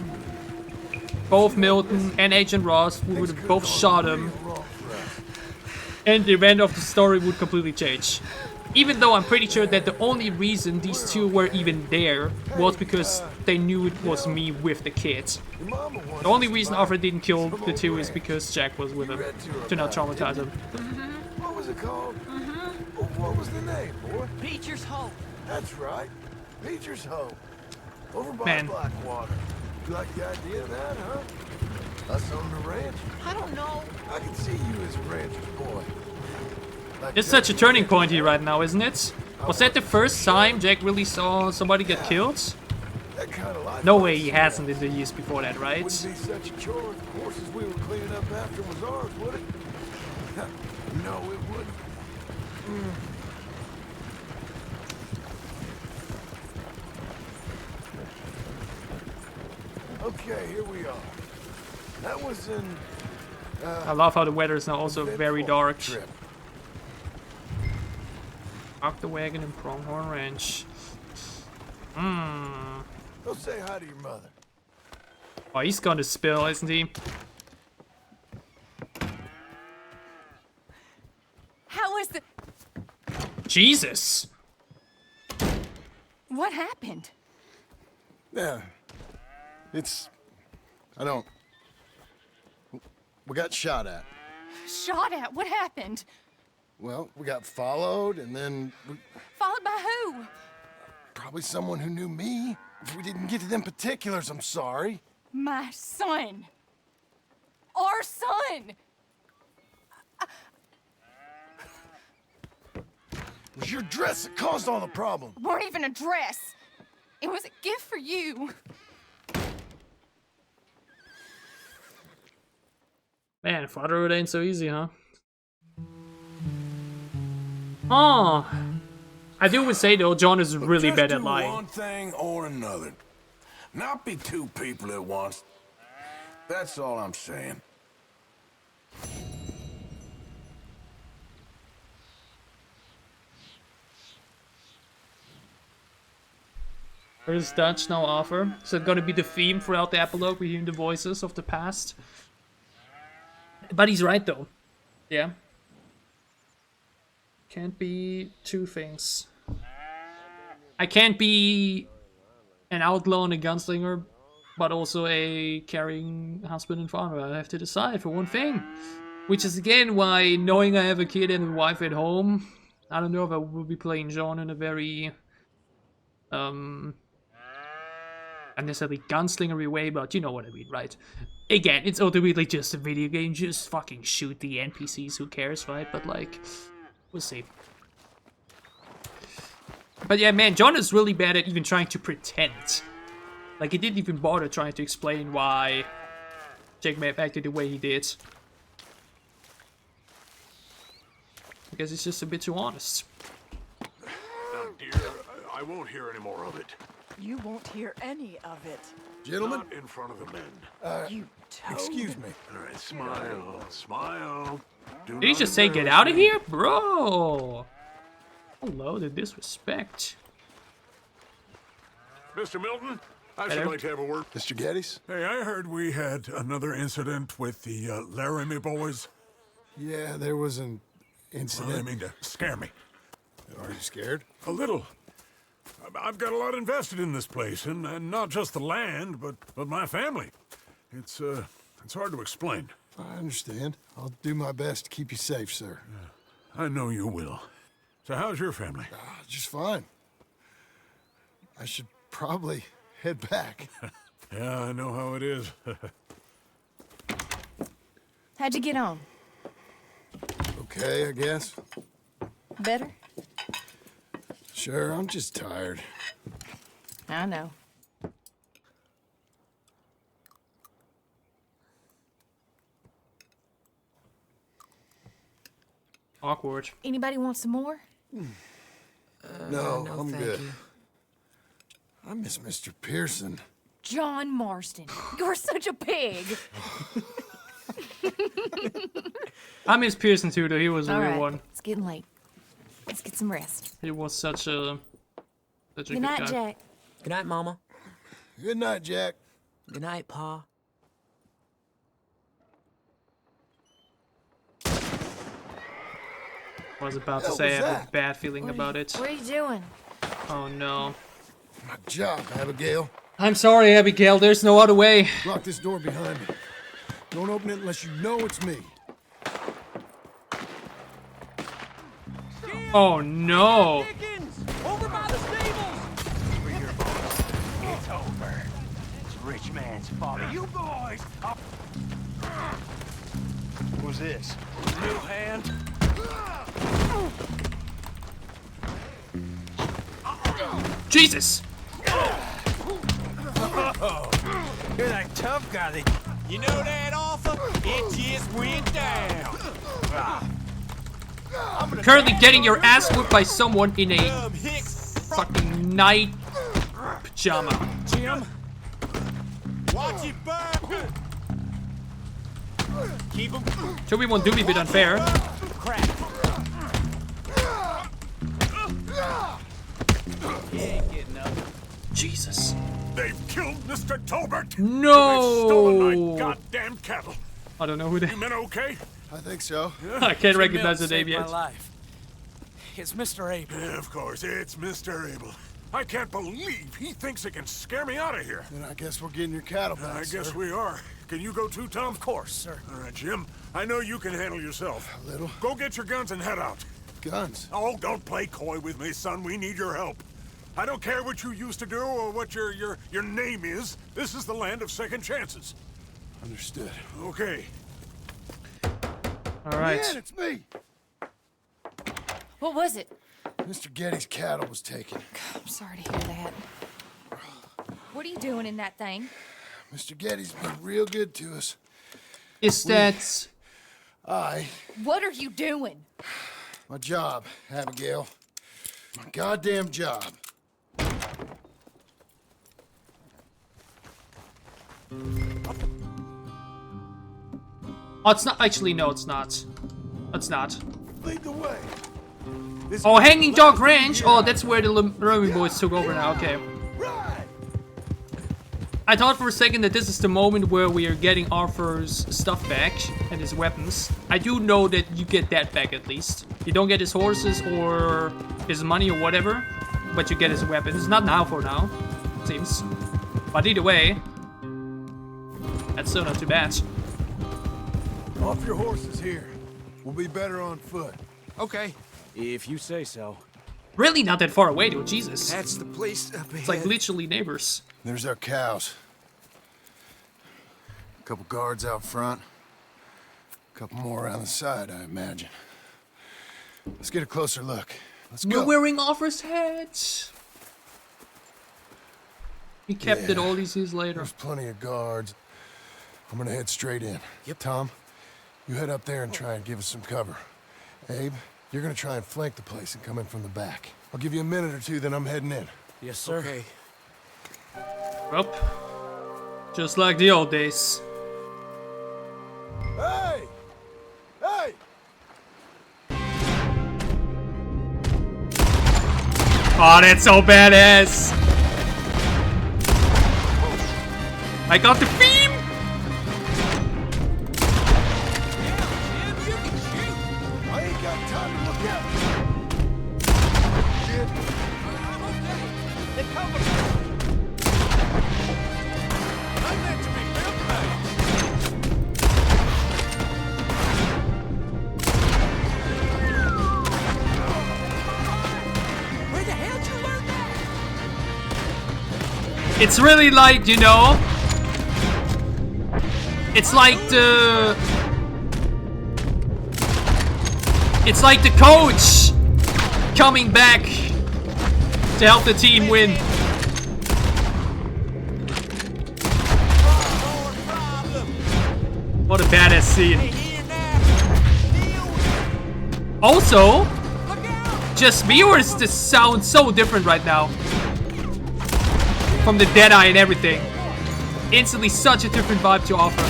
Both Milton and Agent Ross would have both shot him. And the event of the story would completely change. Even though I'm pretty sure that the only reason these two were even there was because they knew it was me with the kids. The only reason Arthur didn't kill the two is because Jack was with him, to not traumatize him. What was it called? What was the name, boy? Beecher's Hope. That's right. Beecher's Hope. Over by Man. Blackwater. You like the idea of that, huh? Us on the ranch? I don't know. I can see you as a rancher's boy. Like It's such a turning point here right now, isn't it? Was that the first time Jack really saw somebody get killed? that kind of life. No way he hasn't in the years before that, right? Wouldn't be such a chore if the horses we were cleaning up after was ours, would it? No, it wouldn't. Okay, here we are. That was in. I love how the weather is now also very dark. Park the wagon in Pronghorn Ranch. Go say hi to your mother. Oh, he's gonna spill, isn't he? How was the... Jesus! What happened? Yeah. I don't. We got shot at. Shot at? What happened? Well, we got followed, and then Followed by who? probably someone who knew me. If we didn't get to them particulars, I'm sorry. My son. Our son. It was your dress that caused all the problem. Weren't even a dress. It was a gift for you. Man, fatherhood ain't so easy, huh? Oh, I do would say though, John is really bad at lying. One thing or another. Not be two people at once. That's all I'm saying. Where's Dutch now offer? Is that gonna be the theme throughout the epilogue? We hear the voices of the past. But he's right though. Yeah. Can't be two things. I can't be an outlaw and a gunslinger, but also a caring husband and father. I have to decide for one thing. Which is again why, knowing I have a kid and a wife at home, I don't know if I will be playing John in a very unnecessarily gunslingery way, but you know what I mean, right? Again, it's ultimately just a video game, just fucking shoot the NPCs, who cares, right? But like, we'll see. But yeah, man, John is really bad at even trying to pretend. Like, he didn't even bother trying to explain why Jake may have acted the way he did. I guess he's just a bit too honest. Now, dear, I won't hear any more of it. You won't hear any of it. Gentlemen? Not in front of the men. You toad. Excuse me. All right, smile, smile. Did he just say get out of here? Bro! Hello, the disrespect. Mr. Milton, I Hello? should like to have a word. Mr. Geddes? Hey, I heard we had another incident with the Laramie boys. Yeah, there was an Well, incident. they mean to scare me. Are you scared? A little. I've got a lot invested in this place, and not just the land, but my family. It's hard to explain. I understand. I'll do my best to keep you safe, sir. I know you will. So how's your family? Just fine. I should probably head back. Yeah, I know how it is. How'd you get on? Okay, I guess. Better? Sure, I'm just tired. I know. Awkward. Anybody want some more? No, no, I'm thank good. you. I miss Mr. Pearson. John Marston. You're such a pig. I miss Pearson too, though. He was a All real right, one. it's getting late. Let's get some rest. He was such a Good good night, guy. Jack. Good night, Mama. Good night, Jack. Good night, Pa. I was about to Hell say I was have a that? bad feeling about it. What are you doing? Oh no. My job, Abigail. I'm sorry, Abigail. There's no other way. Lock this door behind me. Don't open it unless you know it's me. Oh no. Over by the stables! It's over. It's rich man's fault. You boys are... Who's this? New hand? Jesus! Oh, you're that tough guy that... You know that offer? It just went down. I'm currently getting your ass whipped by someone in a fucking night pajama. Jim? Watch it burn! Keep him... 2v1 do be a bit unfair. Crap. He ain't getting up. Jesus. They've killed Mr. Tolbert. No. They've stolen my goddamn cattle. I don't know who they. You men okay? I think so. I can't recognize the name My yet. life. It's Mr. Abel. Yeah, of course, it's Mr. Abel. I can't believe he thinks he can scare me out of here. Then I guess we're getting your cattle back, I guess sir. we are. Can you go too, Tom? Of course, sir. All right, Jim. I know you can handle yourself. A little. Go get your guns and head out. Guns? Oh, don't play coy with me, son. We need your help. I don't care what you used to do or what your name is. This is the land of second chances. Understood. Okay. All right. Man, it's me. What was it? Mr. Geddes' cattle was taken. I'm sorry to hear that. What are you doing in that thing? Mr. Geddes been real good to us. Is that... What are you doing? My job, Abigail. My goddamn job. Oh, it's not. Actually, no, it's not. It's not. Lead the way. Oh, Hanging Dog Ranch. Oh, that's where the Laramie boys took over now. Okay. I thought for a second that this is the moment where we are getting Arthur's stuff back and his weapons. I do know that you get that back at least. You don't get his horses or his money or whatever, but you get his weapons. Not now for now, it seems. But either way, that's still not too bad. Off your horses here. We'll be better on foot. Okay, if you say so. Really not that far away, though. Jesus. That's the place up ahead. It's like literally neighbors. There's our cows. A couple guards out front. A couple more around the side, I imagine. Let's get a closer look. Let's go. We're wearing Arthur's hat. He kept it all these years later. There's plenty of guards. I'm gonna head straight in. Yep. Tom, you head up there and try and give us some cover. Abe, You're gonna try and flank the place and come in from the back. I'll give you a minute or two, then I'm heading in. Yes, sir. Okay. Well, just like the old days. Hey! Hey! Oh, that's so badass! I got the theme! I ain't got time to look out. Shit. I'm okay. They cover me. I'm meant to be built back. Where the hell did you learn that? It's really like, you know... It's like the... It's like the coach coming back to help the team win. What a badass scene. Also, just me, or does this sound so different right now? From the Deadeye and everything. Instantly such a different vibe to offer.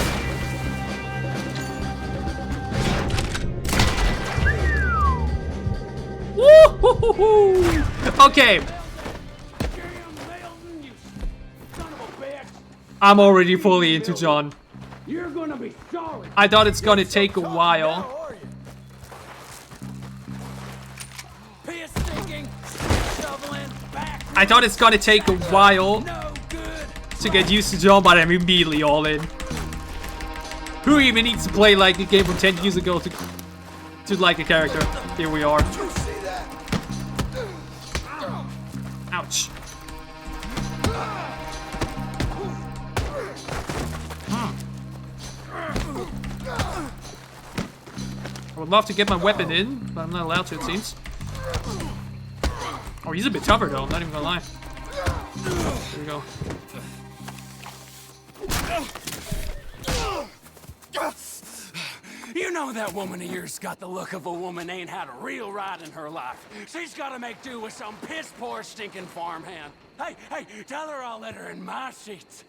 Woo-hoo-hoo-hoo. Okay. I'm already fully into John. You're gonna be sorry. I thought it's gonna take a while. I thought it's gonna take a while to get used to John, but I'm immediately all in. Who even needs to play like a game from 10 years ago to like a character? Here we are. Ouch. I would love to get my weapon in, but I'm not allowed to, it seems. Oh, he's a bit tougher though, I'm not even gonna lie. There we go. You know that woman of yours got the look of a woman ain't had a real ride in her life. She's gotta make do with some piss-poor stinking farmhand. Hey, tell her I'll let her in my sheets.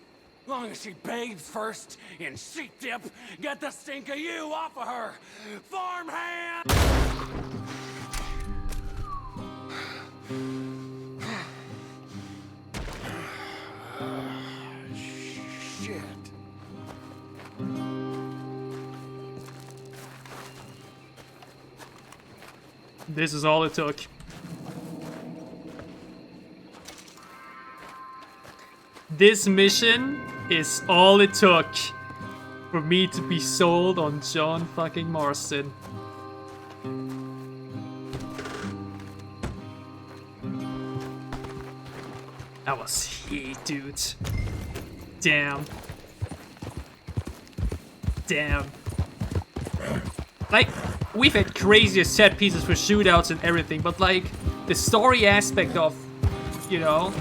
Long as she bathes first in sheep dip, get the stink of you off of her. Farmhand! Shit. This is all it took. This mission is all it took for me to be sold on John fucking Marston. That was heat, dude. Damn. Damn. Like, we've had crazier set pieces for shootouts and everything, but like, the story aspect of, you know,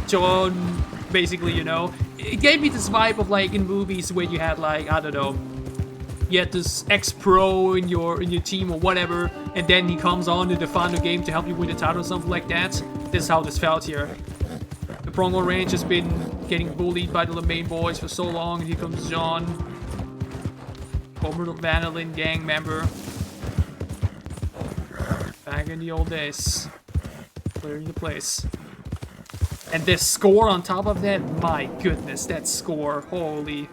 John, basically, you know, it gave me this vibe of like in movies where you had like, I don't know, you had this ex-pro in your team or whatever, and then he comes on in the final game to help you win the title or something like that. This is how this felt here. The Pronghorn Ranch has been getting bullied by the main boys for so long, and here comes John, former Vanillin gang member, back in the old days, clearing the place. And this score on top of that, my goodness, that score, holy.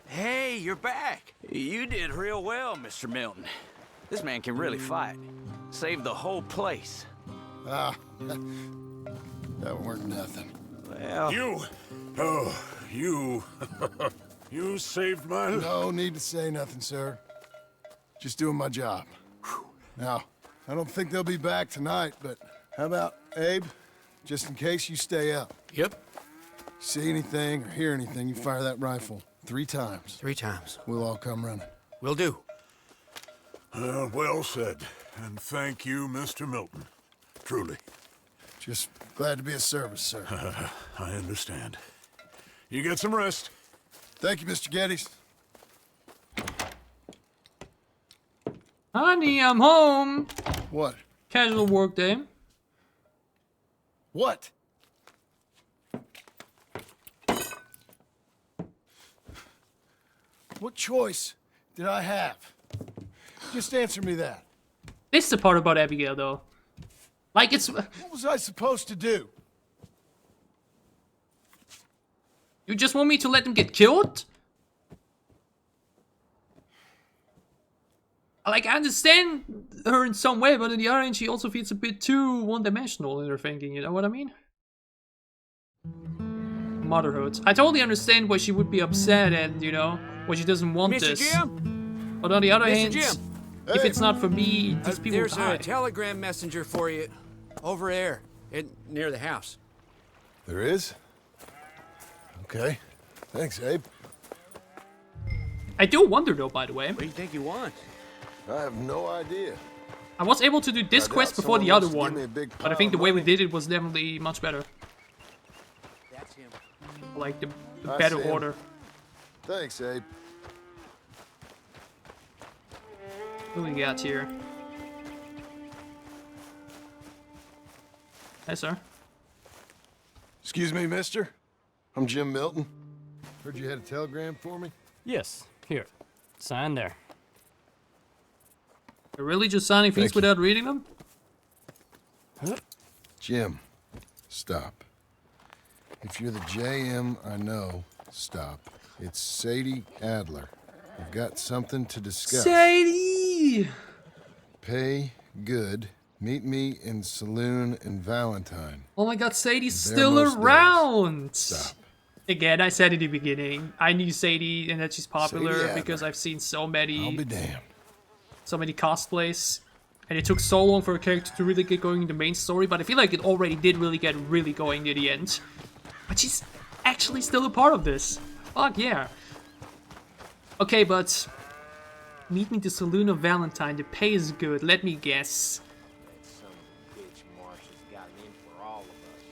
Hey, you're back. You did real well, Mr. Milton. This man can really fight. Saved the whole place. Ah, that weren't nothing. Well... You saved my life. No need to say nothing, sir. Just doing my job. Now, I don't think they'll be back tonight, but how about Abe? Just in case you stay up. Yep. See anything or hear anything, you fire that rifle 3 times. 3 times. We'll all come running. Will do. Well said. And thank you, Mr. Milton. Truly. Just glad to be of service, sir. I understand. You get some rest. Thank you, Mr. Geddes. Honey, I'm home. What? Casual work day. What? What choice did I have? Just answer me that. This is the part about Abigail, though. Like, it's... What was I supposed to do? You just want me to let them get killed? Like, I understand her in some way, but on the other hand, she also feels a bit too one-dimensional in her thinking, you know what I mean? Motherhood. I totally understand why she would be upset and, you know, why she doesn't want Mr. this. Jim? But on the other Mr. hand, Jim? if it's not for me, these people There's die. a telegram messenger for you over there, near the house. There is? Okay. Thanks, Abe. I do wonder, though, by the way. What do you think you want? I have no idea. I was able to do this quest before the other one, but I think the way we did it was definitely much better. That's him. I like the better order. Thanks, Abe. What do we got here? Hey, sir. Excuse me, mister. I'm Jim Milton. Heard you had a telegram for me? Yes. Here. Sign there. You're really just signing things without reading them? Jim, stop. If you're the JM I know, stop. It's Sadie Adler. We've got something to discuss. Sadie! Pay good. Meet me in saloon in Valentine. Oh my god, Sadie's still around! Stop. Again, I said in the beginning, I knew Sadie and that she's popular because I've seen so many... I'll be damned. So many cosplays. And it took so long for a character to really get going in the main story, but I feel like it already did really get going near the end. But she's actually still a part of this. Fuck yeah. Okay, but... Meet me at the Saloon of Valentine. The pay is good. Let me guess. That son of a bitch Marsh has gotten in for all of us.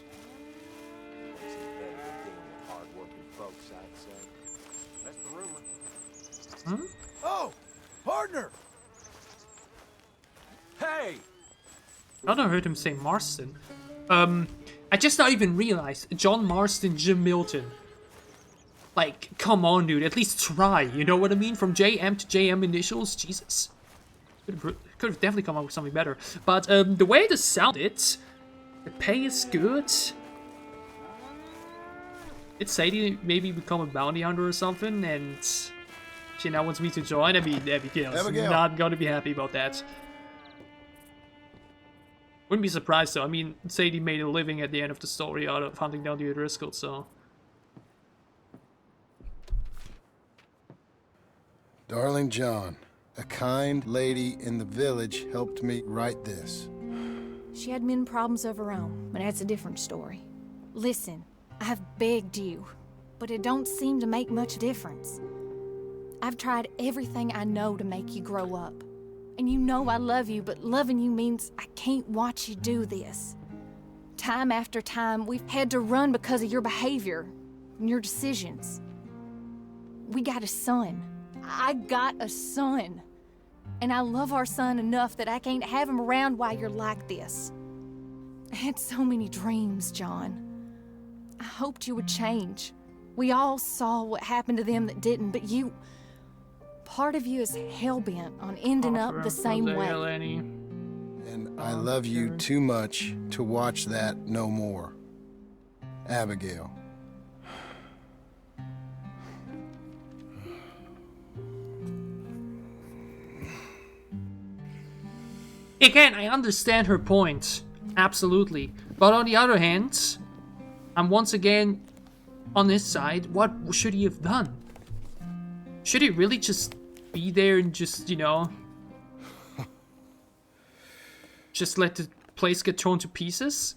Makes it better than dealing with hard-working folks, I'd say. That's the rumor. Hmm? Oh! Partner! Hey! I don't heard him say Marston. I just not even realized. John Marston, Jim Milton. Like, come on, dude. At least try. You know what I mean? From JM to JM initials. Jesus. Could have definitely come up with something better. But the way this sounded, the pay is good. Did Sadie maybe become a bounty hunter or something? And she now wants me to join? I mean, Abigail's not gonna be happy about that. Wouldn't be surprised though. I mean, Sadie made a living at the end of the story out of hunting down the O'Driscolls, so... Darling John, a kind lady in the village helped me write this. She had men problems of her own, but that's a different story. Listen, I've begged you, but it don't seem to make much difference. I've tried everything I know to make you grow up. And you know I love you, but loving you means I can't watch you do this. Time after time, we've had to run because of your behavior and your decisions. We got a son. I got a son. And I love our son enough that I can't have him around while you're like this. I had so many dreams, John. I hoped you would change. We all saw what happened to them that didn't, but you... Part of you is hell-bent on ending up the same way. And I love you too much to watch that no more. Abigail. Again, I understand her point. Absolutely. But on the other hand, I'm once again on his side. What should he have done? Should he really just be there and just, you know, just let the place get torn to pieces?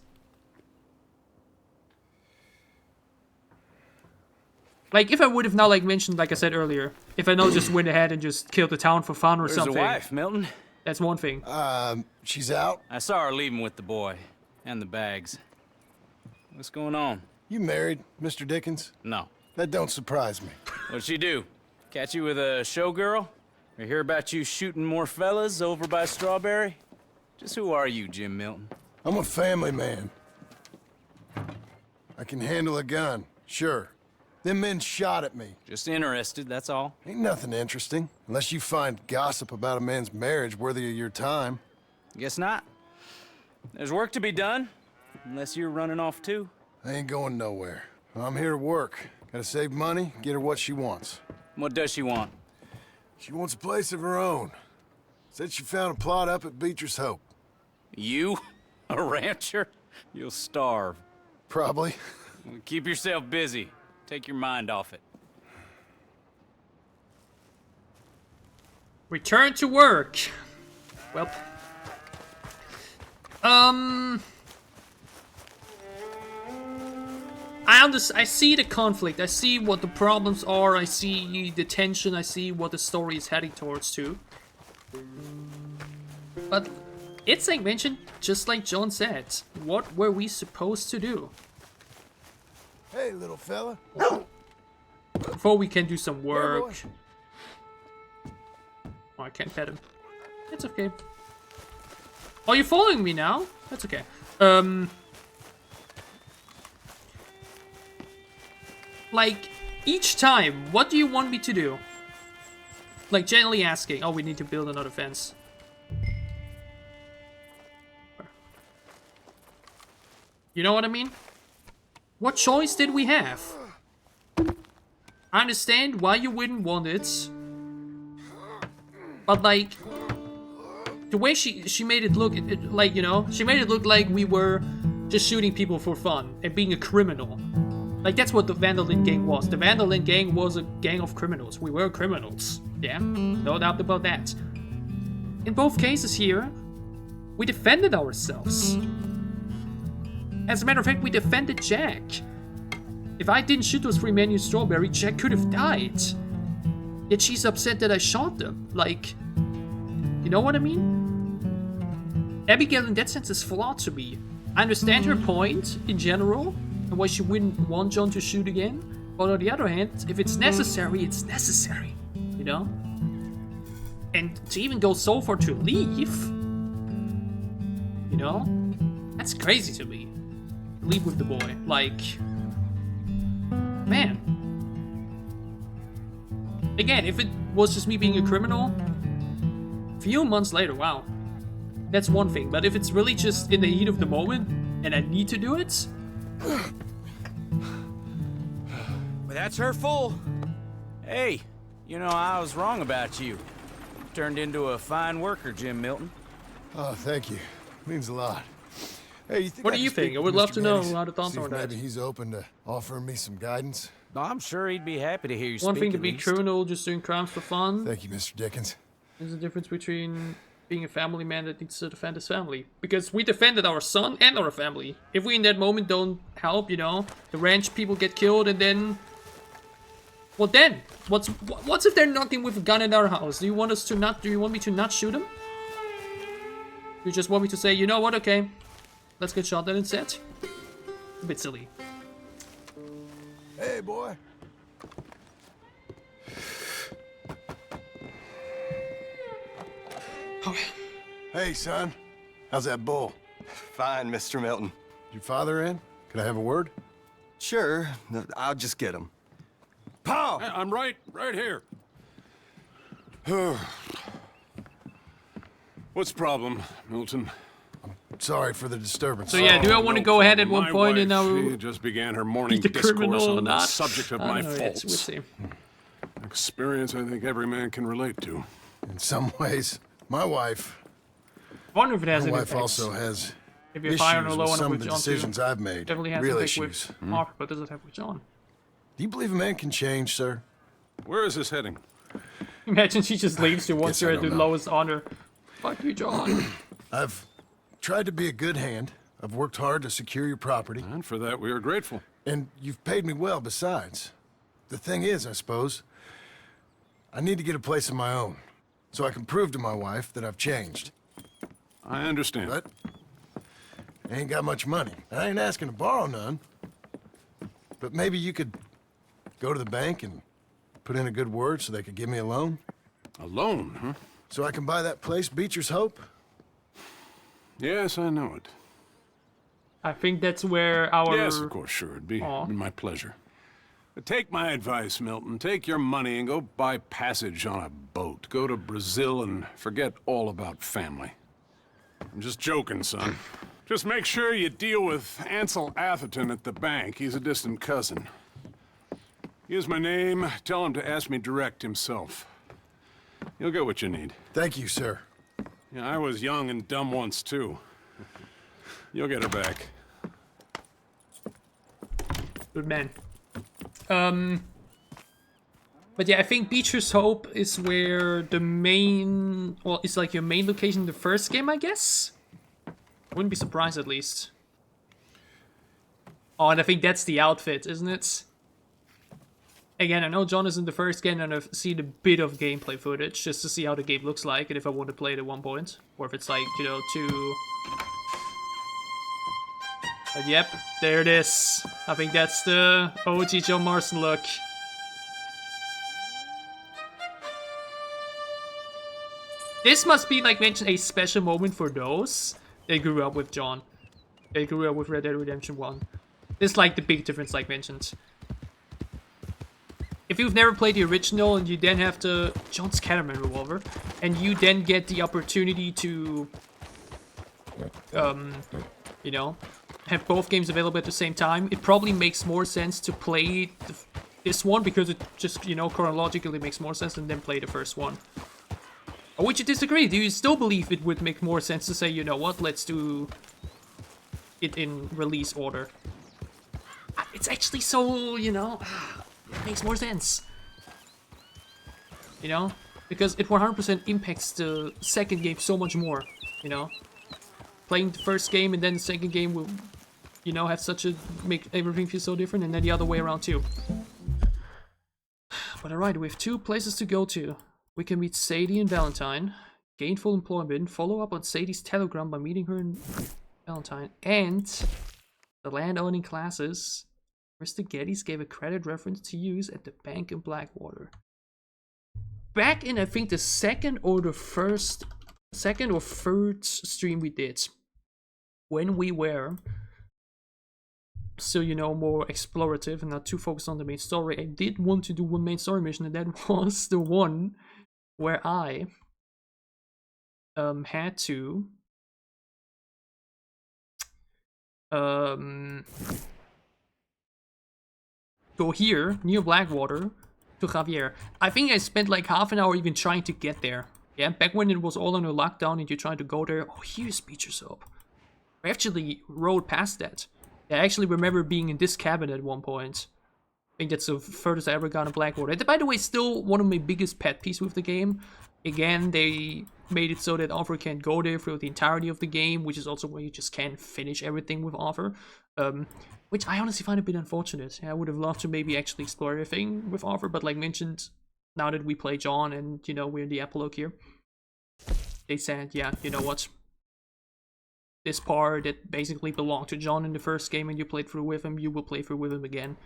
Like, if I would have now, like, mentioned, like I said earlier, if I now just went ahead and just killed the town for fun or something. Where's the wife, Milton? That's one thing. She's out. I saw her leaving with the boy and the bags. What's going on? You married, Mr. Dickens? No. That don't surprise me. What'd she do? Catch you with a showgirl? I hear about you shooting more fellas over by Strawberry. Just who are you, Jim Milton? I'm a family man. I can handle a gun, sure. Them men shot at me. Just interested, that's all. Ain't nothing interesting, unless you find gossip about a man's marriage worthy of your time. Guess not. There's work to be done, unless you're running off too. I ain't going nowhere. I'm here to work. Gotta save money, get her what she wants. What does she want? She wants a place of her own. Said she found a plot up at Beecher's Hope. You? A rancher? You'll starve. Probably. Keep yourself busy. Take your mind off it. Return to work. Well. I see the conflict. I see what the problems are. I see the tension. I see what the story is heading towards too. But it's like mentioned, just like John said. What were we supposed to do? Hey, little fella. Before we can do some work. Oh, I can't pet him. It's okay. Oh, you're following me now? That's okay. Like, each time, what do you want me to do? Like, gently asking. Oh, we need to build another fence. You know what I mean? What choice did we have? I understand why you wouldn't want it. But, like, the way she made it look, like, you know, she made it look like we were just shooting people for fun and being a criminal. Like, that's what the Vandalin gang was. The Vandalin gang was a gang of criminals. We were criminals. Yeah, no doubt about that. In both cases here, we defended ourselves. As a matter of fact, we defended Jack. If I didn't shoot those 3 men in Strawberry, Jack could have died. Yet she's upset that I shot them. Like, you know what I mean? Abigail in that sense is flawed to me. I understand her point in general, and why she wouldn't want John to shoot again. But on the other hand, if it's necessary, it's necessary. You know? And to even go so far to leave, you know? That's crazy to me. Leave with the boy. Like, man. Again, if it was just me being a criminal, a few months later, wow. That's one thing. But if it's really just in the heat of the moment, and I need to do it... But that's her full. Hey, you know, I was wrong about you. Turned into a fine worker, Jim Milton. Oh, thank you. Means a lot. Hey, you think what do you think? I would love to know how the thoughts are. Maybe he's open to offering me some guidance. No, I'm sure he'd be happy to hear you speak. One thing to be criminal, just doing crimes for fun. Thank you, Mr. Dickens. There's a difference between being a family man that needs to defend his family. Because we defended our son and our family. If we in that moment don't help, you know, the ranch people get killed and then... What then? What's if they're knocking with a gun at our house? Do you want us to not... Do you want me to not shoot them? You just want me to say, you know what, okay. Let's get shot then instead. A bit silly. Hey, boy. Oh. Hey, son. How's that bull? Fine, Mr. Milton. Your father in? Could I have a word? Sure. I'll just get him. Paul! I'm right here. What's the problem, Milton? Sorry for the disturbance. So yeah, do I want to go ahead at one point and now she just began her morning the discourse criminal on not? the subject of my faults. We'll see. Experience I think every man can relate to. In some ways, my wife. I wonder if it has my any wife effects. also has If you're issues firing or low with enough some with of the John decisions too. I've made. Definitely has Real effect issues. with Harper, but does it have with John? Do you believe a man can change, sir? Where is this heading? Imagine she just leaves you once Guess I you're at don't the know. lowest honor. Fuck you, John. I've tried to be a good hand. I've worked hard to secure your property. And for that, we are grateful. And you've paid me well besides. The thing is, I suppose, I need to get a place of my own. So I can prove to my wife that I've changed. I understand. But I ain't got much money. I ain't asking to borrow none. But maybe you could go to the bank and put in a good word so they could give me a loan? Alone, huh? So I can buy that place, Beecher's Hope? Yes, I know it. I think that's where our... Yes, of course, sure. It'd be my pleasure. But take my advice, Milton. Take your money and go buy passage on a boat. Go to Brazil and forget all about family. I'm just joking, son. Just make sure you deal with Ansel Atherton at the bank. He's a distant cousin. Here's my name. Tell him to ask me direct himself. You'll get what you need. Thank you, sir. Yeah, I was young and dumb once, too. You'll get her back. Good man. But yeah, I think Beecher's Hope is where the main... Well, it's like your main location in the first game, I guess? Wouldn't be surprised, at least. Oh, and I think that's the outfit, isn't it? Again, I know John is in the first game, and I've seen a bit of gameplay footage, just to see how the game looks like, and if I want to play it at one point. Or if it's like, you know, too... But yep, there it is. I think that's the OG John Marston look. This must be, like mentioned, a special moment for those that grew up with John. They grew up with Red Dead Redemption 1. This is like the big difference, like mentioned. If you've never played the original and you then have the John's Cattleman revolver, and you then get the opportunity to, you know, have both games available at the same time, it probably makes more sense to play this one because it just, you know, chronologically makes more sense than then play the first one. Or would you disagree? Do you still believe it would make more sense to say, you know what, let's do it in release order? It's actually so, you know, it makes more sense. You know? Because it 100% impacts the second game so much more, you know? Playing the first game and then the second game will, you know, have such a... make everything feel so different, and then the other way around too. But alright, we have 2 places to go to. We can meet Sadie and Valentine, Gainful Employment, follow up on Sadie's telegram by meeting her in Valentine, and the Landowning classes. Mr. Geddes gave a credit reference to use at the bank in Blackwater. Back in, I think, the second or third stream we did, when we were still, you know, more explorative and not too focused on the main story, I did want to do one main story mission, and that was the one where I had to go here, near Blackwater, to Javier. I think I spent like half an hour even trying to get there. Yeah, back when it was all under lockdown and you tried to go there. Oh, here's Beecher's Hope. I actually rode past that. I actually remember being in this cabin at one point. I think that's the furthest I ever got in Blackwater. And by the way, still one of my biggest pet peeves with the game. Again, they made it so that Arthur can't go there for the entirety of the game, which is also where you just can't finish everything with Arthur. Which I honestly find a bit unfortunate. I would have loved to maybe actually explore everything with Arthur, but like mentioned, now that we play John and, you know, we're in the epilogue here, they said, yeah, you know what? This part that basically belonged to John in the first game and you played through with him, you will play through with him again.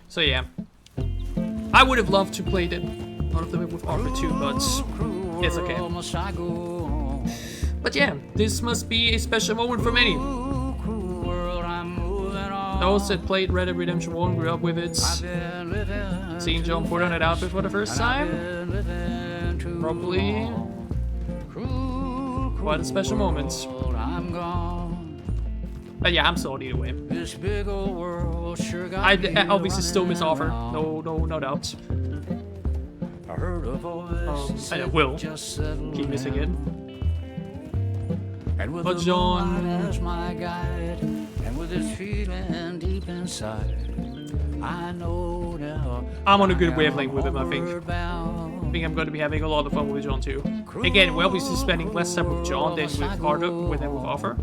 So yeah. I would have loved to play that one of them with Arthur too, but it's okay. But yeah, this must be a special moment for many. Those that played Red Dead Redemption 1 grew up with it. Seeing John put on that outfit for the first time, probably quite a special moment. But yeah, I'm sold either way. I obviously still miss Arthur, no doubt. I will keep missing it. But John, I'm on a good wavelength with him, I think. I think I'm going to be having a lot of fun with John too. Again, we're obviously spending less time with John than with Arthur.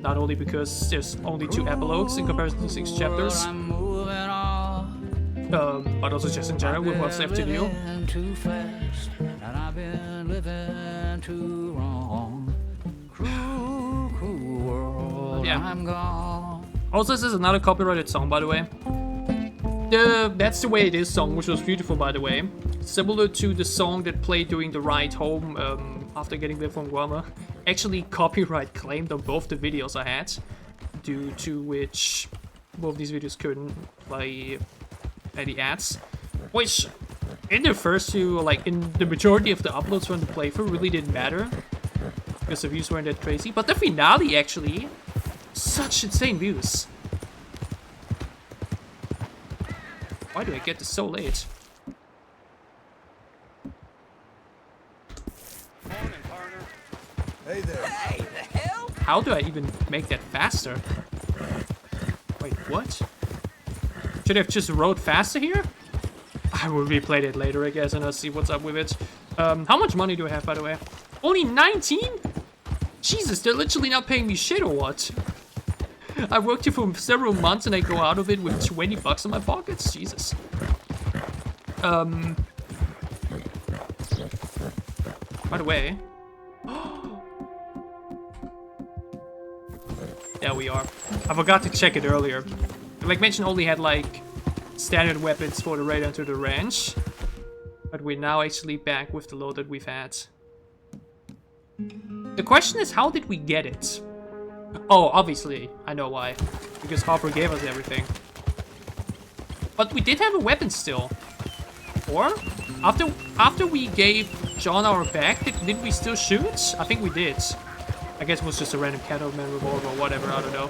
Not only because there's only 2 epilogues in comparison to 6 chapters, but also just in general with what's left to do. Yeah. Also, this is another copyrighted song, by the way. That's the Way It Is song, which was beautiful, by the way. similar to the song that played during the ride home after getting back from Guama, actually copyright claimed on both the videos I had, due to which both these videos couldn't play any ads, which in the first two, like in the majority of the uploads from the playthrough, really didn't matter because the views weren't that crazy. But the finale, actually, such insane views. Why do I get this so late? Hey there. Hey, the hell? How do I even make that faster? Wait, what? Should I have just rode faster here? I will replay that later, I guess, and I'll see what's up with it. How much money do I have, by the way? Only 19? Jesus, they're literally not paying me shit or what? I worked here for several months and I go out of it with 20 bucks in my pockets? Jesus. By the way... There we are. I forgot to check it earlier. Like mentioned, only had like standard weapons for the raid onto the ranch. But we're now actually back with the load that we've had. The question is, how did we get it? Oh, obviously, I know why. Because Hopper gave us everything. But we did have a weapon still. Or? After we gave John our back, did we still shoot? I think we did. I guess it was just a random cattleman revolver or whatever, I don't know.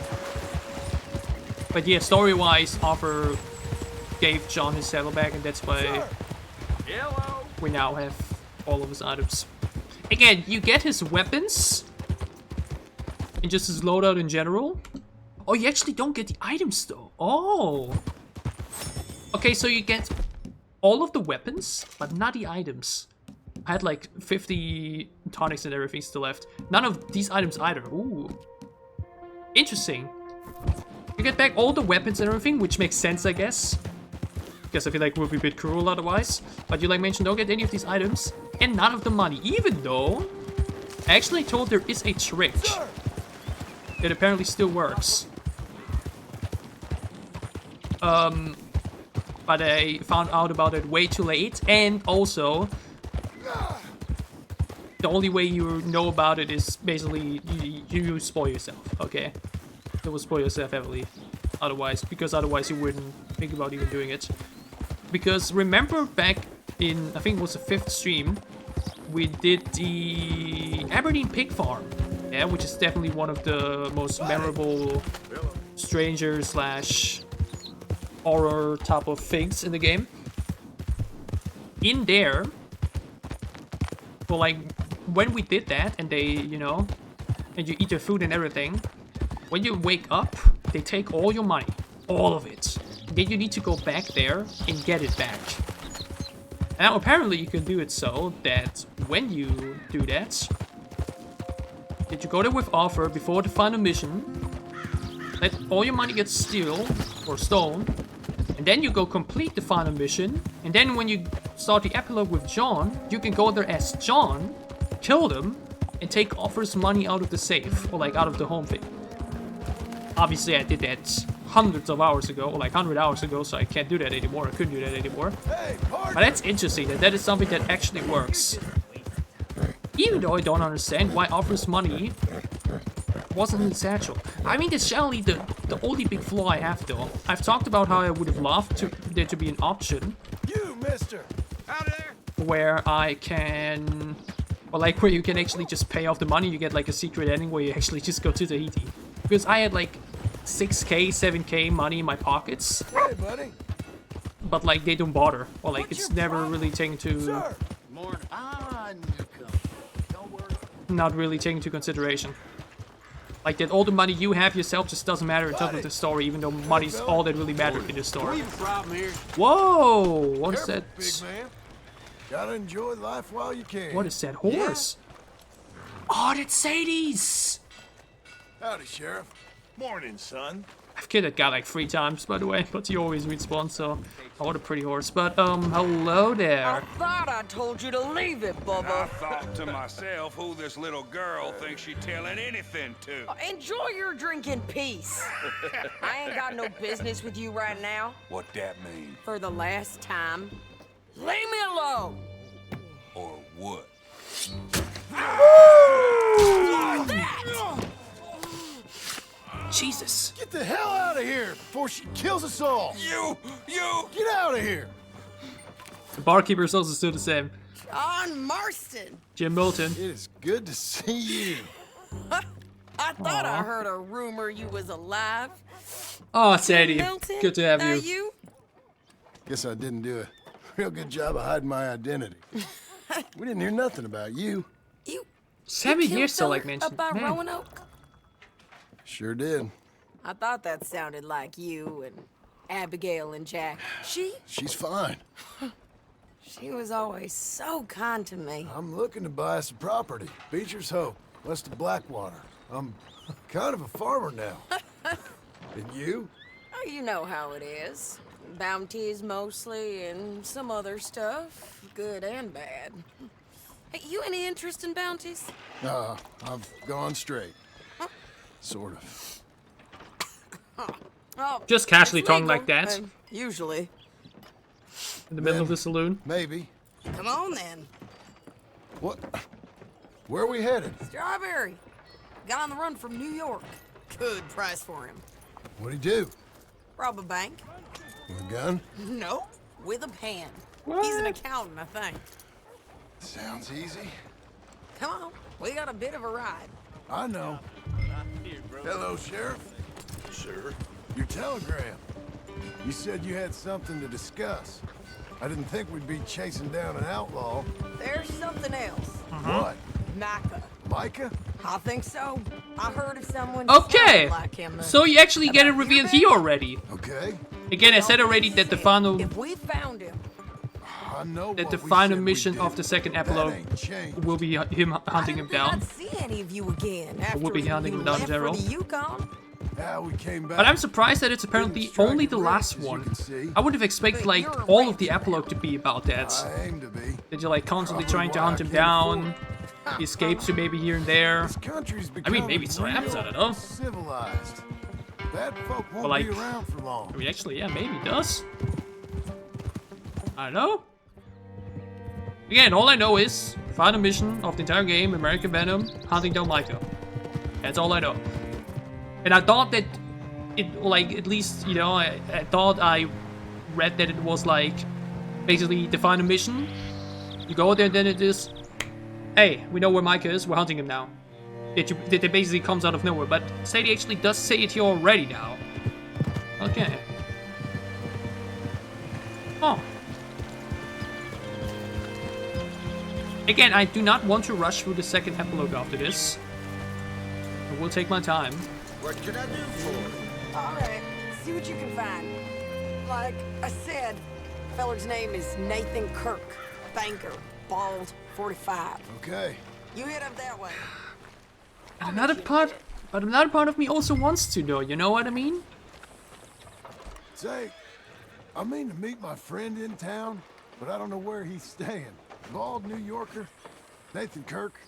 But yeah, story-wise, Hopper gave John his saddlebag, and that's why we now have all of his items. Again, you get his weapons and just his loadout in general. Oh, you actually don't get the items though. Oh. Okay, so you get all of the weapons, but not the items. I had like 50 tonics and everything still left. None of these items either. Ooh. Interesting. You get back all the weapons and everything, which makes sense, I guess. Because I feel like it would be a bit cruel otherwise. But you like mentioned, don't get any of these items. And none of the money. Even though I actually told there is a trick that apparently still works. But I found out about it way too late. And also, the only way you know about it is basically you spoil yourself, okay? You will spoil yourself heavily otherwise, because otherwise you wouldn't think about even doing it. Because remember back in, I think it was the 5th stream, we did the Aberdeen pig farm, yeah, which is definitely one of the most memorable stranger slash horror type of things in the game. In there, well, like, when we did that, and they, you know, and you eat your food and everything, when you wake up, they take all your money, all of it. Then you need to go back there and get it back. Now, apparently you can do it so that when you do that, you go there with offer before the final mission, let all your money get stolen, and then you go complete the final mission, and then when you start the epilogue with John, you can go there as John, kill them, and take Offer's money out of the safe, or like out of the home thing. Obviously I did that hundreds of hours ago, or like 100 hours ago, so I can't do that anymore, I couldn't do that anymore. But that's interesting, that is something that actually works. Even though I don't understand why Offer's money wasn't in the satchel. I mean, that's generally the only big flaw I have though. I've talked about how I would have loved there to be an option. You, mister! Out of there! Where I can... Or like where you can actually just pay off the money, you get like a secret ending where you actually just go to Tahiti. Because I had like 6k, 7k money in my pockets. Hey, buddy. But like they don't bother. Or like it's never really taken to... Sir. Morning. Don't worry. Not really taken into consideration. Like that all the money you have yourself just doesn't matter in terms of the story, even though money's all that really mattered in the story. Whoa! What is that? Big man. Gotta enjoy life while you can. What is that horse? Yeah. Oh, that's Sadie's! Howdy, Sheriff. Morning, son. I've killed that guy like 3 times, by the way, but he always respawns, so... Oh, what a pretty horse. But, hello there. I thought I told you to leave it, Bubba. I thought to myself who this little girl thinks she's telling anything to. Enjoy your drink in peace. I ain't got no business with you right now. What that mean? For the last time. Leave me alone! Or what? Jesus. Get the hell out of here before she kills us all. You! Get out of here. The barkeeper is also still the same. John Marston! Jim Milton. It is good to see you. I thought I heard a rumor you was alive. Oh, Sadie. Milton, Good to have that you. Guess I didn't do a real good job of hiding my identity. We didn't hear nothing about you. 7 years so like mentioned. About Man. Roanoke? Sure did. I thought that sounded like you and Abigail and Jack. She's fine. She was always so kind to me. I'm looking to buy some property. Beecher's Hope, west of Blackwater. I'm kind of a farmer now. And you? Oh, you know how it is. Bounties mostly, and some other stuff, good and bad. Hey, you any interest in bounties? I've gone straight. Sort of. Oh, Just casually it's talking legal, like that. Usually. In the middle of the saloon. Maybe. Come on then. What? Where are we headed? Strawberry. Got on the run from New York. Good price for him. What'd he do? Rob a bank. With a gun? No, with a pen. He's an accountant, I think. Sounds easy. Come on, we got a bit of a ride. I know. Hello, Sheriff. Sir? Your telegram. You said you had something to discuss. I didn't think we'd be chasing down an outlaw. There's something else. What? Micah. Micah? I think so. I heard of someone Okay. like him. So you actually get it revealed here already. Okay. Again, I said already that the final If we found him, I know that what the we final said mission we'd of do. the second That epilogue ain't changed. will be him hunting him down. I'd see any of you again after We'll be hunting you him down, left General. for the Yukon. Yeah, we came back. But I'm surprised that it's apparently only the last one. I would have expected like all of the epilogue to be about that. I aim to be. That you're like constantly Probably trying to why hunt I him can't down. He escapes you maybe here and there. This country's I mean, maybe becoming perhaps, I real don't know. Civilized. Bad folk won't But like, be around for long. I mean, actually, yeah, maybe it does. I don't know. Again, all I know is final mission of the entire game, American Venom, hunting down Micah. That's all I know. And I thought that it, like, at least, you know, I thought I read that it was like basically the final mission. You go there, then it is, hey, we know where Micah is, we're hunting him now. That basically comes out of nowhere, but Sadie actually does say it here already now. Okay. Oh. Again, I do not want to rush through the second epilogue after this. I will take my time. What can I do for you? All right, see what you can find. Like I said, feller's name is Nathan Kirk, banker, bald, 45. Okay. You head up that way. But another part of me also wants to know, you know what I mean? Say, I mean to meet my friend in town, but I don't know where he's staying. Bald New Yorker, Nathan Kirk.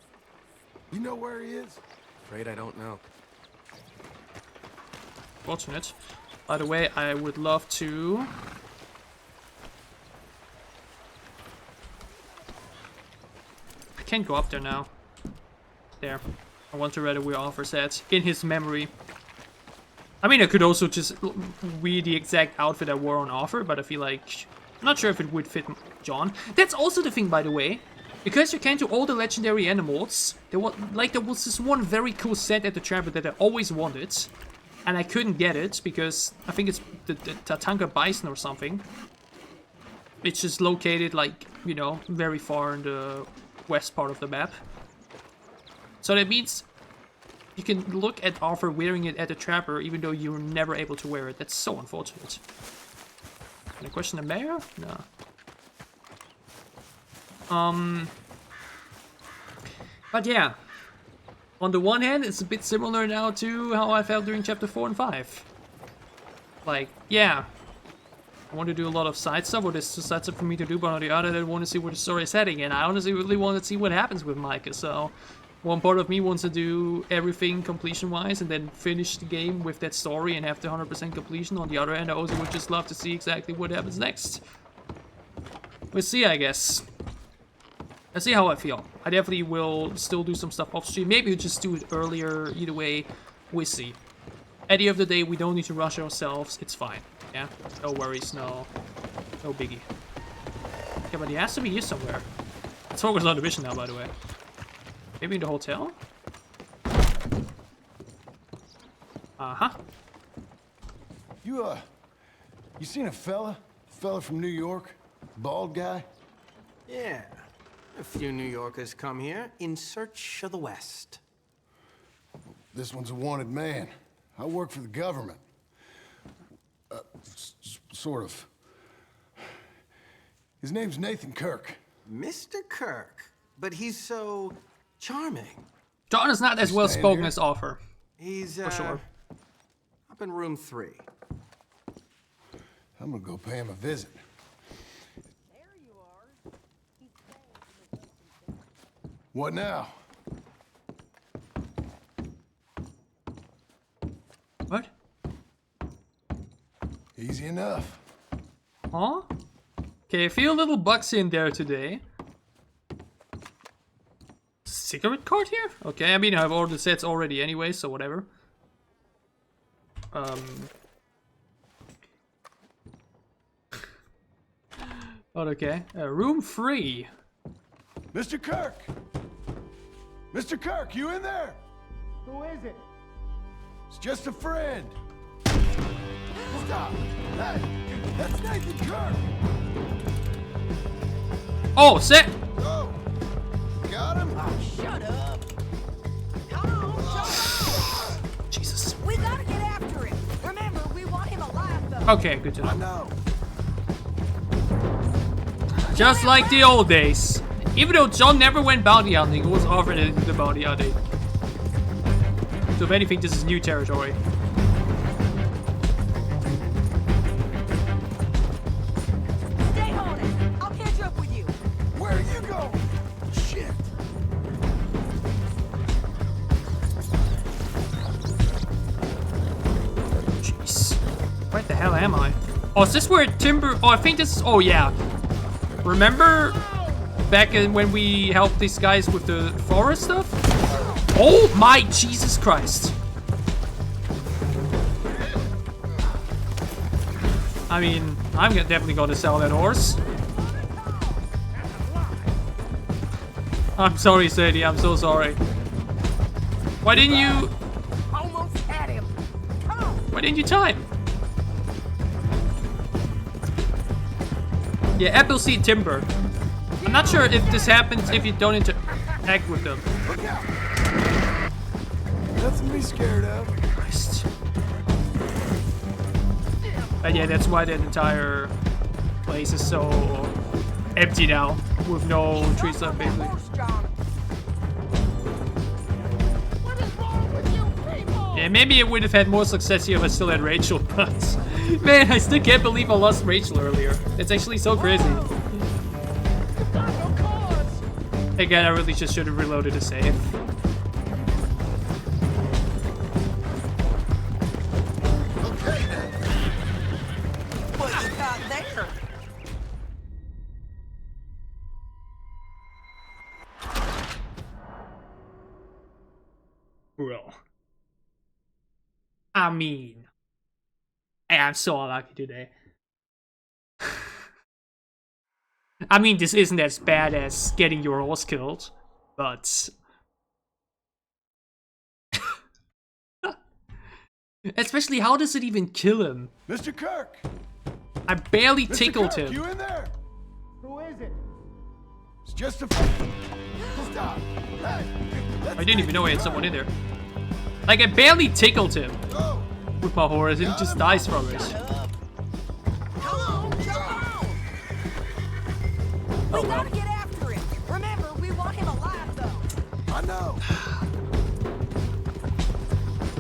You know where he is? Afraid I don't know. Fortunate. By the way, I would love to... I can't go up there now. There. I want to read where Arthur's at. In his memory. I mean, I could also just read the exact outfit I wore on Arthur, but I feel like... I'm not sure if it would fit John. That's also the thing, by the way. Because you can do all the legendary animals, there was this one very cool set at the Trapper that I always wanted. And I couldn't get it, because I think it's the Tatanka Bison or something. It's just located, like, you know, very far in the west part of the map. So that means you can look at Arthur wearing it at the Trapper, even though you're never able to wear it. That's so unfortunate. Can I question the mayor? No. But yeah. On the one hand, it's a bit similar now to how I felt during chapter 4 and 5. Like, yeah. I want to do a lot of side stuff, or there's side stuff for me to do, but on the other hand, I want to see where the story is heading, and I honestly really want to see what happens with Micah, so... One part of me wants to do everything completion-wise and then finish the game with that story and have the 100% completion. On the other hand, I also would just love to see exactly what happens next. We'll see, I guess. Let's see how I feel. I definitely will still do some stuff off stream. Maybe we'll just do it earlier. Either way, we'll see. At the end of the day, we don't need to rush ourselves. It's fine. Yeah? No worries, no biggie. Okay, but he has to be here somewhere. Let's focus on the mission now, by the way. Maybe in the hotel? Uh-huh. You seen a fella? Fella from New York? Bald guy? Yeah. A few New Yorkers come here in search of the West. This one's a wanted man. I work for the government. Sort of. His name's Nathan Kirk. Mr. Kirk? But he's so charming. John is not as well spoken as Offer. He's, for sure. Up in room 3. I'm gonna go pay him a visit. There you are. What now? What? Easy enough. Huh? Okay, a few little bugs in there today. Cigarette card here? Okay, I mean, I have all the sets already anyway, so whatever. But okay. Room 3. Mr. Kirk! Mr. Kirk, you in there? Who is it? It's just a friend. Stop! Hey, that's Nathan Kirk! Oh, set! Oh, got him? Oh, shut up. Come on, jump on. Jesus. We gotta get after him. Remember, we want him alive, though. Okay, good to know. I know. Just like the old days. Even though John never went bounty hunting, he was offered the bounty hunting. So if anything, this is new territory. Stay on it. I'll catch up with you. Where are you going? Shit. Jeez. Where the hell am I? Oh, is this where Timber... Oh, I think this is... Oh, yeah. Remember back when we helped these guys with the forest stuff? Oh my Jesus Christ. I mean, I'm definitely gonna sell that horse. I'm sorry, Sadie. I'm so sorry. Why didn't you... Almost had him. Come on. Why didn't you time? Yeah, apple seed timber. I'm not sure if this happens if you don't interact with them. Look out! Nothing to be scared of. Christ. But yeah, that's why that entire place is so empty now, with no trees left, basically. Yeah, maybe it would have had more success here if I still had Rachel, but man, I still can't believe I lost Rachel earlier. It's actually so crazy. Again, I really just should have reloaded to save. What you got there? Bro. I mean, I'm so unlucky today. I mean, this isn't as bad as getting your horse killed, but... Especially, how does it even kill him? Mr. Kirk! I barely Mr. tickled Kirk, him. You in there? Who is it? It's just a... Stop! Hey, I didn't even know I had someone in there. Like, I barely tickled him with my horse, and he just dies from it. Come on, jump on. We gotta get after him. Remember, we want him alive, though. I know.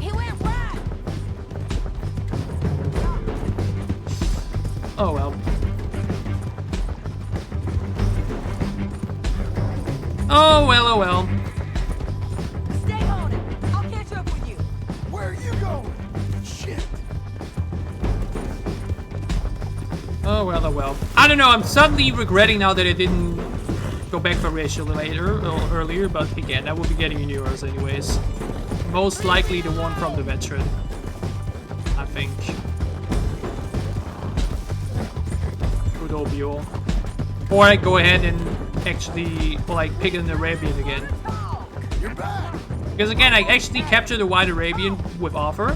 He went right. Oh well. Oh well, oh well. Stay on it. I'll catch up with you. Where are you going? Shit. Oh Oh well, oh well. I don't know, I'm suddenly regretting now that I didn't go back for Rachel later, or earlier, but again, I will be getting a new yours anyways. Most likely the one from the veteran, I think. Would all be all. Or I go ahead and actually, like, pick an Arabian again. Because again, I actually captured a White Arabian with offer,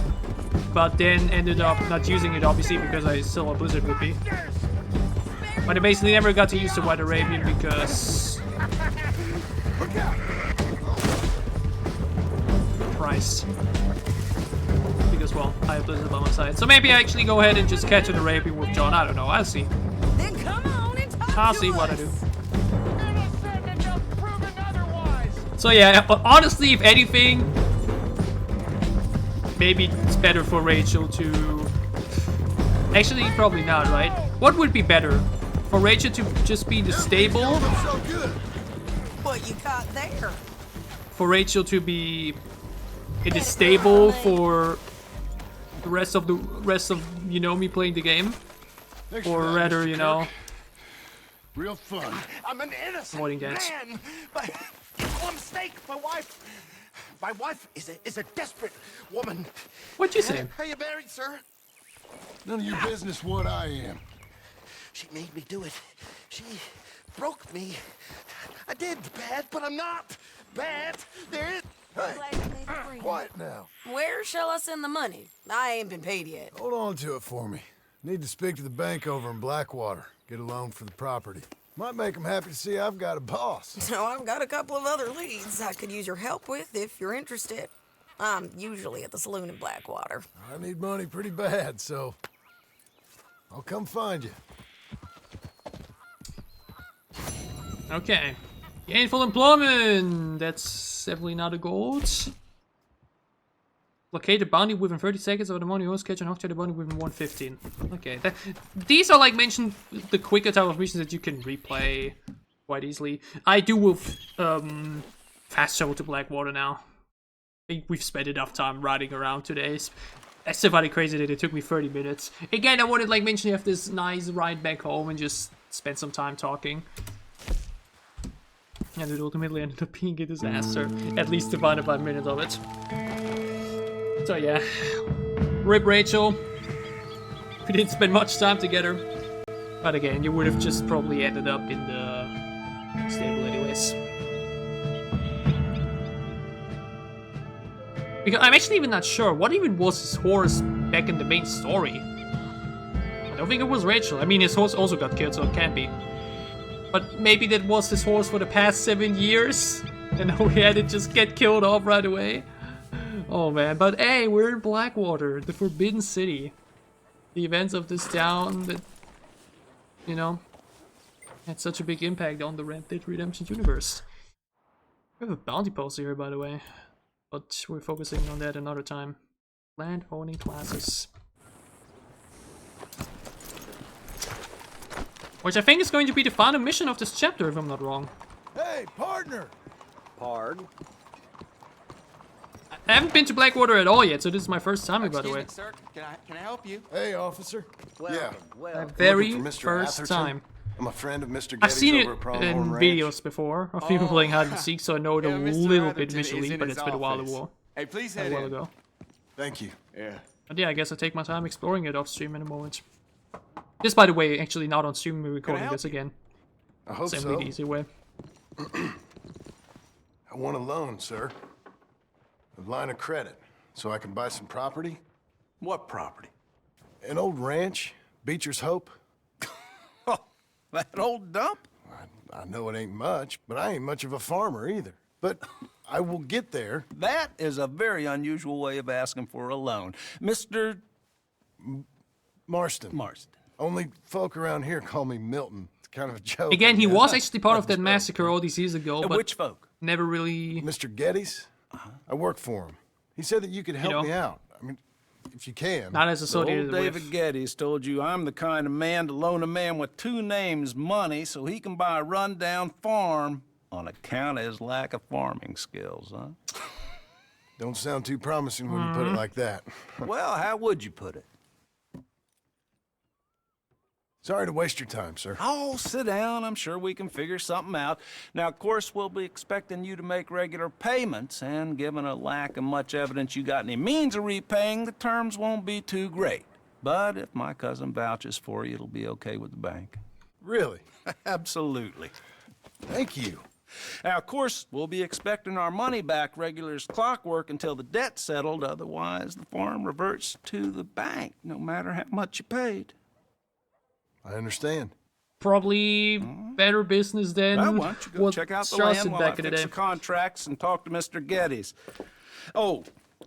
but then ended up not using it, obviously, because I still have Blizzard with me. But I basically never got to use the White Arabian because... price. Because, well, I have Blizzard by my side. So maybe I actually go ahead and just catch an Arabian with John. I don't know. I'll see. Then come on and talk I'll see what I do. So yeah, honestly, if anything, maybe it's better for Rachel to... Actually, probably not, right? What would be better? For Rachel to just be the stable? What you got there? For Rachel to be in the stable for the rest of you know, me playing the game? Or rather, you know... Real fun. I'm an innocent avoiding that. man. But a mistake. My wife is a desperate woman. What'd you say? Are you married, sir? None of your business what I am. She made me do it. She broke me. I did bad, but I'm not bad. There is... Hey, quiet now. Where shall I send the money? I ain't been paid yet. Hold on to it for me. Need to speak to the bank over in Blackwater. Get a loan for the property. Might make them happy to see I've got a boss. So I've got a couple of other leads I could use your help with if you're interested. I'm usually at the saloon in Blackwater. I need money pretty bad, so I'll come find you. Okay. Gainful Employment! That's definitely not a gold. Locate the bounty within 30 seconds of the money. Always catch and octave the bounty within 115. Okay. These are, like, mentioned the quicker type of missions that you can replay quite easily. I do will fast travel to Blackwater now. I think we've spent enough time riding around today. That's so funny crazy that it took me 30 minutes. Again, I wanted, like, mention you have this nice ride back home and just spend some time talking. And it ultimately ended up being a disaster. At least the final 5 minutes of it. So yeah. Rip Rachel. We didn't spend much time together. But again, you would have just probably ended up in the stable anyways. Because I'm actually even not sure. What even was his horse back in the main story? I don't think it was Rachel. I mean, his horse also got killed, so it can't be. But maybe that was his horse for the past 7 years? And now we had it just get killed off right away? Oh man, but hey, we're in Blackwater, the Forbidden City. The events of this town that, you know, had such a big impact on the Red Dead Redemption universe. We have a bounty poster here, by the way. But we're focusing on that another time. Landowning classes. Which I think is going to be the final mission of this chapter, if I'm not wrong. Hey, partner! Pard? I haven't been to Blackwater at all yet, so this is my first time, by the way. Excuse me, sir. Can I help you? Hey, officer. Yeah. My very Looking for Mr. first Atherton? time. I'm a friend of Mr. Geddes I've seen it over at Pronghorn in Ranch. videos before of people playing hide and seek, so I know it a little bit visually, but it's been a while ago. Hey, please A head while in. ago. Thank you. Yeah. But yeah, I guess I'll take my time exploring it off stream in a moment. This, by the way, actually not on stream, we're recording this again. I hope Simply so. the easy way. I want a loan, sir. A line of credit, so I can buy some property. What property? An old ranch, Beecher's Hope. That old dump? I know it ain't much, but I ain't much of a farmer either. But I will get there. That is a very unusual way of asking for a loan. Mr. Marston. Marston. Only folk around here call me Milton. It's kind of a joke. Again, he was actually part of that massacre all these years ago, but which folk? Never really... Mr. Geddes? I work for him. He said that you could help me out. I mean, if you can. Not as associated Old David Geddes told you I'm the kind of man to loan a man with two names money so he can buy a rundown farm on account of his lack of farming skills, huh? Don't sound too promising when you put it like that. Well, how would you put it? Sorry to waste your time, sir. Oh, sit down. I'm sure we can figure something out. Now, of course, we'll be expecting you to make regular payments, and given a lack of much evidence you got any means of repaying, the terms won't be too great. But if my cousin vouches for you, it'll be okay with the bank. Really? Absolutely. Thank you. Now, of course, we'll be expecting our money back regular as clockwork until the debt's settled. Otherwise, the farm reverts to the bank, no matter how much you paid. I understand. Probably better business than Well, why don't you go what check out the Strauss land did while I back in the fix day. the contracts and talk to Mr. Geddes. Oh,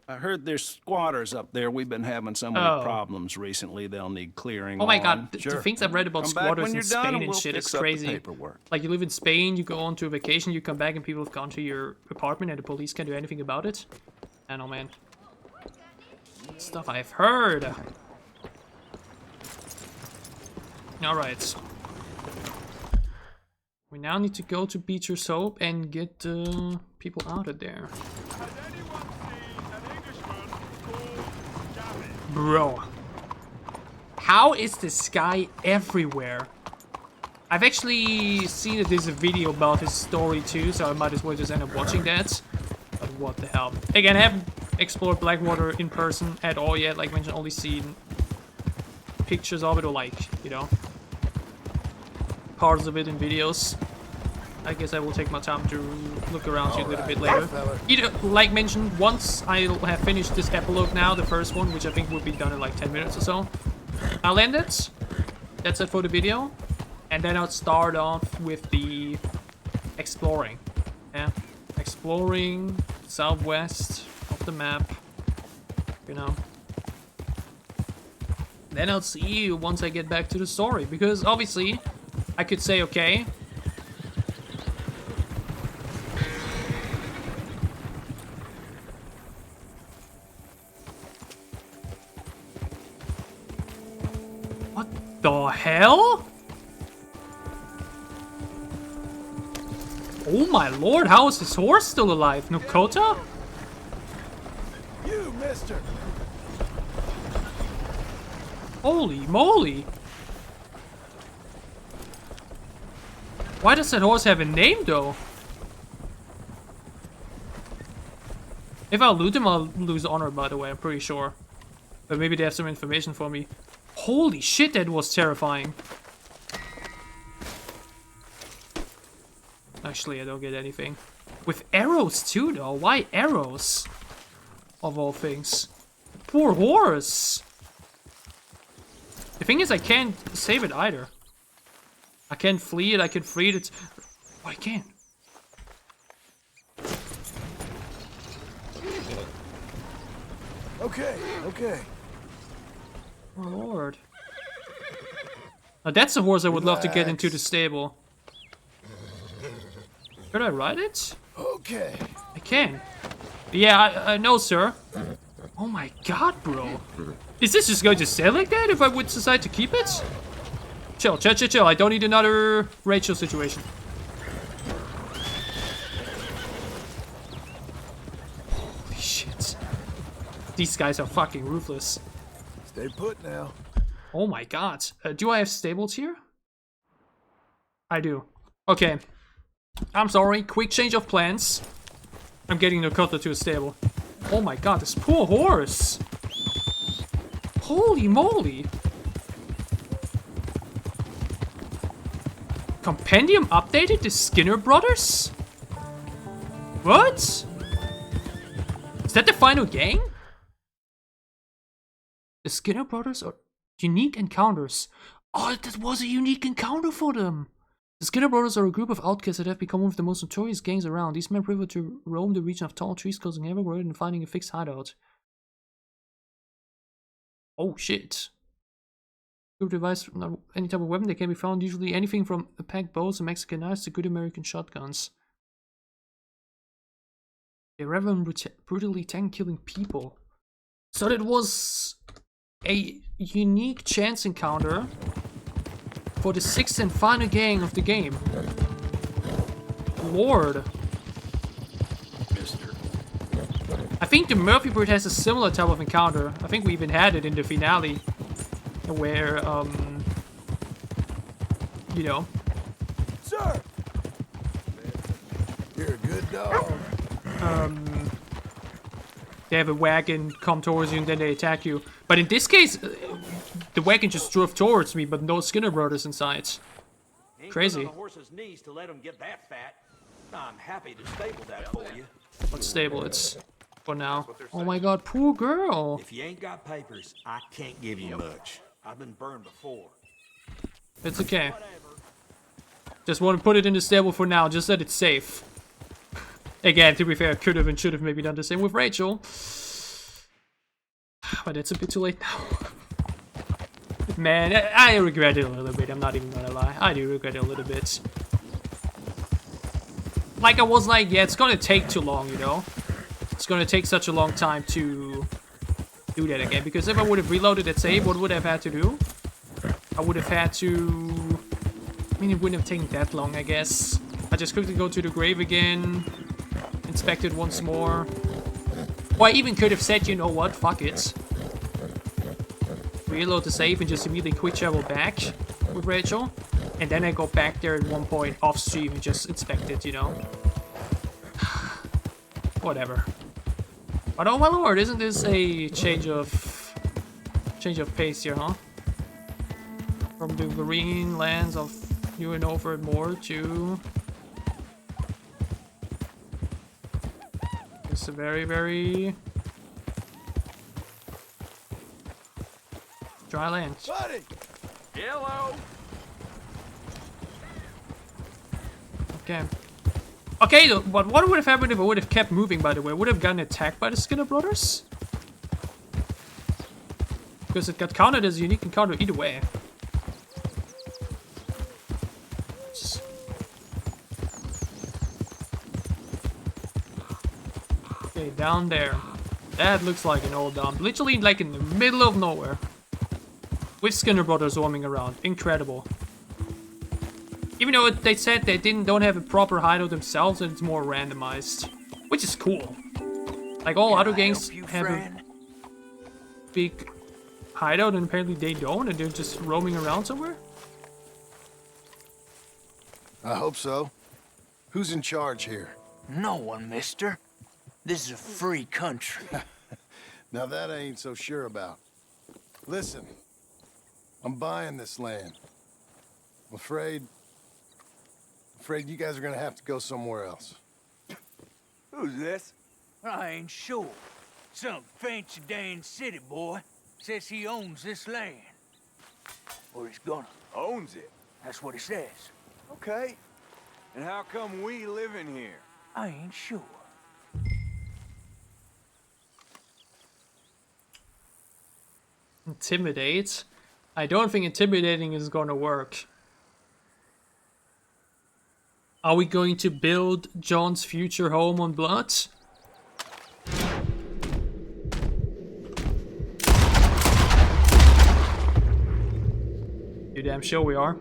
I heard there's squatters up there. We've been having so many problems recently. They'll need clearing. Oh my god, the Sure. things I've read about Come back squatters when in you're Spain done and we'll shit, fix it's up the crazy. paperwork. Like, you live in Spain, you go on to a vacation, you come back and people have gone to your apartment and the police can't do anything about it. I know, man. Stuff I've heard. Alright. We now need to go to Beecher Soap and get people out of there. Bro. How is the sky everywhere? I've actually seen that there's a video about his story too, so I might as well just end up watching that. But what the hell. Again, I haven't explored Blackwater in person at all yet. Like I mentioned, only seen pictures of it or like, you know, parts of it in videos. I guess I will take my time to look around here a little bit later. Either, like mentioned, once I'll have finished this epilogue now, the first one, which I think will be done in like 10 minutes or so, I'll end it. That's it for the video. And then I'll start off with the exploring. Yeah, exploring southwest of the map, you know. Then I'll see you once I get back to the story, because obviously I could say, okay, what the hell? Oh my lord, how is this horse still alive? Nokota? You, mister! Holy moly! Why does that horse have a name though? If I loot him, I'll lose honor, by the way, I'm pretty sure. But maybe they have some information for me. Holy shit, that was terrifying. Actually, I don't get anything. With arrows too, though. Why arrows? Of all things. Poor horse. The thing is, I can't save it either. I can't flee it, I can free it. Oh, I can. Okay, okay. Oh, Lord. Now, that's a horse I would love to get into the stable. Could I ride it? Okay. I can. Yeah, I know, sir. Oh my god, bro. Is this just going to stay like that if I would decide to keep it? Chill, chill, chill, chill. I don't need another Rachel situation. Holy shit. These guys are fucking ruthless. Stay put now. Oh my god. Do I have stables here? I do. Okay. I'm sorry. Quick change of plans. I'm getting Nokota to a stable. Oh my god, this poor horse. Holy moly. Compendium updated the Skinner Brothers? What? Is that the final gang? The Skinner Brothers are unique encounters. Oh, that was a unique encounter for them. The Skinner Brothers are a group of outcasts that have become one of the most notorious gangs around. These men prefer to roam the region of tall trees, causing havoc rather than finding a fixed hideout. Oh shit. Group device, not any type of weapon that can be found, usually anything from a packed bows and Mexican knives to good American shotguns. They rather brutally killing people. So that was a unique chance encounter for the sixth and final gang of the game. Lord. I think the Murphy Bird has a similar type of encounter. I think we even had it in the finale, where you know. Sir! You're a good dog. They have a wagon come towards you and then they attack you. But in this case, the wagon just drove towards me, but no Skinner brothers inside. Crazy. On the horse's knees to let him get that fat. I'm happy to stable that for you. Let's stable it for now. Oh my god, poor girl. If you ain't got papers, I can't give you much. I've been burned before. It's okay. Just want to put it in the stable for now, just that it's safe. Again, to be fair, could have and should have maybe done the same with Rachel. But it's a bit too late now. Man, I regret it a little bit, I'm not even gonna lie. I do regret it a little bit. Like, I was like, yeah, it's gonna take too long, you know? It's gonna take such a long time to do that again. Because if I would have reloaded that save, what would I have had to do? I would have had to... I mean, it wouldn't have taken that long, I guess. I just quickly go to the grave again. Inspect it once more. Or I even could have said, you know what, fuck it. Reload the save and just immediately quick travel back with Rachel. And then I go back there at one point off stream and just inspect it, you know. Whatever. But oh my lord, isn't this a change of pace here, huh? From the marine lands of New and Over and more to... It's a very, very... dry land. Buddy! Hello! Okay. Okay, but what would have happened if I would have kept moving, by the way? Would have gotten attacked by the Skinner brothers? Because it got counted as a unique encounter either way. Okay, down there. That looks like an old dump. Literally like in the middle of nowhere. With Skinner brothers roaming around. Incredible. Even though they said they don't have a proper hideout themselves and it's more randomized. Which is cool. Like all other gangs have a big hideout and apparently they don't and they're just roaming around somewhere. I hope so. Who's in charge here? No one, mister. This is a free country. Now that I ain't so sure about. Listen, I'm buying this land. I'm afraid you guys are gonna have to go somewhere else. Who's this? I ain't sure. Some fancy Dan city boy says he owns this land. Or he's gonna. Owns it? That's what he says. Okay. And how come we live in here? I ain't sure. Intimidate? I don't think intimidating is gonna work. Are we going to build John's future home on blood? You damn sure we are.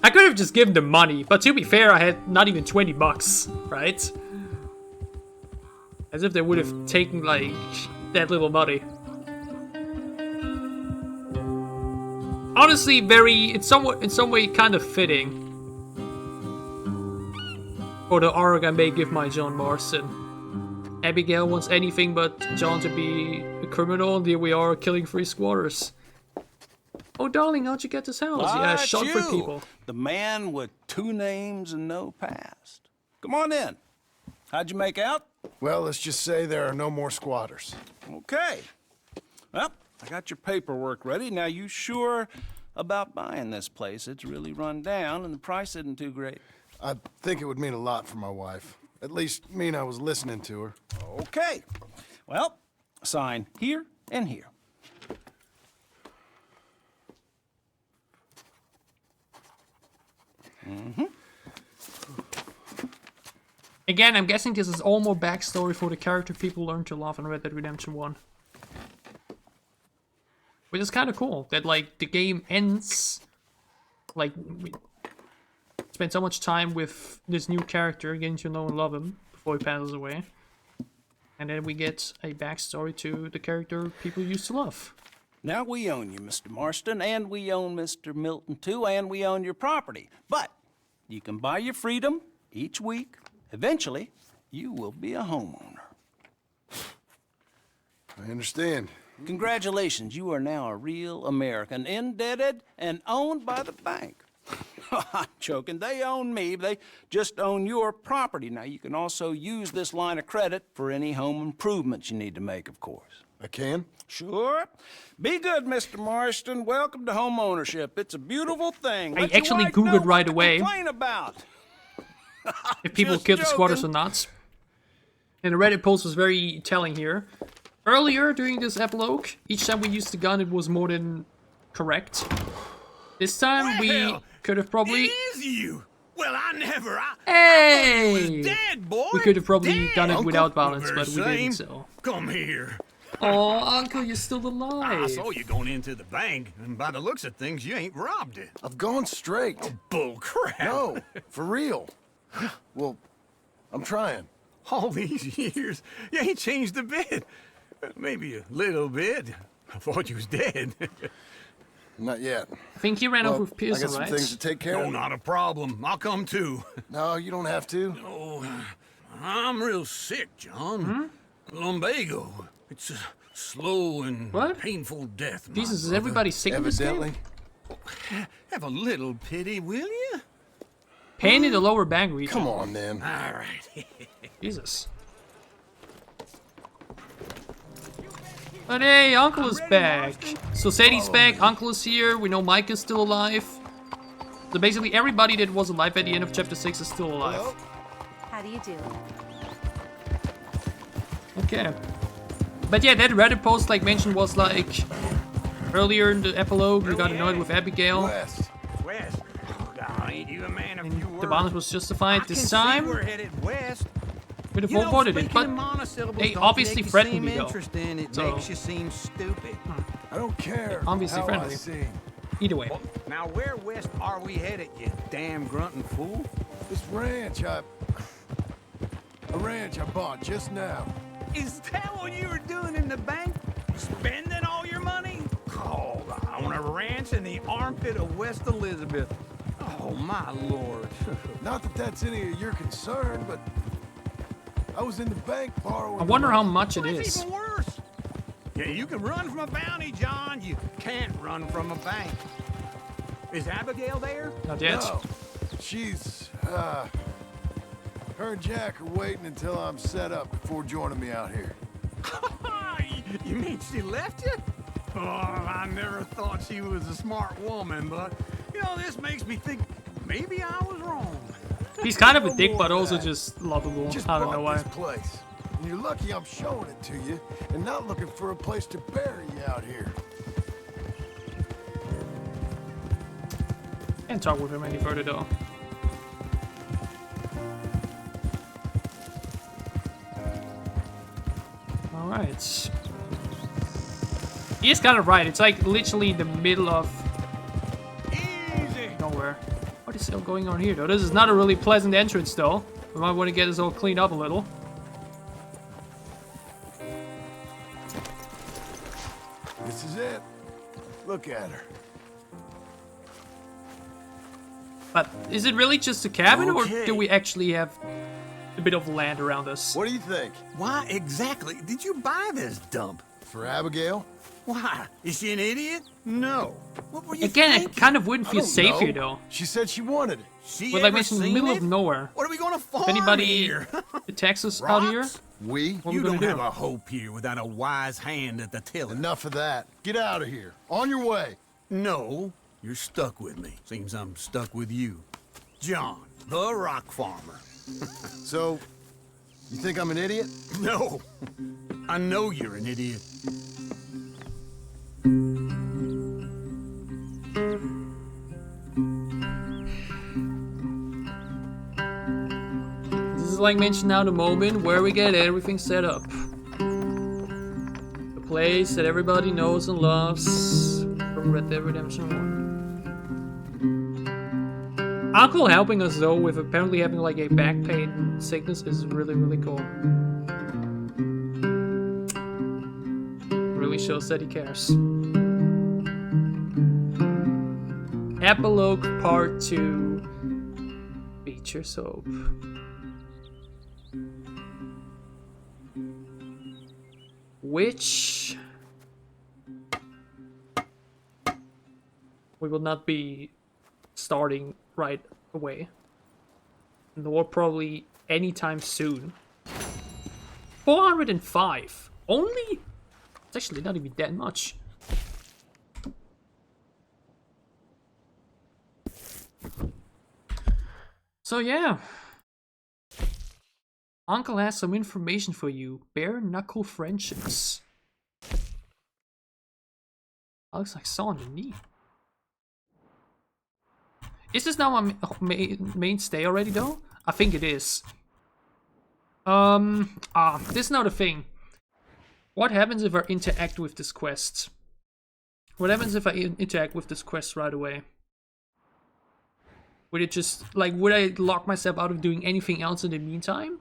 I could have just given them money, but to be fair, I had not even 20 bucks, right? As if they would have taken, like, that little money. Honestly, in some way, kind of fitting. For the arc I may give my John Marston. Abigail wants anything but John to be a criminal, and here we are killing 3 squatters. Oh, darling, how'd you get this house? Yeah, shot for people. The man with 2 names and no past. Come on in. How'd you make out? Well, let's just say there are no more squatters. Okay. Well, I got your paperwork ready. Now, you sure about buying this place? It's really run down, and the price isn't too great. I think it would mean a lot for my wife. At least mean I was listening to her. Okay. Well, sign here and here. Mm-hmm. Again, I'm guessing this is all more backstory for the character people learn to love in Red Dead Redemption 1. Which is kind of cool, that like the game ends, like we spend so much time with this new character, getting to know and love him, before he passes away. And then we get a backstory to the character people used to love. Now we own you, Mr. Marston, and we own Mr. Milton too, and we own your property. But you can buy your freedom each week. Eventually, you will be a homeowner. I understand. Congratulations, you are now a real American, indebted and owned by the bank. I'm joking, they own me, they just own your property. Now, you can also use this line of credit for any home improvements you need to make, of course. I can? Sure. Be good, Mr. Marston. Welcome to home ownership. It's a beautiful thing. I actually Googled right away complain about. if people killed the squatters or not. And the Reddit post was very telling here. Earlier during this epilogue, each time we used the gun, it was more than correct. This time we could have probably. It is you. Well, I never. Hey! I thought you was dead, boy. We could have probably done it Uncle, without violence, we're but we the same. didn't. So. Come here. Oh, Uncle, you're still alive. I saw you going into the bank, and by the looks of things, you ain't robbed it. I've gone straight. Oh, bull crap. No, for real. Well, I'm trying. All these years, you ain't changed a bit. Maybe a little bit. I thought you was dead. Not yet. I think he ran off with Pearson, I got some right? things to take care of. No, not a problem. I'll come too. No, you don't have to. Oh, I'm real sick, John. Lumbago. It's a slow and painful death, my Jesus, is brother. everybody sick in this game? Have a little pity, will you? Pain in the lower back region. Come on, then. All right. Jesus. But hey, Uncle is back. So Sadie's back, Uncle is here, we know Mike is still alive. So basically everybody that was alive at the end of chapter 6 is still alive. Hello? How do you do? Okay. But yeah, that Reddit post, like mentioned, was like earlier in the epilogue, we got annoyed with Abigail. West. Oh, God, ain't you a man of few words? The bonus was justified this I can see time. we're headed west. We'd have You know, avoided it, speaking but in monosyllables they don't obviously make you threatened seem me though. interesting. It So- makes you seem stupid. I don't care. Obviously how friendly. I seem. Either way. Now, where west are we headed, you damn grunting fool? This ranch a ranch I bought just now. Is that what you were doing in the bank? Spending all your money? Oh, on a ranch in the armpit of West Elizabeth. Oh, my lord. Not that that's any of your concern, but I was in the bank borrowing. I wonder the how money. much it It's is. even worse. Yeah, you can run from a bounty, John. You can't run from a bank. Is Abigail there? Not yet. No, she's her and Jack are waiting until I'm set up before joining me out here. You mean she left you? Oh, I never thought she was a smart woman, but, you know, this makes me think maybe I was wrong. He's kind of a No dick, more but of also that. just lovable. Just I don't know bought why. this place. And you're lucky I'm showing it to you and not looking for a place to bury you out here. Can't talk with him any further though. Alright. He is kind of right. It's like literally the middle of nowhere. What is still going on here though? This is not a really pleasant entrance though. We might want to get this all cleaned up a little. This is it. Look at her. But is it really just a cabin Okay. or do we actually have a bit of land around us? What do you think? Why exactly did you buy this dump? For Abigail? Why? Is she an idiot? No. What were you Again, I thinking? kind of wouldn't I feel don't safe know. here though. She said she wanted it. She But like ever mentioned, in the seen middle it? of nowhere. What are we gonna farm If anybody here? attacks us out here, We? what are we You gonna don't do? have a hope here without a wise hand at the tiller. Enough of that. Get out of here. On your way. No, you're stuck with me. Seems I'm stuck with you. John, the rock farmer. So, you think I'm an idiot? No, I know you're an idiot. This is like mentioned now the moment where we get everything set up. The place that everybody knows and loves from Red Dead Redemption 1. Uncle helping us though with apparently having like a back pain sickness is really, really cool. Really shows that he cares. Epilogue Part 2. Beecher soap. Which we will not be starting right away, nor probably anytime soon. 405 only? It's actually not even that much. So yeah, Uncle has some information for you. Bare knuckle friendships. That looks like saw on the knee. Is this now my mainstay already though? I think it is. This is now the thing. What happens if I interact with this quest? What happens if I interact with this quest right away? Would it just, like, would I lock myself out of doing anything else in the meantime?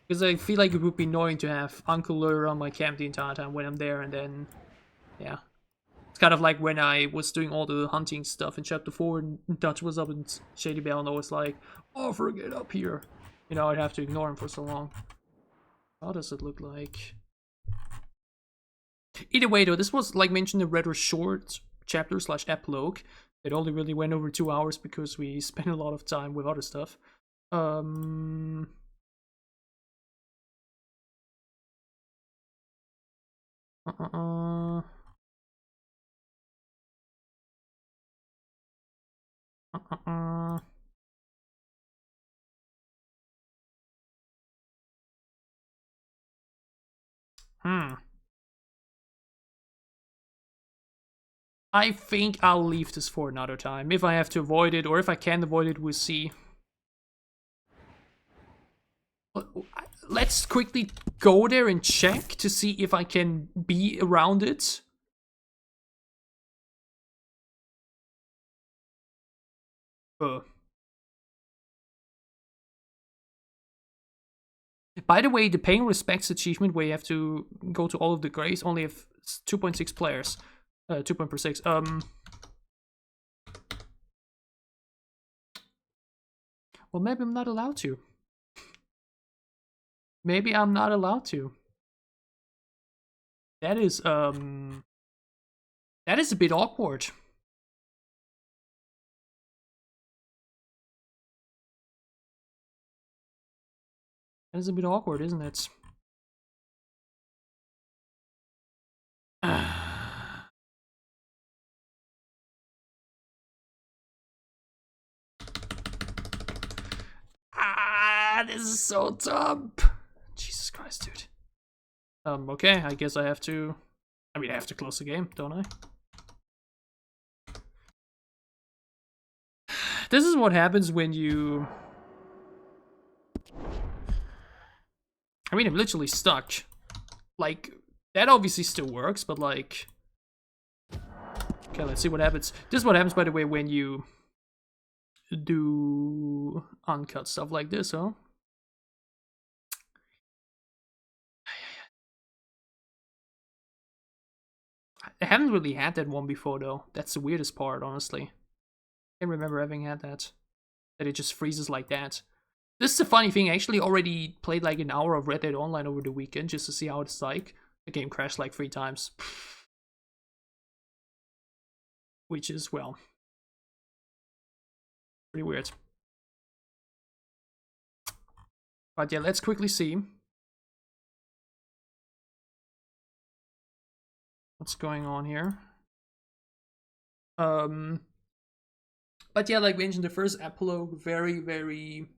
Because I feel like it would be annoying to have Uncle lure around my camp the entire time when I'm there, and then, yeah. It's kind of like when I was doing all the hunting stuff in Chapter 4, and Dutch was up in Shady Bell, and I was like, oh, forget up here. You know, I'd have to ignore him for so long. How does it look like? Either way, though, this was, like mentioned, a rather short chapter / epilogue. It only really went over 2 hours because we spent a lot of time with other stuff. I think I'll leave this for another time. If I have to avoid it, or if I can avoid it, we'll see. Let's quickly go there and check to see if I can be around it. By the way, the Paying Respects achievement where you have to go to all of the graves only have 2.6 players. 2.6. Well, maybe I'm not allowed to. Maybe I'm not allowed to. That is a bit awkward. That is a bit awkward, isn't it? This is so dumb. Jesus Christ, dude. Okay, I guess I have to... I mean, I have to close the game, don't I? This is what happens when you... I mean, I'm literally stuck. Like, that obviously still works, but like... Okay, let's see what happens. This is what happens, by the way, when you do uncut stuff like this, huh? I haven't really had that one before, though. That's the weirdest part, honestly. I can't remember having had that. That it just freezes like that. This is a funny thing. I actually already played like an hour of Red Dead Online over the weekend just to see how it's like. The game crashed like 3 times. Which is, well, pretty weird. But yeah, let's quickly see what's going on here. But yeah, like mentioned, the first epilogue, very, very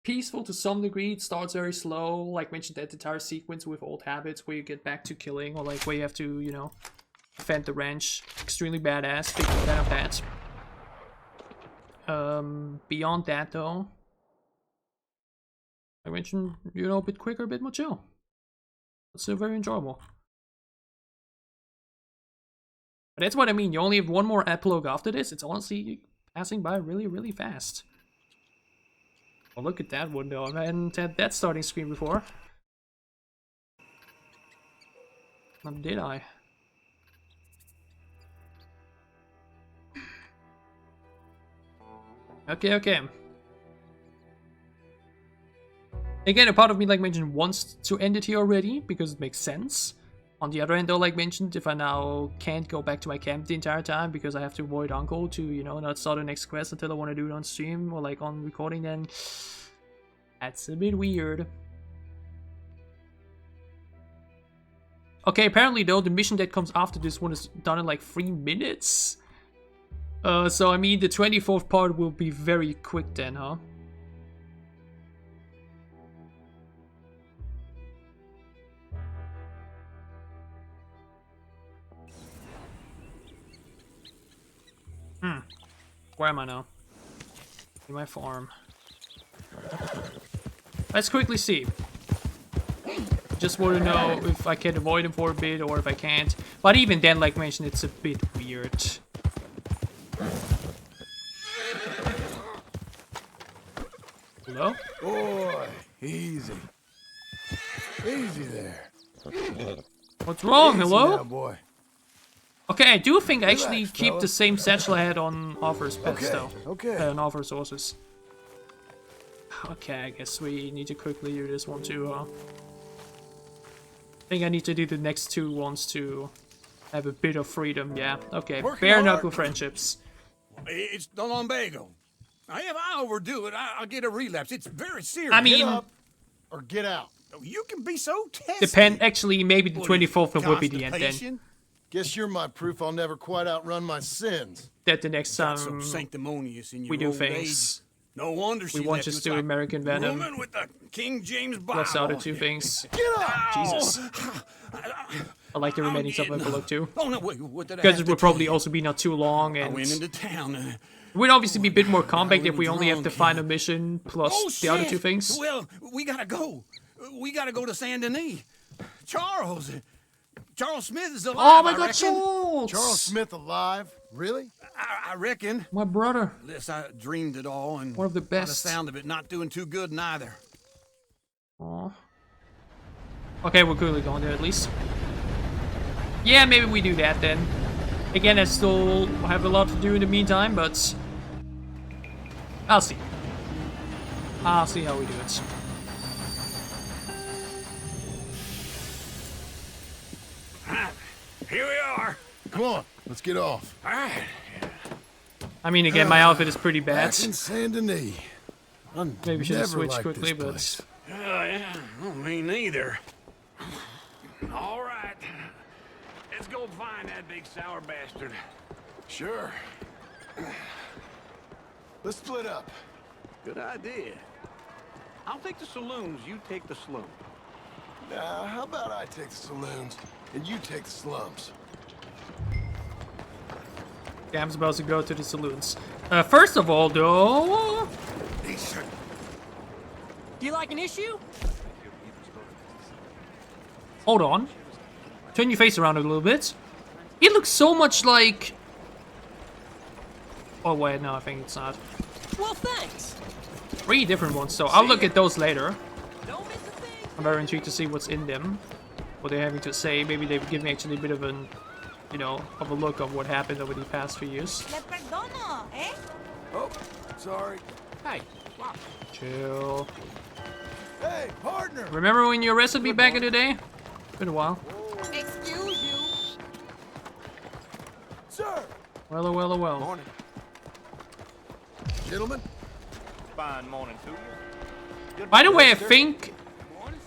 peaceful to some degree. It starts very slow, like mentioned, that entire sequence with old habits where you get back to killing, or like where you have to, you know, defend the ranch. Extremely badass, big fan of that. Beyond that though, I mentioned, you know, a bit quicker, a bit more chill. It's still very enjoyable. But that's what I mean, you only have one more epilogue after this. It's honestly Passing by really, really fast. Oh, look at that window. I hadn't had that starting screen before. Or did I? Okay, okay. Again, a part of me, like mentioned, wants to end it here already, because it makes sense. On the other hand, though, like mentioned, if I now can't go back to my camp the entire time because I have to avoid Uncle to, you know, not start the next quest until I want to do it on stream or like on recording, then that's a bit weird. Okay, apparently though, the mission that comes after this one is done in like 3 minutes. So I mean, the 24th part will be very quick then, huh? Where am I now? In my farm. Let's quickly see. Just want to know if I can avoid him for a bit or if I can't. But even then, like mentioned, it's a bit weird. Hello? Boy, easy. Easy there. What's wrong? Easy Hello? now, boy. Okay, I do think I actually Relax, keep fella. the same satchel I had on Offer's pets though. Okay. On Offer's horses. Okay, I guess we need to quickly do this one too, huh? I think I need to do the next 2 ones to have a bit of freedom, yeah. Okay, Working bare hard. knuckle friendships. It's the lumbago. If I overdo it, I'll get a relapse. It's very serious. I mean- Get up or get out. You can be so testy. Depend, actually, maybe the 24th one would be the end then. Constipation? Guess you're my proof I'll never quite outrun my sins. That the next time So sanctimonious in your we do old things. age. No wonder she We won't left just you. do It's like American Venom. woman with the King James Bible. Plus the other 2 things. Get up! Jesus. I like the remaining stuff I look too. Oh no! Wait, what did I Because have it to would probably also be not too long, I and went into town. it would obviously be a bit more compact if we only have the drunk. final mission plus Oh, the other shit. 2 things. Well, we gotta go. We gotta go to Saint Denis. Charles Smith is alive. Oh my I God, reckon. Charles Smith alive? Really? I reckon. My brother. Unless I dreamed it all, and One of the by best. the sound of it, not doing too good neither. Aw. Okay, we're quickly going there at least. Yeah, maybe we do that then. Again, I still have a lot to do in the meantime, but I'll see. I'll see how we do it. Here we are. Come on, let's get off. All right. I mean, again, my outfit is pretty bad. Back in Saint Denis. Maybe we should Never switch liked quickly, this but place. Yeah, well, me neither. All right. Let's go find that big sour bastard. Sure. Let's split up. Good idea. I'll take the saloons, you take the slum. Now, how about I take the saloons and you take the slums? yeah, I'm supposed to go to the saloons. First of all, though, Do you like an issue? hold on. Turn your face around a little bit. It looks so much like. Oh wait, no, I think it's not. Well, thanks. 3 different ones, so I'll look at those later. I'm very intrigued to see what's in them, what they're having to say. Maybe they would give me actually a bit of an, you know, of a look of what happened over the past few years. Oh, sorry. Hey, wow. Chill. Hey, partner. Remember when you arrested me back in the day? Been a while. Excuse you. Sir. Well, oh, well, oh, well. Morning. Gentlemen. Fine morning to you. Good By the way, I morning, sir. think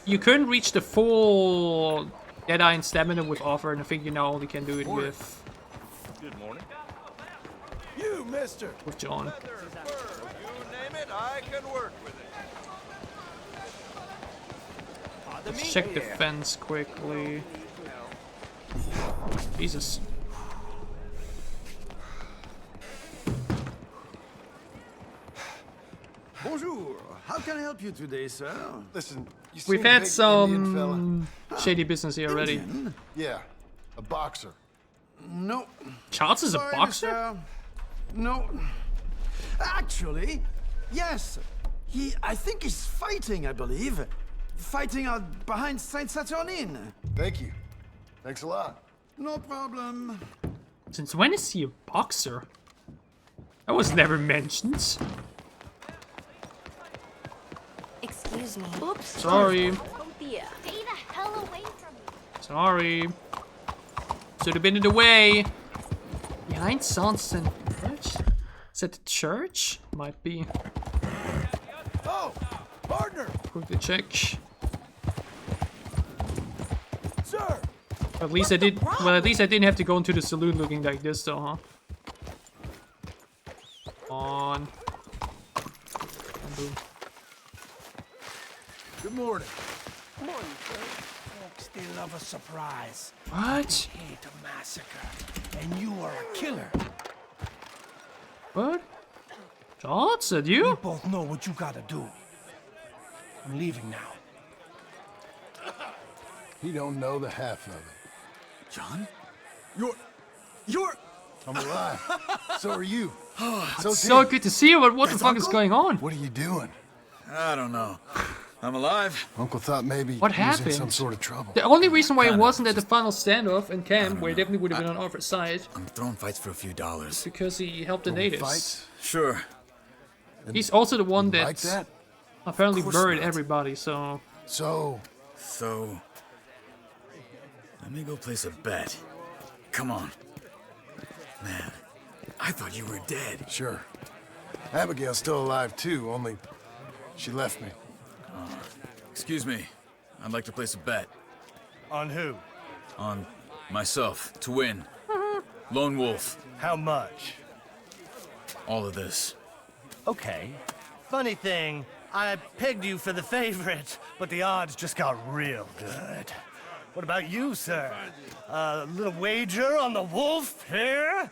you couldn't reach the full Deadeye and Stamina with Offer, and I think you now only can do it with Good morning. You, mister. John. You name it, I can work with it. Let's check the fence quickly. Jesus. Bonjour. How can I help you today, sir? Listen, you We've seen a had big some Indian shady business here already. fella? Yeah, a boxer. No. Charles is a Sorry, boxer? mister. No. Actually, yes. I think he's fighting, I believe. Fighting out behind Saint-Saturnin. Thank you. Thanks a lot. No problem. Since when is he a boxer? That was never mentioned. Excuse me. Oops. Sorry. Oh dear. Stay the hell away from me. Sorry. Should have been in the way. Behind Sonston Church? Is that the church? Might be. Oh, partner. Quickly check. Sir. At least I did. Well, at least I didn't have to go into the saloon looking like this, though, huh? On. Good morning. Morning, sir. Folks, they love a surprise. What? They hate a massacre. And you are a killer. What? Charles, said you? We both know what you gotta do. I'm leaving now. He don't know the half of it. John? You're... I'm alive. So are you. So good to see you, but what the fuck is going on? What are you doing? I don't know. I'm alive. Uncle thought maybe What he was in happened? some sort of trouble. The only reason why he wasn't at the final standoff in camp, where he definitely would have been on Arthur's side, I'm throwing fights for a few dollars. because he helped the natives. Fights? Sure. He's also the one that, Like that? apparently Of course buried not. everybody, so... So... Let me go place a bet. Come on. Man, I thought you were dead. Sure. Abigail's still alive too, only she left me. Excuse me. I'd like to place a bet. On who? On myself, to win. Lone Wolf. How much? All of this. Okay. Funny thing, I pegged you for the favorite, but the odds just got real good. What about you, sir? A little wager on the wolf here?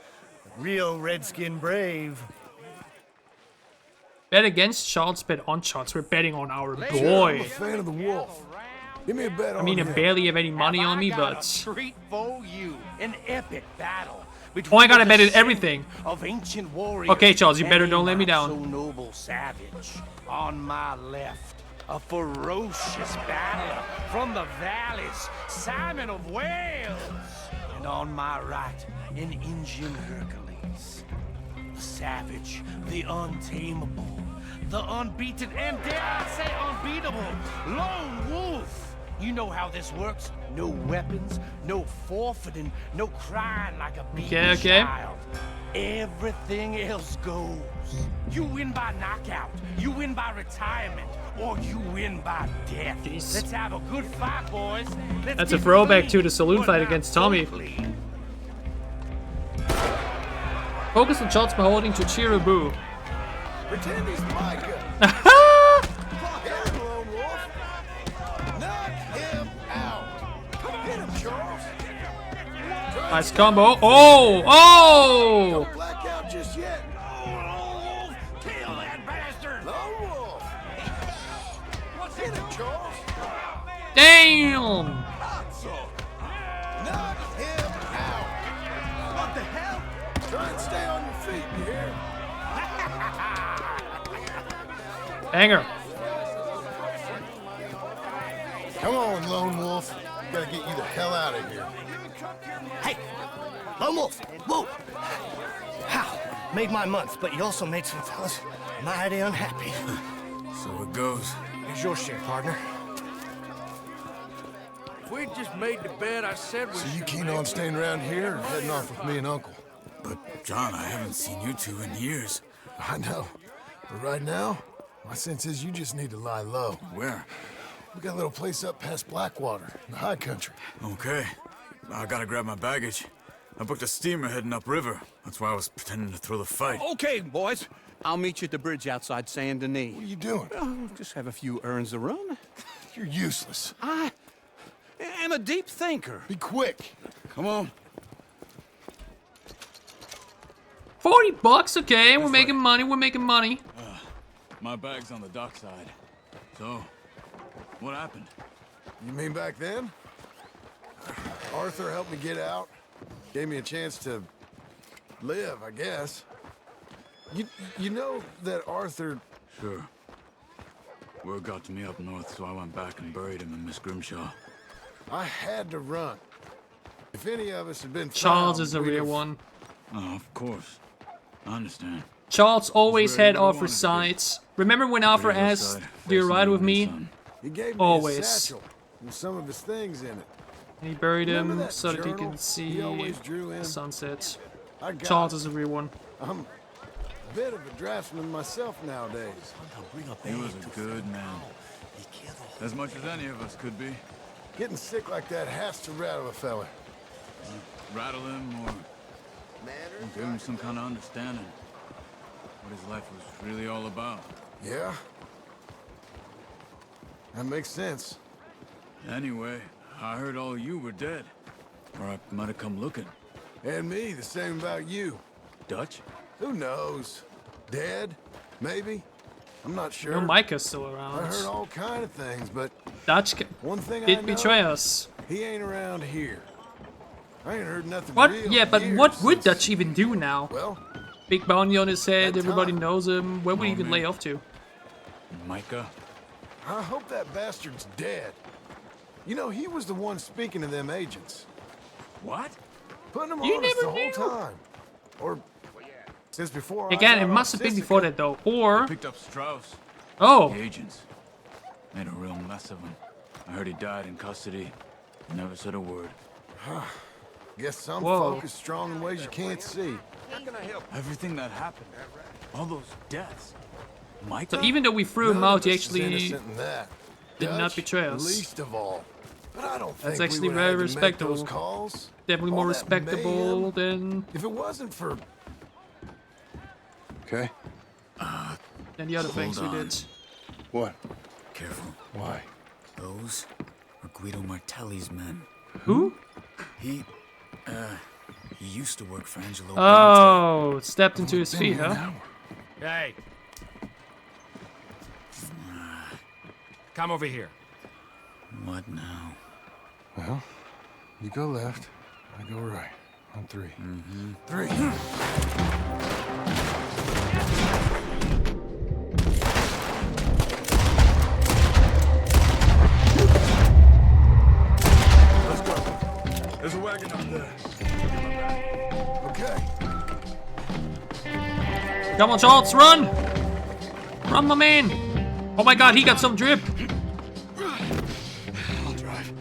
Real redskin brave. Bet against Charles, bet on Charles. We're betting on our I'm a boy. fan of the wolf. Give me a bet on I mean, I him. barely have any money on me, I got a but... treat for you. An epic battle. Oh, I gotta between bet the in everything. Of ancient warriors. Okay, Charles, you better and don't let me a down. So noble savage. On my left, a ferocious battler from the valleys, Simon of Wales. And on my right, an Indian Hercules. The savage, the untamable, the unbeaten, and dare I say unbeatable, Lone Wolf. You know how this works. No weapons, no forfeiting, no crying like a beaten child. Everything else goes. You win by knockout, you win by retirement, or you win by death. Jeez. Let's have a good fight, boys. Let's That's a keep it throwback clean, to the saloon but fight not against so Tommy. clean. Focus on shots by holding to Chiribou. Pretend he's Micah. Hit him, Lone Wolf. Knock him out. Hit him, Charles. Nice combo. Oh! Oh! Don't black out just yet. Lone Wolf, kill that bastard! Lone Wolf. Hit him, Charles. Damn! Knock him out. What the hell? Try and stay on your feet, you hear? Banger. Come on, Lone Wolf. Gotta get you the hell out of here. Hey, Lone Wolf, whoa! How? Made my month, but you also made some fellas mighty unhappy. So it goes. Here's your share, partner. If we'd just made the bet I said we So you should keen make, on staying around here or heading off with me and Uncle? But, John, I haven't seen you two in years. I know. But right now, my sense is you just need to lie low. Where? We got a little place up past Blackwater, in the high country. Okay. I gotta grab my baggage. I booked a steamer heading upriver. That's why I was pretending to throw the fight. Okay, boys. I'll meet you at the bridge outside Saint Denis. What are you doing? Just have a few errands to run. You're useless. I am a deep thinker. Be quick. Come on. 40 bucks, okay. We're making money. We're making money. My bag's on the dockside. So, what happened? You mean back then? Arthur helped me get out. Gave me a chance to live, I guess. You know that Arthur... Sure. Word got to me up north, so I went back and buried him in Miss Grimshaw. I had to run. If any of us had been Charles found, is a we'd real have- one. Oh, of course. I understand. Charles always He's where had everyone Arthur's wanted to be. sides. Remember when Arthur Pretty asked, hillside, "Do you facing ride the with me?" evening sun. He gave me Always. his satchel and some of his things in it. And he buried Remember him that so that he journal can see he always drew in? the sunsets. I got Charles it. is a real one. I'm a bit of a draftsman myself nowadays. He was a good man. As much as any of us could be. Getting sick like that has to rattle a fella. Rattle him or give him some kind of understanding. What his life was really all about. Yeah? That makes sense. Anyway, I heard all you were dead. Or I might have come looking. And me, the same about you. Dutch? Who knows? Dead? Maybe? I'm not sure. No, Micah's still around. I heard all kind of things, but Dutch one thing I did know, betray us. he ain't around here. I ain't heard nothing What? real Yeah, in but years what would since- Dutch even do now? Well, big bounty on his head, that everybody time. knows him. Where would he even man. lay off to? Micah? I hope that bastard's dead. You know, he was the one speaking to them agents. What? Putting them You on us never the whole knew. time. Or since before I Again, got it must have been autistic. before that though. Or Picked up Strauss. oh, The agents. Made a real mess of him. I heard he died in custody. Never said a word. Guess some Whoa. folk is strong in ways you can't see. Everything that happened. All those deaths. Micah? so even though we threw him None out, of he us is actually innocent in that. did not Dutch, betray us. Least of all. But I don't That's think we actually would very have to make those respectable. calls. Definitely All more that respectable mayhem. than If it wasn't for Okay. the other things we Hold on. did. what? Careful. Why? Those are Guido Martelli's men. Who? He used to work for Angelo. Oh, stepped into his feet, huh? Hey. Come over here. What now? Well, you go left, I go right. On three. Mm-hmm. 3. Let's go. There's a wagon up there. Okay. Come on, Charles, run! Run, my man! Oh my god, he got some drip! I'll drive.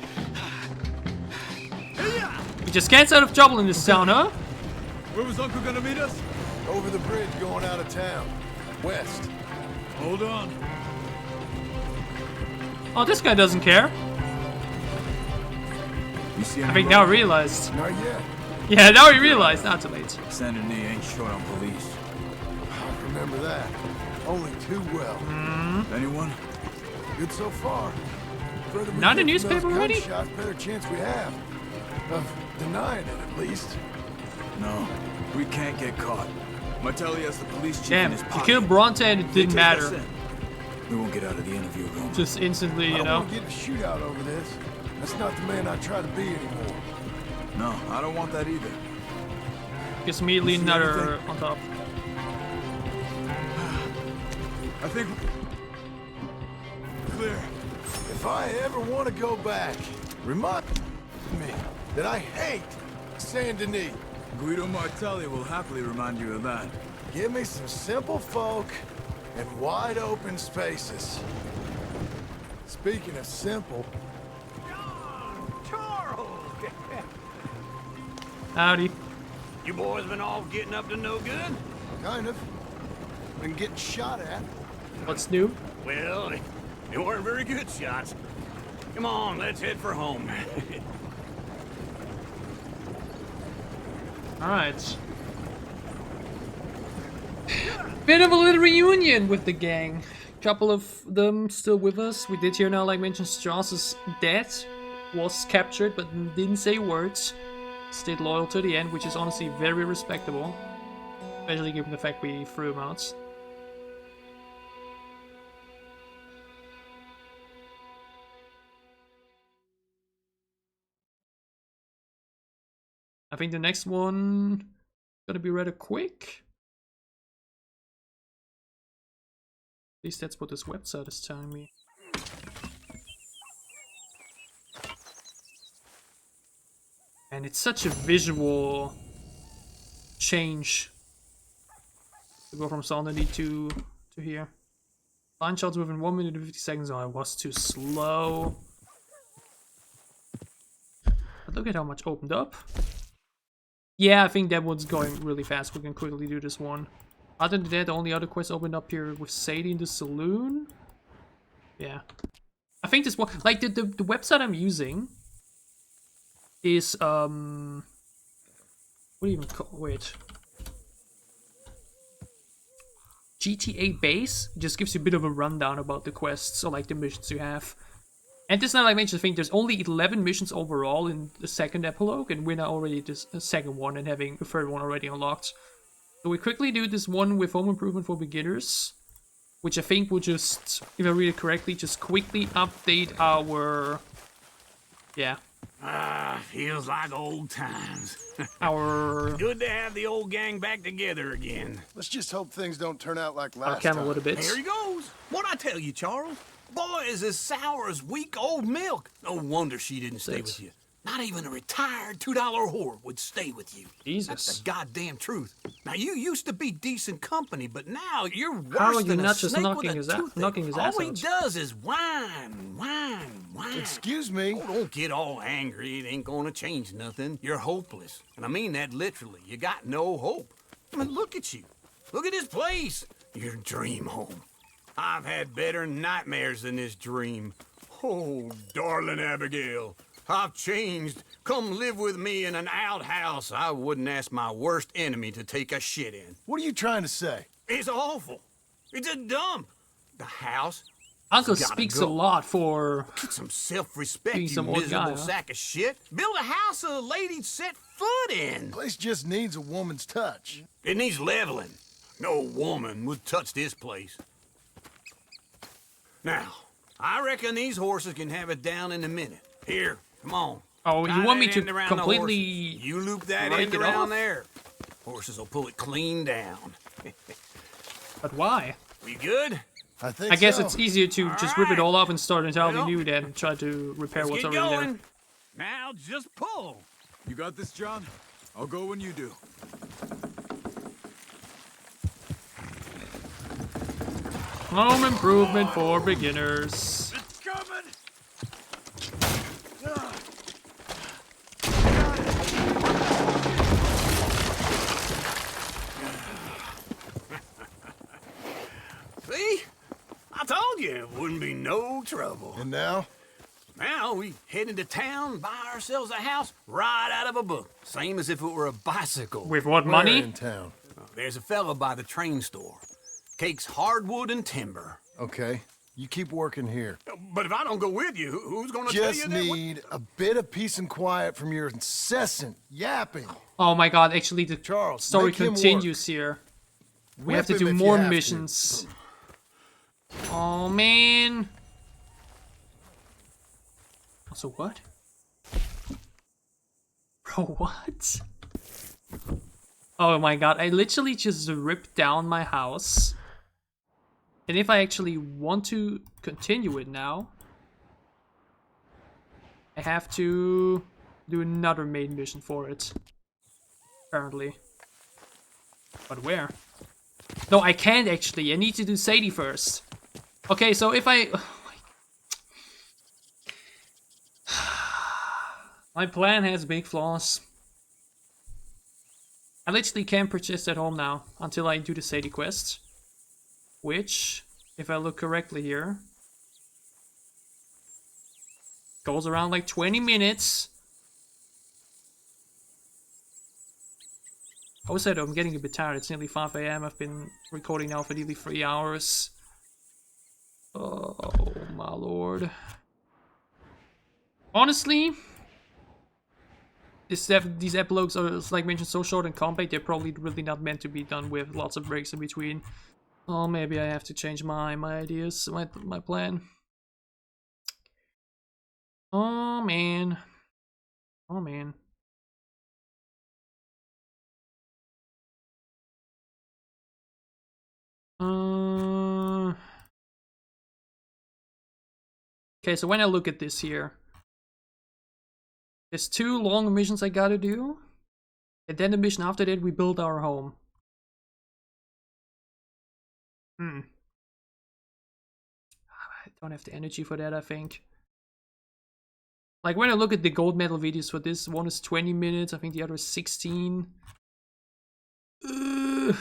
He just gets out of trouble in this town, huh? Where was Uncle gonna meet us? Over the bridge going out of town. West. Hold on. Oh, this guy doesn't care. You see I any think now I road? realized. Not yet. Yeah, now he realized. Not too late. Saint Denis ain't short on police. I remember that. Only too well. Anyone? Good so far. Further we Not a get from newspaper those already? gunshots, better chance we have of denying it at least. No, we can't get caught. Martelli has the police chief Damn, in his you pocket. killed Bronte and it They didn't take us matter. in. We won't get out of the interview room. Just instantly, I you don't know. want to get in a shootout over this. That's not the man I try to be anymore. No, I don't want that either. Just immediately You see another anything? on top. I think Clear. If I ever want to go back, remind me that I hate Saint Denis. Guido Martelli will happily remind you of that. Give me some simple folk and wide open spaces. Speaking of simple, Charles! Howdy. You boys been all getting up to no good? kind of. Been getting shot at. What's new? Well, they weren't very good shots. Come on, let's head for home. Alright. Bit of a little reunion with the gang. Couple of them still with us. We did hear now, like mentioned, Strauss is dead. Was captured, but didn't say words. Stayed loyal to the end, which is honestly very respectable. Especially given the fact we threw him out. I think the next one gonna be rather quick. least that's what this website is telling me. And it's such a visual change to go from Saturday to here. Line shots within 1 minute and 50 seconds. Oh, I was too slow. But look at how much opened up. Yeah, I think that one's going really fast. We can quickly do this one. Other than that, the only other quest opened up here with Sadie in the saloon. Yeah. I think this one, like the website I'm using is, what do you even call, wait. GTA Base just gives you a bit of a rundown about the quests, or like the missions you have. And this time I mentioned, I think there's only 11 missions overall in the second epilogue, and we're now already this second one and having the third one already unlocked. So we quickly do this one with home improvement for beginners, which I think will just, if I read it correctly, just quickly update our, yeah. Feels like old times. Our... Good to have the old gang back together again. Let's just hope things don't turn out like last camera time. a little bit. There he goes. What'd I tell you, Charles? Boy is as sour as weak old milk. No wonder she didn't stay with you. Not even a retired $2 whore would stay with you. Jesus. That's the goddamn truth. Now, you used to be decent company, but now you're worse How are you than not a just snake knocking with his a toothache. knocking his All ass he out? does is whine, whine, whine. Excuse me. Oh, don't get all angry. It ain't gonna change nothing. You're hopeless. And I mean that literally. You got no hope. I mean, look at you. Look at this place. Your dream home. I've had better nightmares than this dream. Oh, darling Abigail, I've changed. Come live with me in an outhouse I wouldn't ask my worst enemy to take a shit in. What are you trying to say? It's awful. It's a dump. The house. Uncle gotta speaks go. a lot for Get some self-respect, being you some old miserable guy, huh? sack of shit. Build a house a lady'd set foot in. Place just needs a woman's touch. It needs leveling. No woman would touch this place. Now, I reckon these horses can have it down in a minute. Here, come on. Oh, Tie you want me that to end around the completely horses. You loop that break end it around off? there. Horses will pull it clean down. But why? We good? I think I guess so. it's easier to just rip it all off and start entirely Well, new than try to repair Let's what's get already going. Now just pull. You got this, John? I'll go when you do. there. Home improvement for beginners. It's coming! See? I told you it wouldn't be no trouble. And now? Now we head into town, buy ourselves a house right out of a book. Same as if it were a bicycle. With what Where money? in town? There's a fella by the train store. Cakes hardwood and timber. Okay. You keep working here. But if I don't go with you, who's gonna tell you Just that? need a bit of peace and quiet from your incessant yapping. Oh my god, actually the Charles, story make him continues here. We Whip have to him do if you more have to. missions. Oh man. Also what? Bro, what? Oh my god, I literally just ripped down my house. And if I actually want to continue it now, I have to do another main mission for it. Apparently. But where? No, I can't actually. I need to do Sadie first. Okay, so if I... My plan has big flaws. I literally can't purchase at home now until I do the Sadie quest. Which, if I look correctly here, goes around like 20 minutes. I would say though, I'm getting a bit tired. It's nearly 5 AM. I've been recording now for nearly 3 hours. Oh my lord. Honestly, these epilogues are, like mentioned, so short and compact, they're probably really not meant to be done with lots of breaks in between. Oh, maybe I have to change my ideas, my plan. Oh man. Oh man. Okay, so when I look at this here, there's 2 long missions I gotta do. And then the mission after that, we build our home. I don't have the energy for that, I think. Like, when I look at the gold medal videos for this, one is 20 minutes, I think the other is 16. I don't know.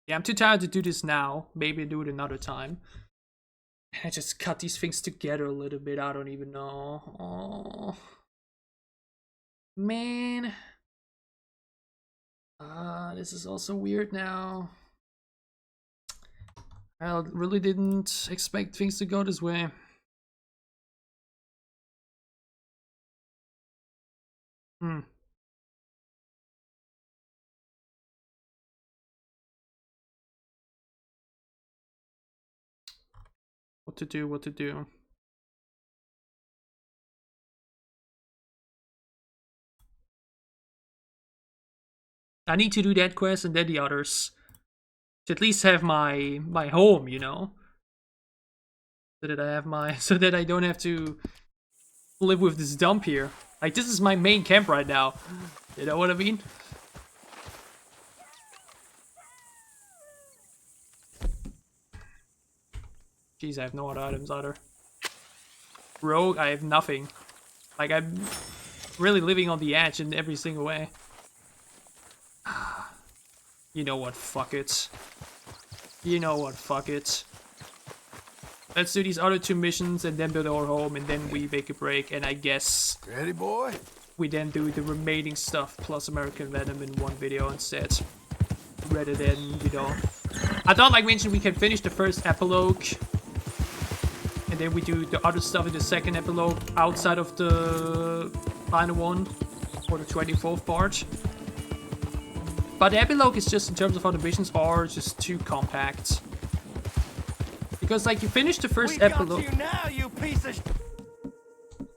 Yeah, I'm too tired to do this now. Maybe do it another time. I just cut these things together a little bit. I don't even know. Oh, man. This is also weird now. I really didn't expect things to go this way. What to do, what to do. I need to do that quest and then the others. To at least have my home, you know? So that I have so that I don't have to live with this dump here. Like, this is my main camp right now. You know what I mean? Jeez, I have no other items either. Rogue, I have nothing. Like, I'm really living on the edge in every single way. You know what, fuck it. You know what, fuck it. Let's do these other 2 missions and then build our home and then we make a break and I guess... Ready, boy? We then do the remaining stuff plus American Venom in one video instead. Rather than, you know... I thought, like mentioned, we can finish the first epilogue. And then we do the other stuff in the second epilogue outside of the final one. Or the 24th part. But the epilogue is just, in terms of how the missions are, just too compact. Because, like, you finish the first epilogue... You now, you piece of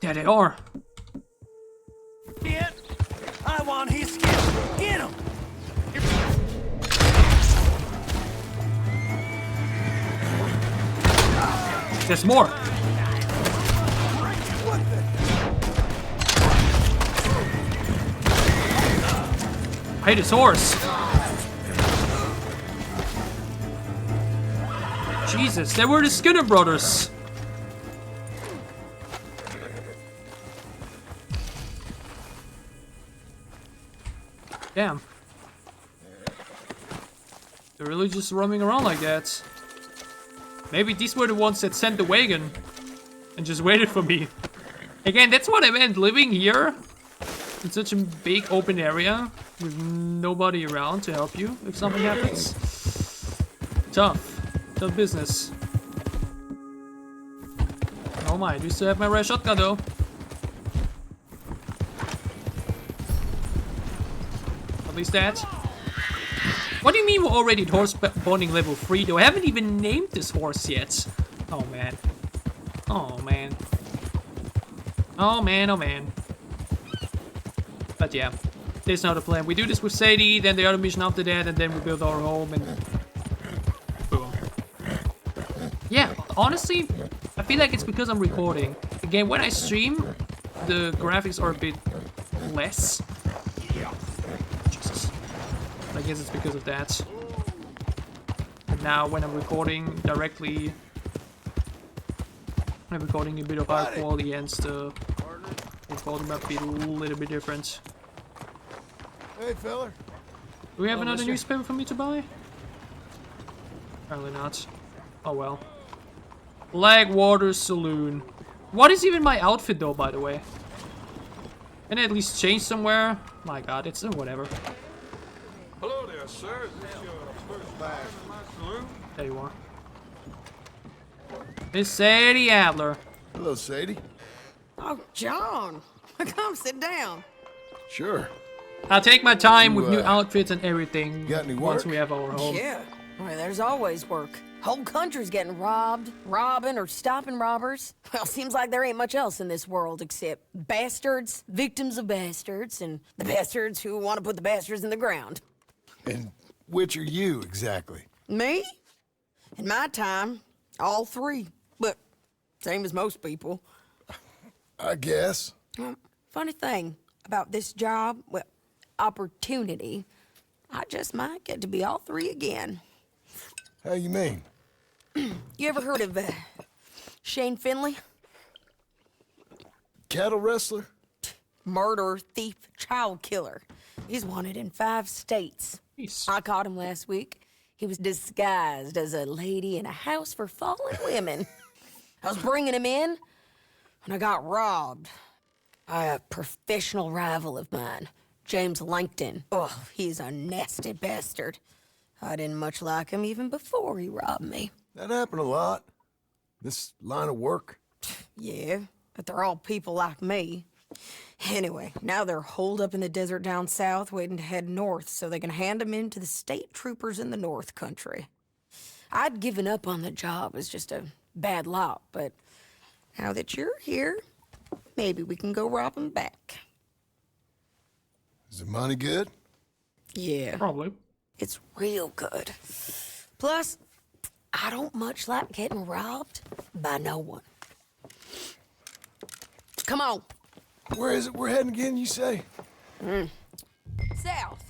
There they are! shit! I want his skin! Get him! There's more! I hate his horse! Jesus, they were the Skinner brothers! Damn. They're really just roaming around like that. Maybe these were the ones that sent the wagon and just waited for me. Again, that's what I meant, living here in such a big open area with nobody around to help you if something happens. Tough business. Oh my, I do still have my rare shotgun though. At least that. What do you mean we're already at horse bonding level 3 though? I haven't even named this horse yet. Oh man. Oh man. Oh man, oh man. But yeah, there's not a plan. We do this with Sadie, then the other mission after that, and then we build our home and boom. Yeah, honestly, I feel like it's because I'm recording. Again, when I stream, the graphics are a bit less. Jesus. I guess it's because of that. And now when I'm recording directly, I'm recording a bit of high quality and the quality might be a little bit different. Hey, feller. Do we have another newspaper for me to buy? Apparently not. Oh well. Lagwater Saloon. What is even my outfit though, by the way? Can I at least change somewhere? My god, it's whatever. Hello there, sir. Is this your first bag in my saloon? There you are. Miss Sadie Adler. Hello, Sadie. Oh, John. Come sit down. Sure. I'll take my time with new outfits and everything got any once work? we have our home. Yeah. Well, there's always work. Whole country's getting robbed, robbing, or stopping robbers. Well, seems like there ain't much else in this world except bastards, victims of bastards, and the bastards who want to put the bastards in the ground. And which are you, exactly? Me? In my time, all three. But same as most people. I guess. Funny thing about this job, well, opportunity, I just might get to be all three again. How you mean? You ever heard of Shane Finley? Cattle wrestler? Murderer, thief, child killer. He's wanted in 5 states. I caught him last week. He was disguised as a lady in a house for fallen women. I was bringing him in, and I got robbed by a professional rival of mine, James Langton. Oh, he's a nasty bastard. I didn't much like him even before he robbed me. That happened a lot. This line of work. Yeah, but they're all people like me. Anyway, now they're holed up in the desert down south, waiting to head north so they can hand them in to the state troopers in the north country. I'd given up on the job as just a bad lot, but now that you're here, maybe we can go rob them back. Is the money good? Yeah. Probably. It's real good. Plus, I don't much like getting robbed by no one. Come on. Where is it we're heading again, you say? South.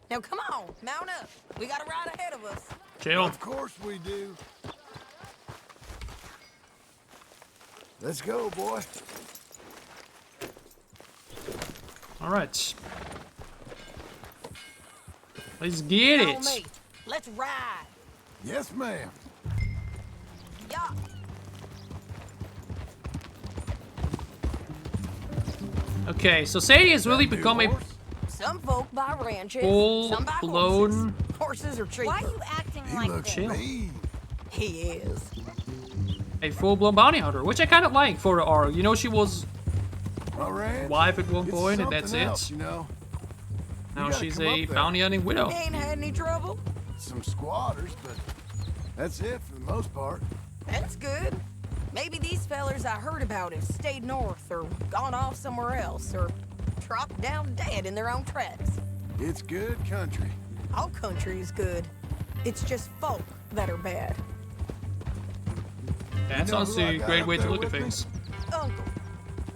Now come on, mount up. We got a ride ahead of us. Chill. Of course we do. Let's go, boy. All right. Let's get Follow it. me. Let's ride. Yes, ma'am. Yeah. Okay, so Sadie has really become a Some folk buy ranches. Some buy full-blown. Horses are cheaper. Why are you acting like this? Chill. He is. A full-blown bounty hunter, which I kind of like for her. You know, she was wife at one point, and that's else, it. You know? Now gotta she's come a up there. bounty hunting widow. Ain't had any trouble. Some squatters, but that's it for the most part. That's good. Maybe these fellers I heard about have stayed north or gone off somewhere else or dropped down dead in their own tracks. It's good country. All country is good. It's just folk that are bad. That sounds a great way to look at things. Uncle.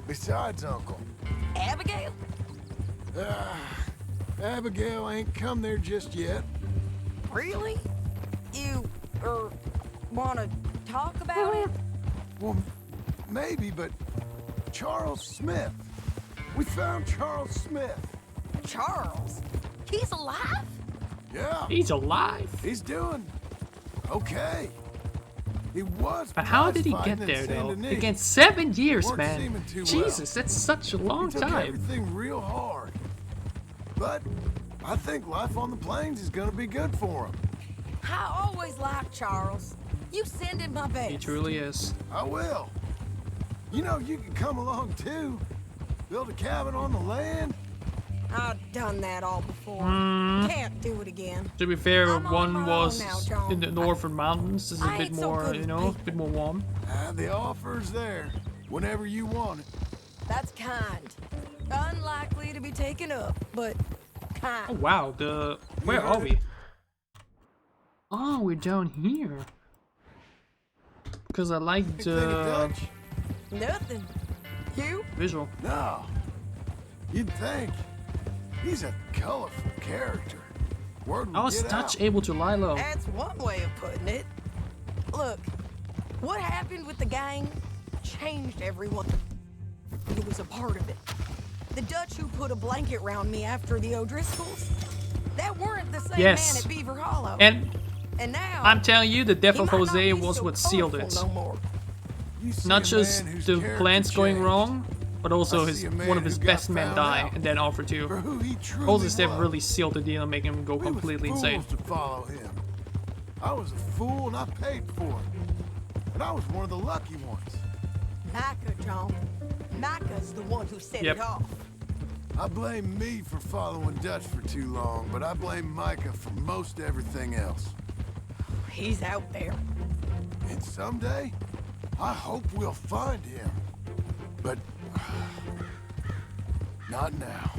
Besides Uncle. Abigail? Abigail ain't come there just yet. Really? You, wanna talk about it? Well, maybe, but Charles Smith. We found Charles Smith. Charles? He's alive? Yeah. He's alive? He's doing okay. He was. But how did he prize get fighting there, in though? Saint Denis. Again, 7 years, Weren't man. seeming too Jesus, well. that's such a long He took time. everything real hard. But I think life on the plains is gonna be good for him. I always liked Charles. You send him my best. He truly is. I will. You know, you can come along too. Build a cabin on the land. I've done that all before. Can't do it again. To be fair, I'm on one my was own now, John. in the northern mountains. This is a I bit ain't so more, good you with know, a bit more warm. The offer's there. Whenever you want it. That's kind. Unlikely to be taken up, but kind. Oh wow, where are we? Oh, we're down here. Because I like the Nothing. You? visual. No. You'd think. He's a colorful character. Word How is Dutch able to lie low? That's one way of putting it. Look, what happened with the gang changed everyone. It was a part of it. The Dutch who put a blanket around me after the O'Driscolls, that weren't the same Yes. man at Beaver Hollow. And now I'm telling you, the death he of might not Jose be was so what sealed it. colorful no more. Not just the plans going changed. wrong, but also I his see a man one of his who got best men found die, out and then offer to. for who he truly Jose's death was. really sealed the deal and make him go completely We was insane. fools to follow him. I was a fool and I paid for it. But I was one of the lucky ones. Micah, John. Micah's the one who set Yep. it off. I blame me for following Dutch for too long, but I blame Micah for most everything else. He's out there. And someday, I hope we'll find him. But not now.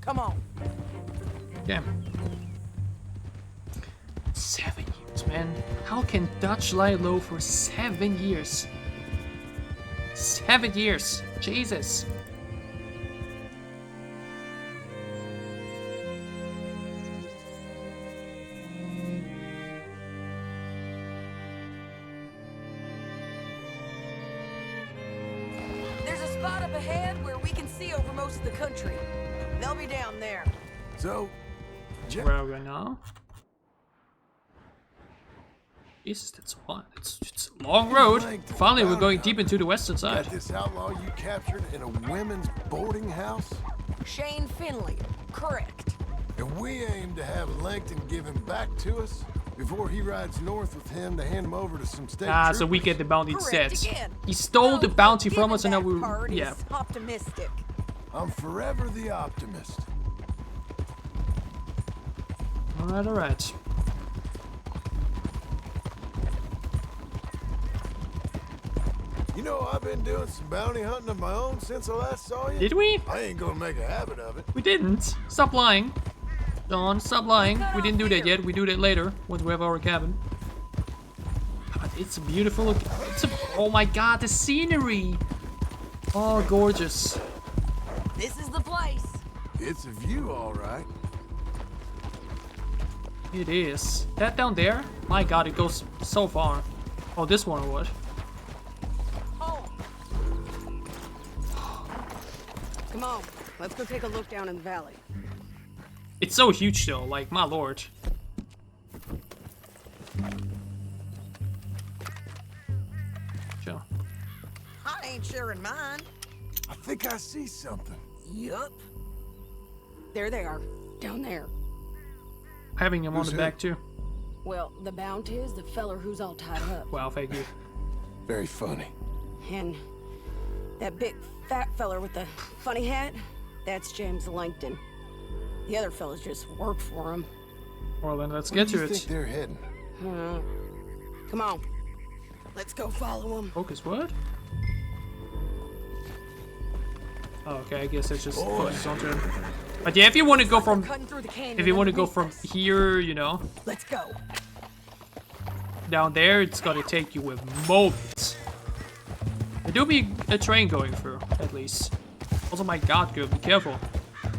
Come on. Yeah. man. How can Dutch lie low for 7 years? 7 years. Jesus. There's a spot up ahead where we can see over most of the country. They'll be down there. So, where are we now? Jesus, that's what? It's a long road. Finally, we're going deep into the western side. Got this outlaw you captured in a women's boarding house? Shane Finley, correct. And we aim to have Langton give him back to us before he rides north with him to hand him over to some state troopers. So we get the bounty instead. He stole the bounty from us and now we... Yeah. Optimistic. I'm forever the optimist. Alright, alright. You know, I've been doing some bounty hunting of my own since I last saw you. Did we? I ain't gonna make a habit of it. We didn't. Stop lying. Don, stop lying. We didn't do that yet. We do that later, once we have our cabin. God, it's a beautiful... oh my god, the scenery! Oh, gorgeous. This is the place. It's a view, all right. It is. That down there? My god, it goes so far. Oh, this one or what? Come on, let's go take a look down in the valley. It's so huge though, like, my lord. Sure. I ain't sharing mine. I think I see something. Yup. There they are, down there. Having him on the back too. Well, the bounty is the feller who's all tied up. Wow, thank you. Very funny. And that big fat feller with the funny hat, that's James Langton. The other fellas just work for him. Well then, let's get to it. Where do you think they're heading? Come on, let's go follow them. Focus what? Oh, okay, I guess that's just focus onto him. But yeah, if you want to go from, here, you know, let's go. Down there, it's gonna take you with moments. There do be a train going through, at least. Also, my god, girl, be careful.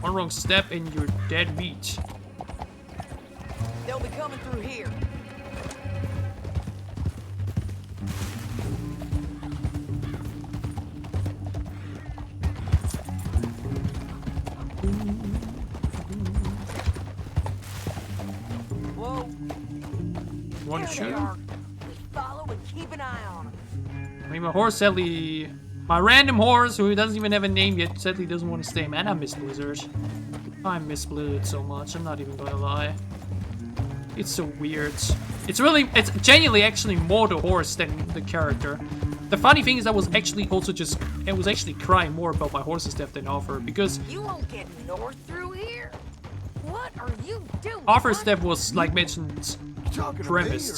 One wrong step and you're dead meat. They'll be coming through here. Whoa. Want to shoot? Just follow and keep an eye on them. I mean, my horse sadly... My random horse, who doesn't even have a name yet, sadly doesn't want to stay. Man, I miss Blizzard. I miss Blizzard so much, I'm not even gonna lie. It's so weird. It's genuinely actually more the horse than the character. The funny thing is I was actually crying more about my horse's death than Arthur, because... You won't get north through here? What are you doing? Arthur's death was, like mentioned, premised.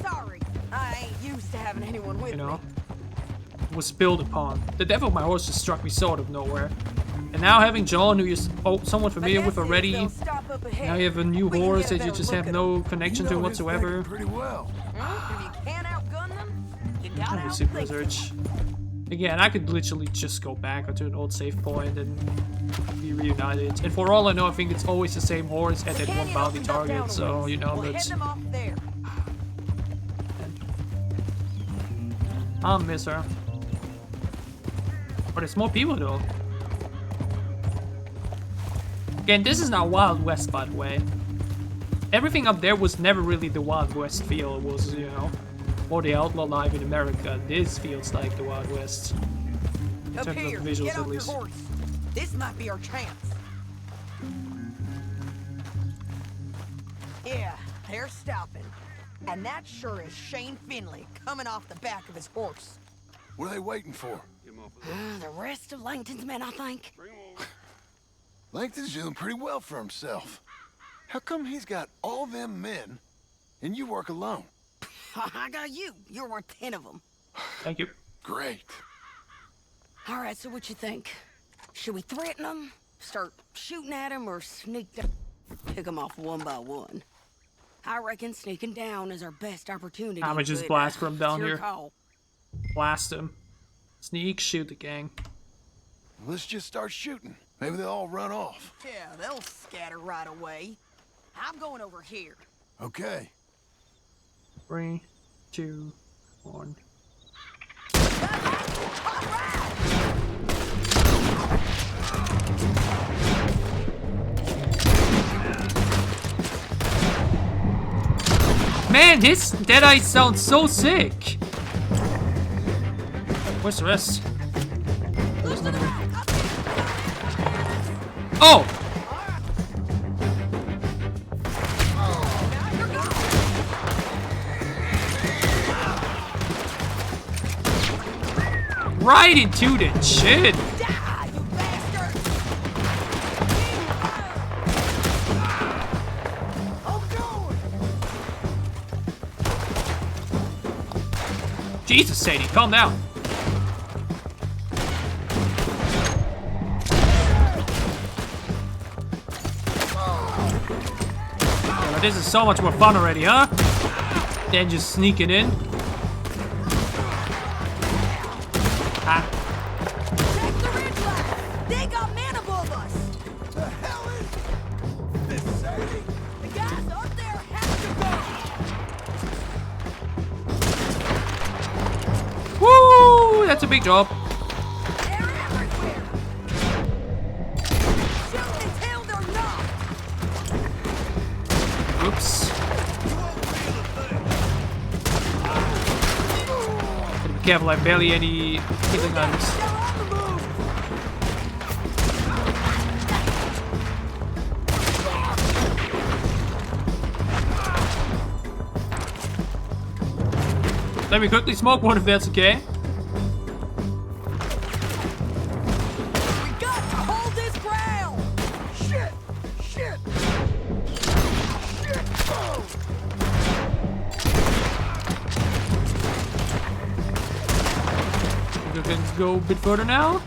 Sorry, I ain't used to having anyone with me. Was built upon. The death of my horse just struck me so out of nowhere. And now having John, who you're somewhat familiar with already, now you have a new horse that you just have no connection to whatsoever. Pretty well. If you can't outgun them, you gotta Obviously, Blizzard. Again, I could literally just go back to an old save point and be reunited. And for all I know, I think it's always the same horse at that one bounty target, so, you know, but... I'll miss her. But there's more people, though. Again, this is not Wild West, by the way. Everything up there was never really the Wild West feel. It was, you know, more the outlaw life in America. This feels like the Wild West. In terms of the visuals, at least. This might be our chance. Yeah, they're stopping. And that sure is Shane Finley coming off the back of his horse. What are they waiting for? The rest of Langton's men, I think. Langton's doing pretty well for himself. How come he's got all them men, and you work alone? I got you. You're worth 10 of them. Thank you. Great. All right, so what you think? Should we threaten them, start shooting at them, or sneak them, pick them off one by one? I reckon sneaking down is our best opportunity. I'm gonna just blast from down here. Blast him. Sneak, shoot the gang. Let's just start shooting. Maybe they'll all run off. Yeah, they'll scatter right away. I'm going over here. Okay. 3, 2, 1. Man, his Deadeye sounds so sick. Where's the rest? Oh! Right into the chin. Jesus, Sadie, calm down. Yeah, but this is so much more fun already, huh? Than just sneaking in. Ah. Check the ridge line. They got men above us. The hell is this, Sadie? The guys up there have to go. Woo! That's a big job. They're everywhere. Shoot until they're knocked. Oops. Gotta be careful, I have barely any healing items. Let me quickly smoke one if that's okay. We got to hold this ground. Shit! Shit! Shit! Oh! We can go a bit further now.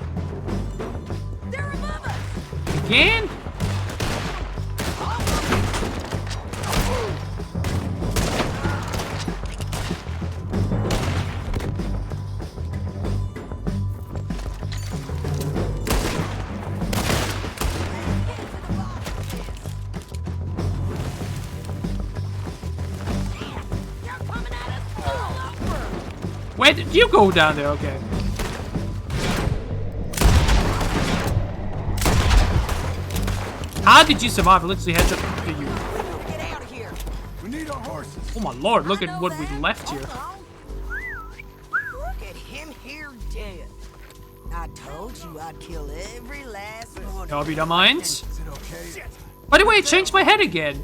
They're above us. Again? Where did you go down there? Okay. How did you survive? Let's see headshot to you. Get out of here. We need our horses. Oh my lord, look at what we left here. Look at him here dead. I told you I'd kill every last one. No, if you don't mind. Is it okay? By the way, it changed my head again.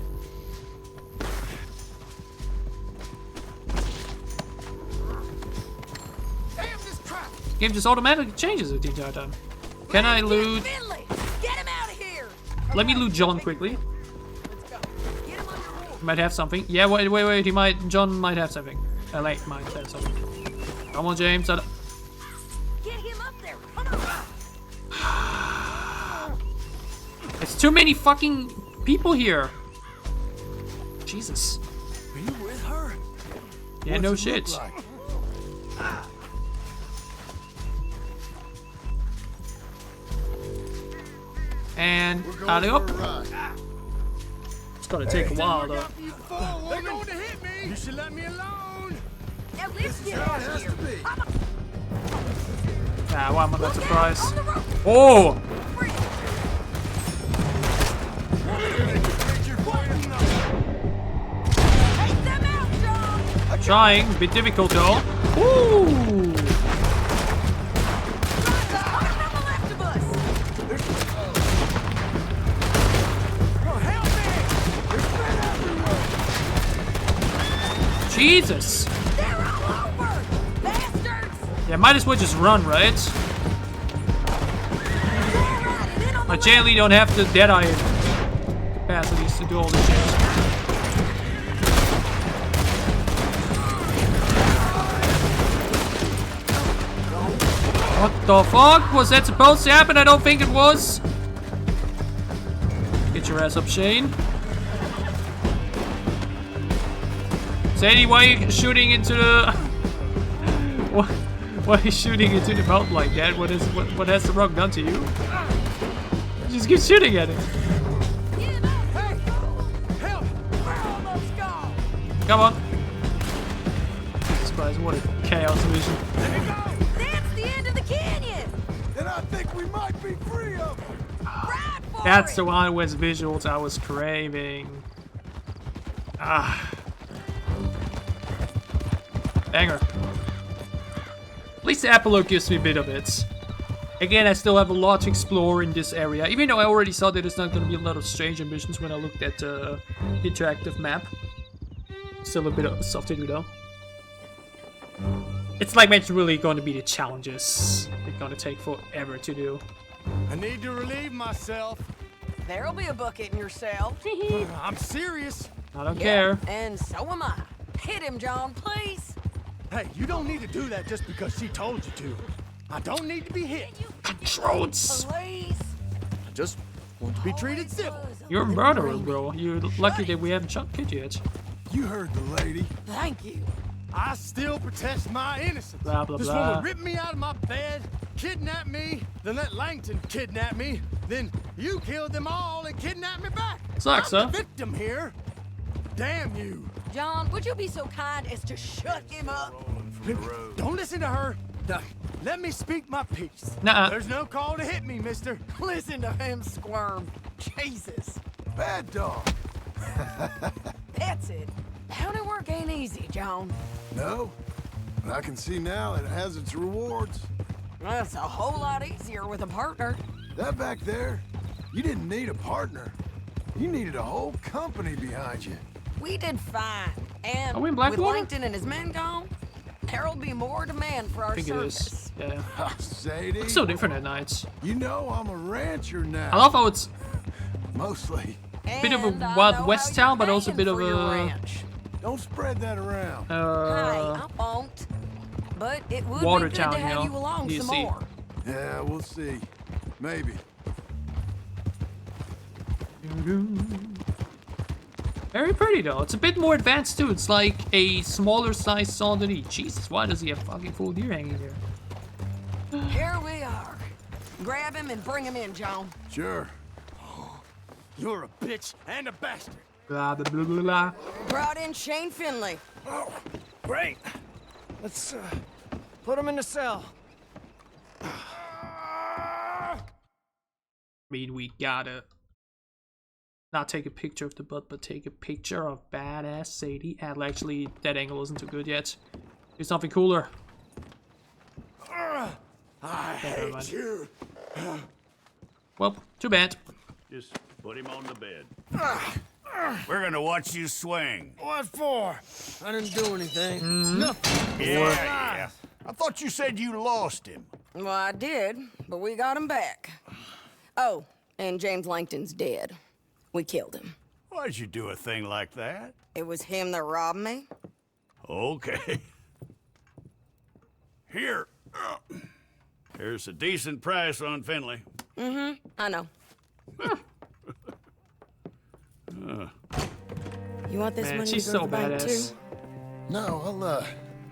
Game just automatically changes it the entire time. Can I loot? Get him out of here. Let me loot John quickly. He might have something. Yeah, wait. He might. John might have something. Like might have something. Come on, James. Get him up there. Come on. It's too many fucking people here. Jesus. Are you with her? Yeah, no shit. And out of up. It's gonna take a while though. They're going to hit me. You should let me alone. At least get out of here. Nah, why am I not surprised? Oh! Trying, a bit difficult though. Ooh! Jesus! They're all over, bastards! Yeah, might as well just run, right? My J-Lee don't have the Deadeye capacities to do all this shit. What the fuck? Was that supposed to happen? I don't think it was. Get your ass up, Shane. Sadie, why are you shooting into the... Why are you shooting into the mountain like that? What has the rock done to you? Just keep shooting at it. Come on. Jesus Christ, what a chaos mission. That's the end of the canyon! And I think we might be free of them. That's the Wild West visuals I was craving. Ah. Banger. At least the epilogue gives me a bit of it. Again, I still have a lot to explore in this area, even though I already saw that there's not going to be a lot of strange missions when I looked at the interactive map. Still a bit of stuff to do though. It's like it's really going to be the challenges. They're going to take forever to do. I need to relieve myself. There'll be a bucket in your cell. I'm serious. I don't care. And so am I. Hit him, John, please. Hey, you don't need to do that just because she told you to. I don't need to be hit. Controls. Please. I just want to be treated civil. You're a murderer, bro. You're lucky that we haven't shot kid yet. You heard the lady. Thank you. I still protest my innocence. Blah, blah, This blah. woman ripped me out of my bed, kidnapped me, then let Langton kidnap me, then you killed them all and kidnapped me back. Sucks, I'm huh? the victim here. Damn you. John, would you be so kind as to shut him up? Don't listen to her. No, let me speak my piece. Nuh-uh. There's no call to hit me, mister. Listen to him squirm. Jesus. Bad dog. That's it. County work ain't easy, John. No, but I can see now it has its rewards. That's a whole lot easier with a partner. That back there, you didn't need a partner. You needed a whole company behind you. We did fine. And Are we in with Blackwater? Langton and his men gone, there'll be more demand for I our think it service. is. Yeah. Sadie. It's so different at nights. You know I'm a rancher now. I love how it's Mostly. a bit of a And I Wild know West how you're town, but also a bit paying of for your a... ranch. Don't spread that around. Hey, I won't. But it would Water be good town, to you have know. you along You some see. more. Yeah, we'll see. Maybe. Very pretty though. It's a bit more advanced too. It's like a smaller size Saint Denis. Jesus, why does he have fucking full deer hanging there? Here we are. Grab him and bring him in, John. Sure. You're a bitch and a bastard. Blah, blah, blah, blah, blah. Brought in Shane Finley. Oh, great. Let's put him in the cell. I mean, we gotta not take a picture of the butt, but take a picture of badass Sadie. Adler. Actually, that angle isn't too good yet. Do something cooler. I hate you. Well, too bad. Just put him on the bed. We're gonna watch you swing. What for? I didn't do anything. Mm-hmm. Nothing. Yeah. I thought you said you lost him. Well, I did, but we got him back. Oh, and James Langton's dead. We killed him. Why'd you do a thing like that? It was him that robbed me. Okay. Here. Here's a decent price on Finley. Mm-hmm, I know. You want this Man, money she's to go so to the bank badass. too? No,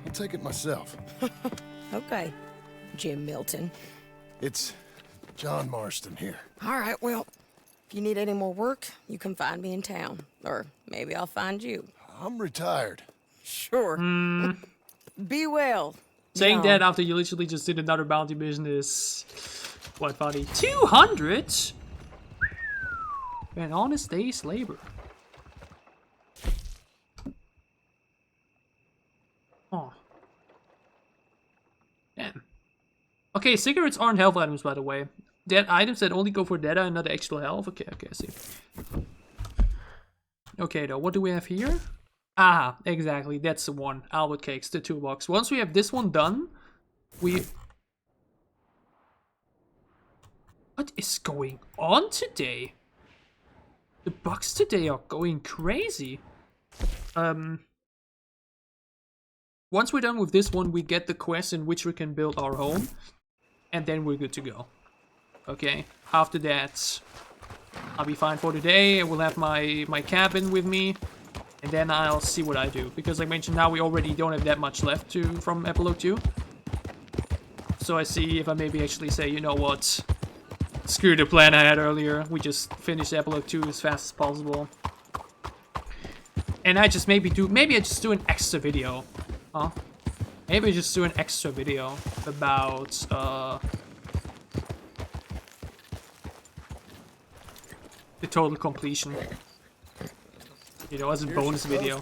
I'll take it myself. Okay, Jim Milton. It's John Marston here. All right, well, if you need any more work, you can find me in town. Or maybe I'll find you. I'm retired. Sure. Be well. Saying John. that after you literally just did another bounty mission is quite funny. 200? An honest day's labor. Oh. Damn. Okay, cigarettes aren't health items, by the way. Dead items that only go for data and not actual health. Okay, I see. Okay, though, what do we have here? Ah, exactly, that's the one. Albert cakes, the toolbox. Once we have this one done, what is going on today? The bugs today are going crazy. Once we're done with this one, we get the quest in which we can build our home. And then we're good to go. Okay, after that, I'll be fine for today. I will have my cabin with me. and then I'll see what I do. Because like I mentioned, now we already don't have that much left from Epilogue 2. So I see if I maybe actually say, you know what, screw the plan I had earlier, we just finish Epilogue 2 as fast as possible. And I just maybe I just do an extra video, huh? Maybe I just do an extra video about, the total completion. You know, as a bonus video.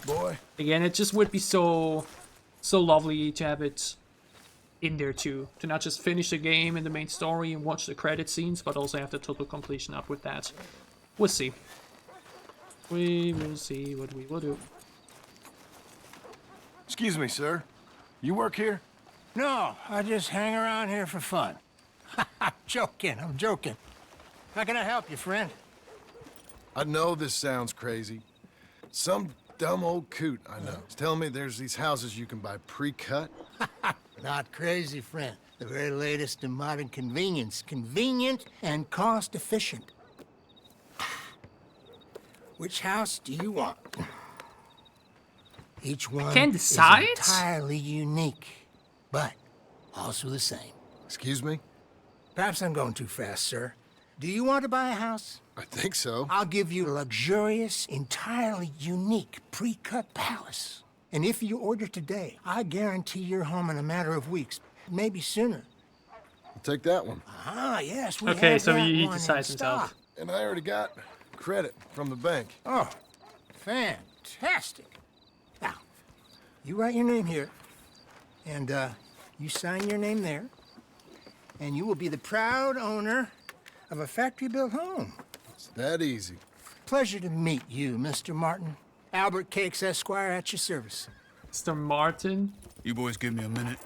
Again, it just would be so lovely to have it in there too. To not just finish the game and the main story and watch the credit scenes, but also have the total completion up with that. We'll see. We will see what we will do. Excuse me, sir. You work here? No, I just hang around here for fun. I'm joking. How can I help you, friend? I know this sounds crazy. Some dumb old coot I know is telling me there's these houses you can buy pre-cut. Not crazy, friend. The very latest in modern convenience. Convenient and cost-efficient. Which house do you want? Each one can't decide? is entirely unique, but also the same. Excuse me? Perhaps I'm going too fast, sir. Do you want to buy a house? I think so. I'll give you a luxurious, entirely unique pre-cut palace. And if you order today, I guarantee you're home in a matter of weeks, maybe sooner. I'll take that one. Ah, yes, we okay, have so that he one decides in himself. stock. And I already got credit from the bank. Oh, fantastic. Now, you write your name here, and you sign your name there, and you will be the proud owner of a factory-built home. It's that easy. Pleasure to meet you, Mr. Martin. Albert Cakes, Esquire, at your service. Mr. Martin? You boys give me a minute.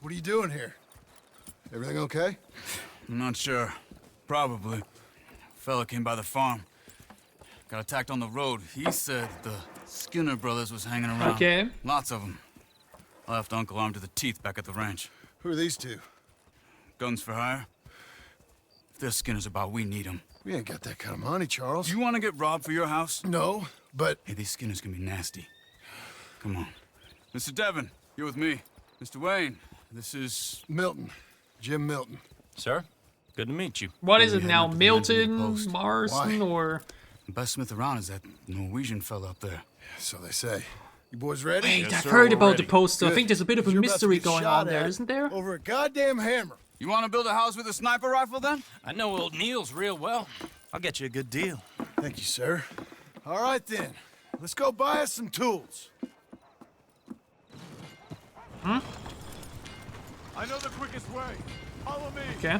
What are you doing here? Everything okay? I'm not sure. Probably. Fella came by the farm. Got attacked on the road. He said the Skinner brothers was hanging around. Okay. Lots of them. I left Uncle armed to the teeth back at the ranch. Who are these two? Guns for hire. If they're Skinner's about, we need them. We ain't got that kind of money, Charles. You want to get robbed for your house? No, but... Hey, these Skinners can be nasty. Come on. Mr. Devon, you're with me. Mr. Wayne, this is... Milton. Jim Milton. Sir, good to meet you. What is it now? Milton, Marston, or... The best smith around is that Norwegian fella up there. So they say. You boys ready? Wait, Yes, I've sir, heard we're about ready. the poster. Good. I think there's a bit of a You're about to mystery get going shot on there, at isn't there? Over a goddamn hammer. You want to build a house with a sniper rifle, then? I know old Neil's real well. I'll get you a good deal. Thank you, sir. All right, then. Let's go buy us some tools. Hmm? I know the quickest way. Follow me. Okay.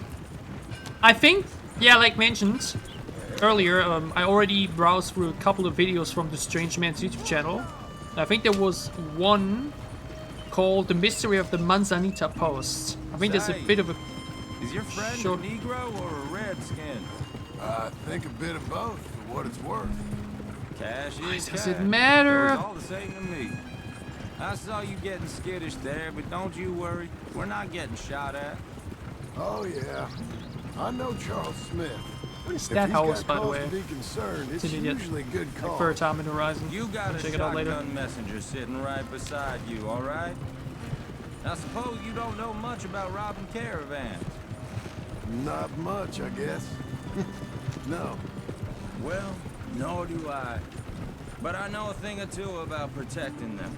I think, yeah, like mentioned earlier, I already browsed through a couple of videos from the Strange Man's YouTube channel. I think there was one called The Mystery of the Manzanita Post. I think there's a bit of a Is your friend short... a Negro or a Redskin? I think a bit of both, for what it's worth. Cash is does cash. it matter? It's all the same to me. I saw you getting skittish there, but don't you worry. We're not getting shot at. Oh, yeah. I know Charles Smith. What is that house, by the way? To be concerned, it's It's an idiot. usually a good Like call. for a time in Horizon. You got Check a it out later. shotgun messenger sitting right beside you, all right? I suppose you don't know much about robbing caravans. Not much, I guess. No. Well, nor do I. But I know a thing or two about protecting them.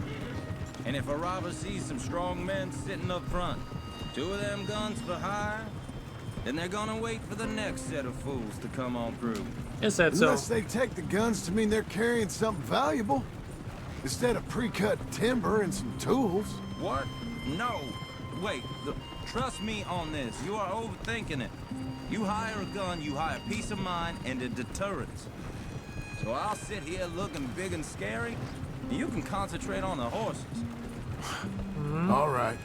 And if a robber sees some strong men sitting up front, 2 of them guns for hire, then they're gonna wait for the next set of fools to come on through. Is that so? Unless they take the guns to mean they're carrying something valuable. Instead of pre-cut timber and some tools. What? No. Wait, trust me on this. You are overthinking it. You hire a gun, you hire peace of mind and a deterrence. So I'll sit here looking big and scary, and you can concentrate on the horses. All right.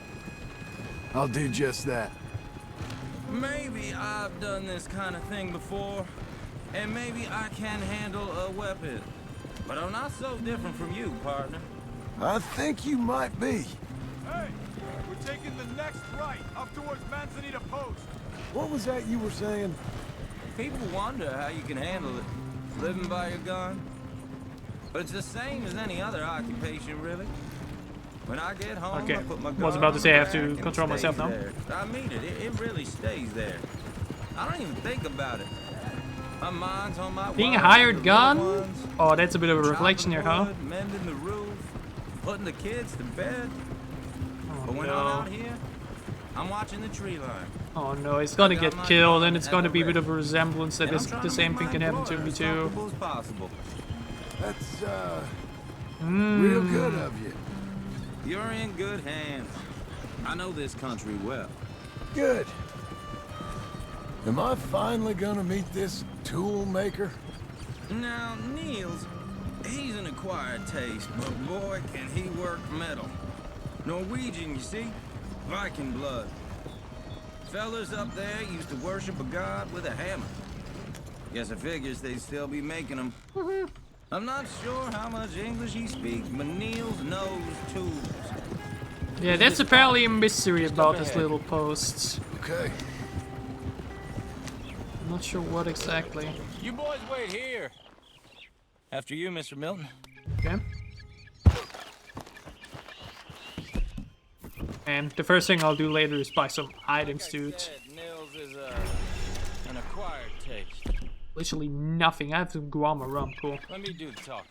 I'll do just that. Maybe I've done this kind of thing before, and maybe I can handle a weapon. But I'm not so different from you, partner. I think you might be. Hey, we're taking the next right, up towards Manzanita Post. What was that you were saying? People wonder how you can handle it. living by your gun. But it's the same as any other occupation, really. When I get home, Okay. I put my gun I was about to say I have on the to rack control and it myself stays now. there. I mean it really stays there. I don't even think about it. My mind's on my Being a wife, hired the gun? little ones, Oh, that's a bit of a chopping reflection here, huh? wood, mending the roof, putting the kids to bed. But when no. I'm out here, I'm watching the tree line. Oh no, it's gonna get killed, and it's gonna be a bit of a resemblance that the same thing can happen to me too. That's, real good of you. You're in good hands. I know this country well. Good. Am I finally gonna meet this tool maker? Now, Niels, he's an acquired taste, but boy, can he work metal. Norwegian, you see? Viking blood. Fellas up there used to worship a god with a hammer. Guess I figures they'd still be making them. I'm not sure how much English he speaks, but Niels knows tools. Yeah, that's apparently a mystery about this little post. Okay. I'm not sure what exactly. You boys wait here. After you, Mr. Milton. Okay. And the first thing I'll do later is buy some items, dude. Nils is an acquired taste. Literally nothing. I have to go on my rum. Cool. Let me do the talking.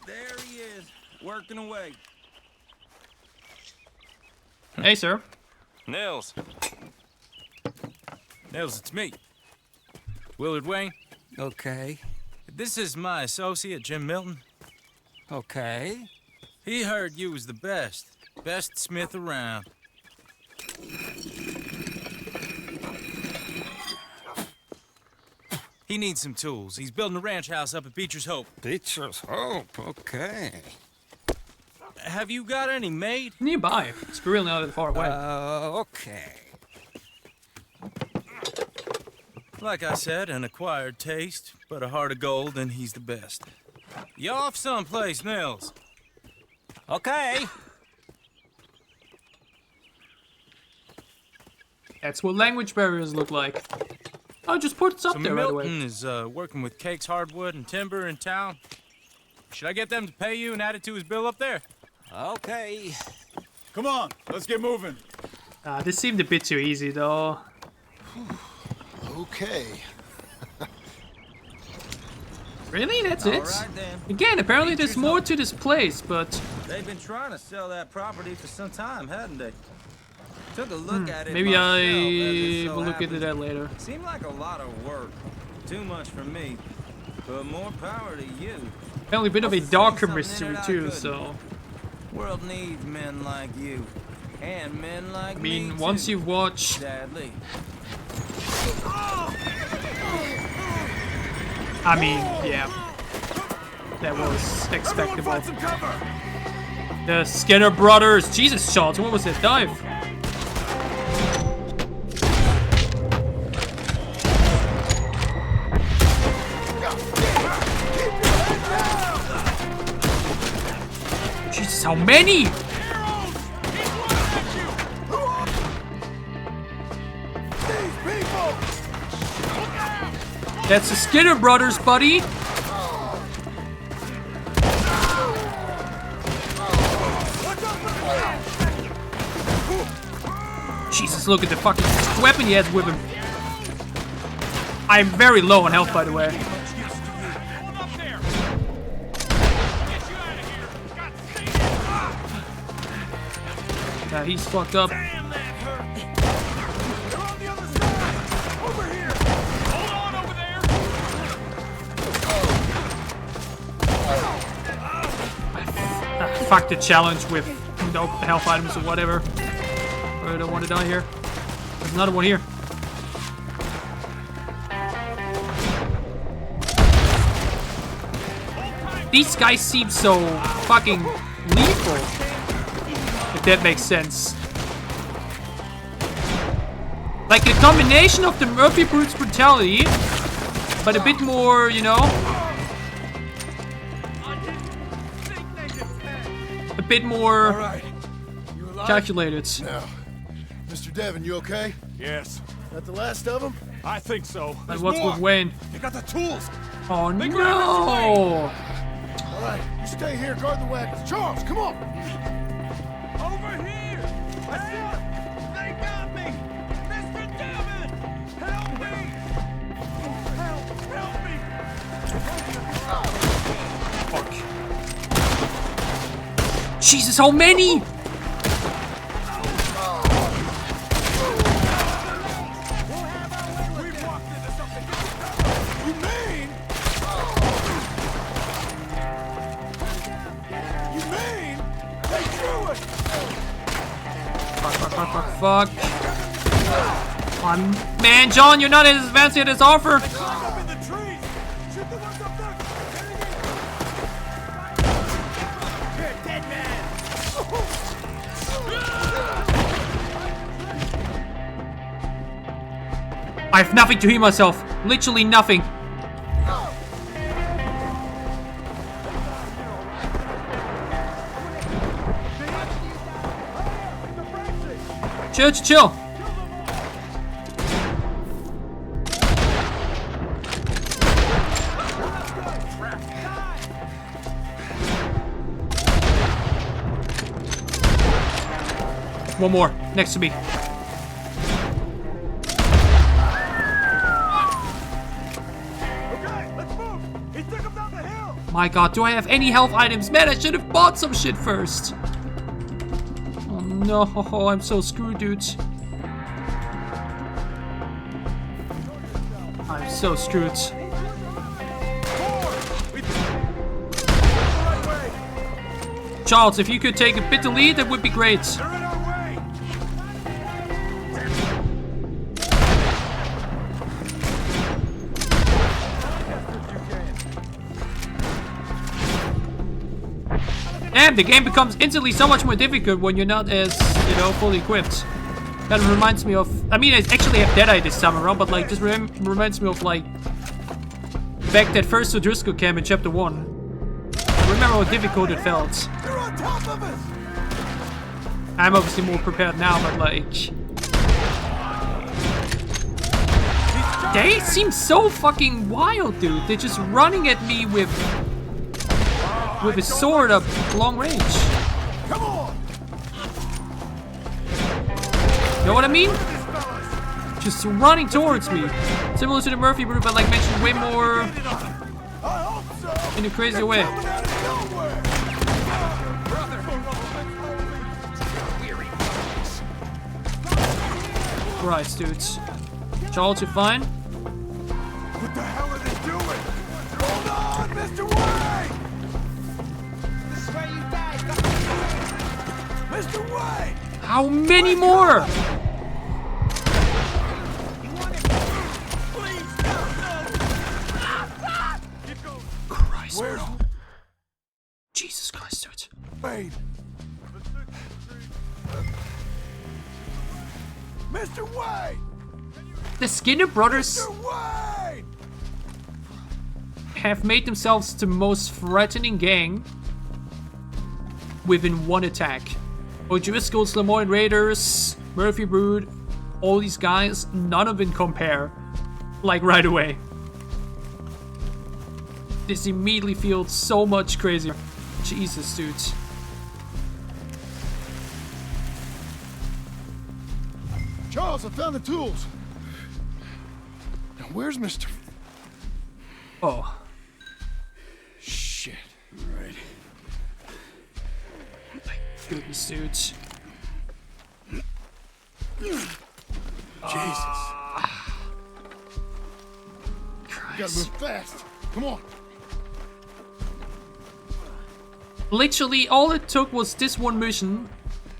There he is, working away. Hey, sir. Nils. Nils, it's me. Willard Wayne. Okay. This is my associate, Jim Milton. Okay. He heard you was the best smith around. He needs some tools. He's building a ranch house up at Beecher's Hope. Beecher's Hope, okay. Have you got any made? Nearby. It's really not that far away. Okay. Like I said, an acquired taste, but a heart of gold, and he's the best. You off someplace, Nils? Okay. That's what language barriers look like. Oh, just put it up there right away. Milton is working with Cakes Hardwood and Timber in town. Should I get them to pay you and add it to his bill up there? Okay. Come on, let's get moving. This seemed a bit too easy, though. Okay. Really? That's it? Right, then. Again, apparently there's more to this place, but... They've been trying to sell that property for some time, hadn't they? Took a look at it maybe myself, I will look into that later. Seemed like a lot of work. Too much for me. But more power to you. Apparently a bit of a darker mystery too, so... World needs men like you. And men like I mean, me once too, you watch... sadly. I mean, yeah. That was expectable. The Skinner brothers. Jesus, shots. What was that dive? Jesus, how many? That's the Skinner brothers, buddy. Jesus, look at the fucking weapon he has with him. I'm very low on health, by the way. Yeah, he's fucked up. Fuck the challenge with no health items or whatever. I don't want to die here. There's another one here. These guys seem so fucking lethal. If that makes sense. Like a combination of the Murphy Brute's brutality, but a bit more, you know, a bit more calculated. Now, Mr. Devon, you okay? Yes. That the last of them? I think so. And what's with Wayne? They got the tools. Oh They no! All right, you stay here, guard the wagons. Charles, come on! Over here! Help! They got me! Mr. Devon! Help me! Help me! Fuck. Jesus, how many? Fuck. Man, John, you're not as advanced yet as offer. I have nothing to heal myself. Literally nothing. Chill. One more, next to me. My god, do I have any health items? Man, I should have bought some shit first. Oh no, I'm so screwed, dudes. I'm so screwed. Charles, if you could take a bit of lead, that would be great. Damn, the game becomes instantly so much more difficult when you're not as, you know, fully equipped. Kind of reminds me of... I mean, I actually have Deadeye this time around, but like, this reminds me of like... back that first O'Driscoll camp in Chapter 1. I remember how difficult it felt. I'm obviously more prepared now, but like... They seem so fucking wild, dude. They're just running at me with a sword up long range. Come on! You know what I mean? Just running towards me. Similar to the Murphy Brew, but like mentioned way more in a crazy way. Christ, dudes. Charles, you fine? What the hell are they doing? Hold on, Mr. White! This is where you die. Mr. White! How many more? Christ, bro. Jesus Christ, dude. Wait. Mr. White! The Skinner brothers have made themselves the most threatening gang within one attack. O'Driscoll's, Lemoyne Raiders, Murphy Brood, all these guys, none of them compare. Like right away. This immediately feels so much crazier. Jesus, dudes. Charles, I found the tools. Now, where's Mr. Oh. Shit. All right. My goodness, dudes. Jesus. You gotta move fast. Come on. Literally, all it took was this one mission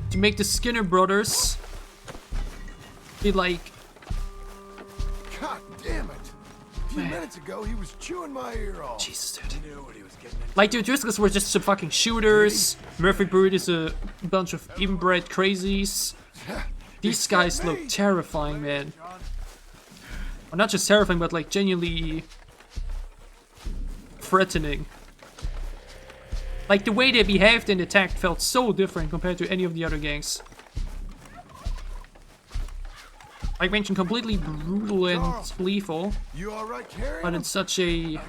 to make the Skinner brothers be like... God damn it. A few minutes ago, he was chewing my ear off. Jesus, dude. Like, the O'Driscolls were just some fucking shooters. Murphy Brood is a bunch of inbred crazies. These guys look terrifying, man. Well, not just terrifying, but like genuinely threatening. Like, the way they behaved and attacked felt so different compared to any of the other gangs. like mentioned, completely brutal and lethal. You all right, Carrie? But it's such a...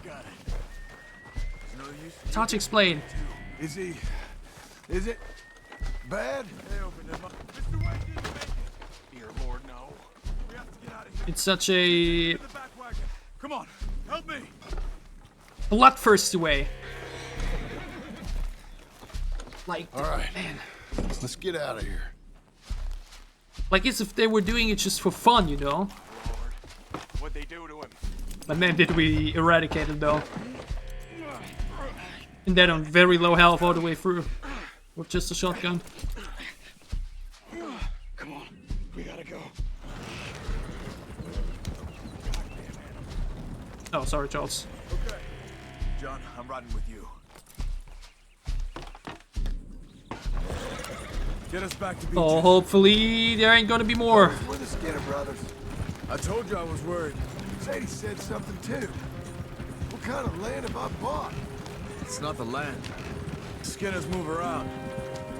It's hard to explain. Is he... Is it... bad? Dear Lord, no. We have to get out of here. It's such a... Come on, help me. bloodthirsty way. Like, all right, man. Let's get out of here. Like as if they were doing it just for fun, you know? What'd they do to him? But man, did we eradicate him though. And then on very low health all the way through. With just a shotgun. Come on, we gotta go. Oh, sorry, Charles. Okay. John, I'm riding with you. Get us back to Beecher. Oh, hopefully there ain't gonna be more. We're the Skinner brothers. I told you I was worried. Sadie said something too. What kind of land have I bought? It's not the land. Skinners move around.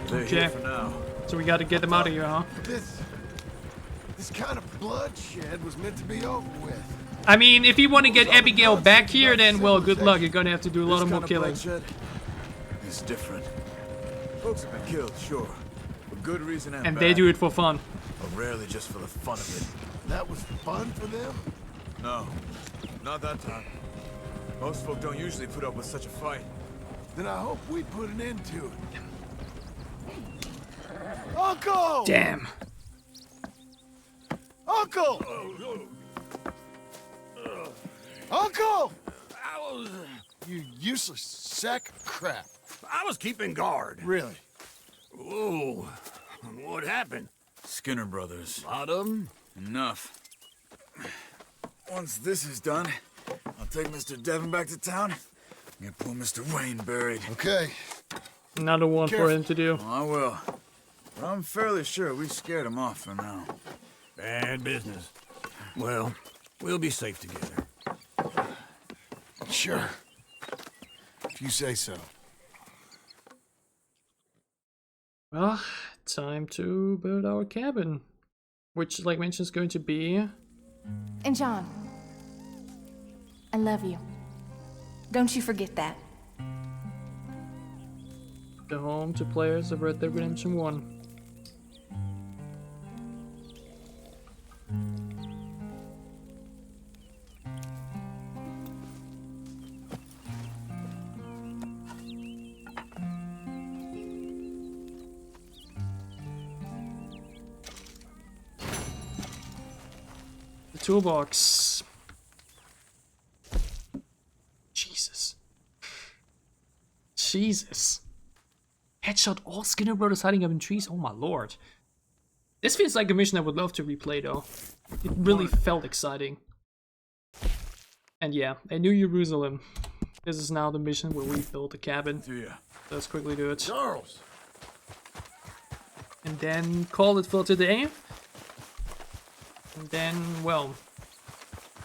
They're Okay. here for now. So we gotta get them out of here, huh? This kind of bloodshed was meant to be over with. I mean, if you want to get Abigail back here, then, well, good luck. You're gonna have to do a lot of more killing. It's different. Folks have been killed, sure. For good reason And they do it for fun. But rarely just for the fun of it. That was fun for them? No, not that time. Most folk don't usually put up with such a fight. Then I hope we put an end to it. Uncle! Damn. Uncle! Uncle! You useless sack of crap. I was keeping guard. Really? Whoa. What happened? Skinner brothers. A lot of them? Enough. Once this is done, I'll take Mr. Devon back to town and get poor Mr. Wayne buried. Okay. Another one for him to do. I will. But I'm fairly sure we scared him off for now. Bad business. Well, we'll be safe together. Sure. If you say so. Well, time to build our cabin. Which, like mentioned, is going to be... And John, I love you. Don't you forget that. the home to players of Red Dead Redemption 1. The toolbox. Jesus. Headshot all Skinner brothers hiding up in trees. Oh my lord. This feels like a mission I would love to replay though. It really felt exciting. And yeah, a New Jerusalem. This is now the mission where we build the cabin. Let's quickly do it. Charles. And then call it for today. And then, well,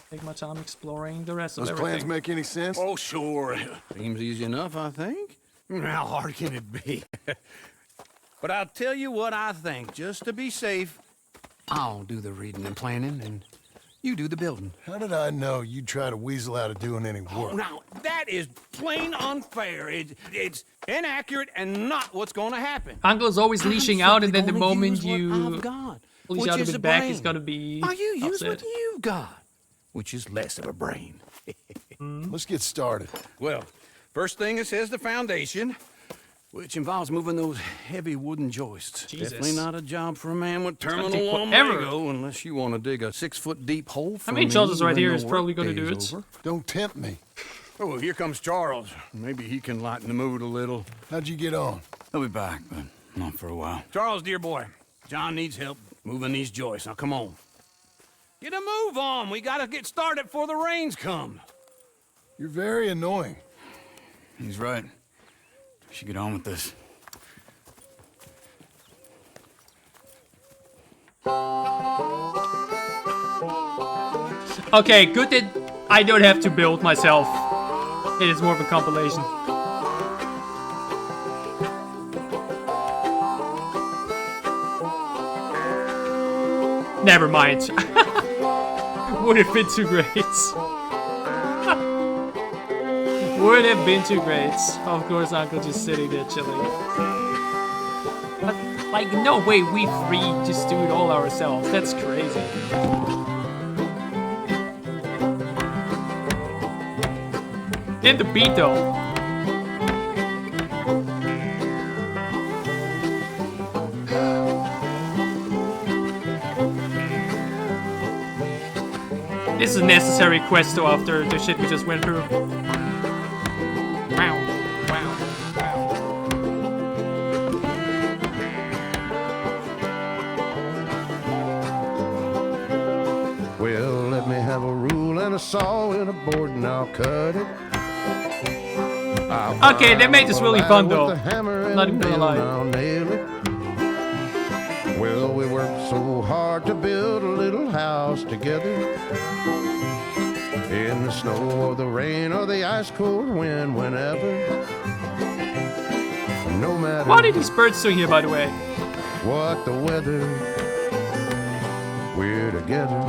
take my time exploring the rest of everything. Those plans make any sense? Oh, sure. Seems easy enough, I think. How hard can it be? But I'll tell you what I think. Just to be safe, I'll do the reading and planning, and you do the building. How did I know you'd try to weasel out of doing any work? Oh, now, that is plain unfair. It's inaccurate and not what's going to happen. Uncle is always leashing out, and then the gonna moment use what you I've got, leash which out a is bit the back, brain. he's gonna be Oh, you use upset. what you've got, which is less of a brain. Let's get started. Well, first thing it says the foundation, which involves moving those heavy wooden joists. Jesus. Definitely not a job for a man with gonna terminal take forever. lumbago, unless you want to dig a 6-foot deep hole for I mean, me Charles is right when here. the He's probably work gonna do day's it. over. Don't tempt me. Oh, well, here comes Charles. Maybe he can lighten the mood a little. How'd you get on? I'll be back, but not for a while. Charles, dear boy, John needs help moving these joists. Now, come on. Get a move on. We gotta get started before the rains come. You're very annoying. He's right. We should get on with this. Okay, good that I don't have to build myself. It is more of a compilation. Never mind. Would have been too great. Would have been too great. Of course, Uncle just sitting there chilling. But, like, no way we three just do it all ourselves. That's crazy. And the beat, though. This is a necessary quest, though, after the shit we just went through. Wow. Wow. Well, let me have a rule and a saw and a board and I'll cut it. Okay, they made this really fun, though. Not even gonna lie. I'll nail it. Well, we worked so hard to build a little house together. In the snow or the rain or the ice cold wind, whenever. No matter. What are these birds doing here, by the way? What the weather, we're together.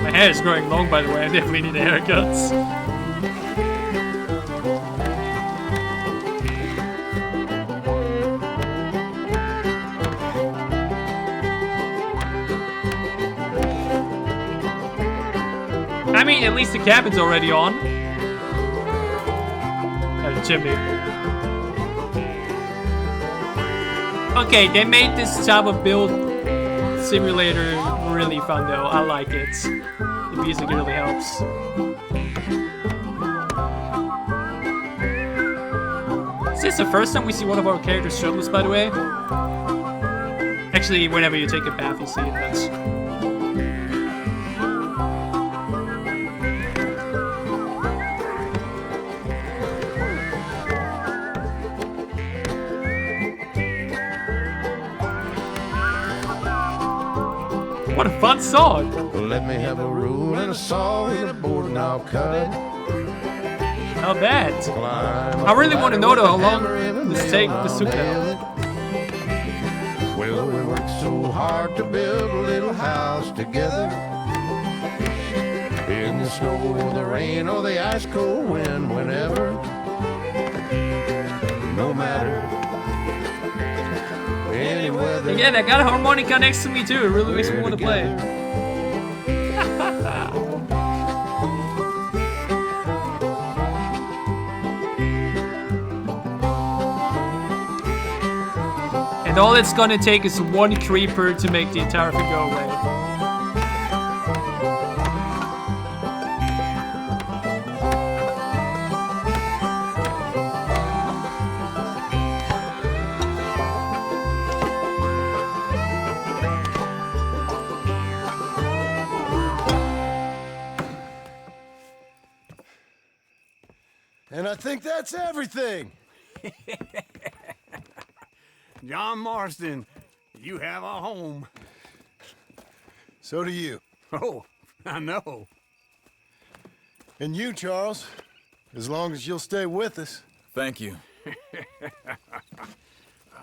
My hair is growing long, by the way. I definitely need a haircut. I mean, at least the cabin's already on. And the chimney. Okay, they made this type of build simulator really fun, though. I like it. The music really helps. Is this the first time we see one of our characters shirtless, by the way? Actually, whenever you take a bath, you see it. That's... What a fun song! Let me have a rule and a saw and a board and I'll cut it. Not bad. I really want to know though how long this took now. Well, we worked so hard to build a little house together. In the snow or the rain or the ice cold wind, whenever. No matter. Any weather. Again, I got a harmonica next to me too. It really makes me want to play. And all it's gonna take is one creeper to make the entire thing go away. And I think that's everything. John Marston, you have a home. So do you. Oh, I know. And you, Charles, as long as you'll stay with us. Thank you.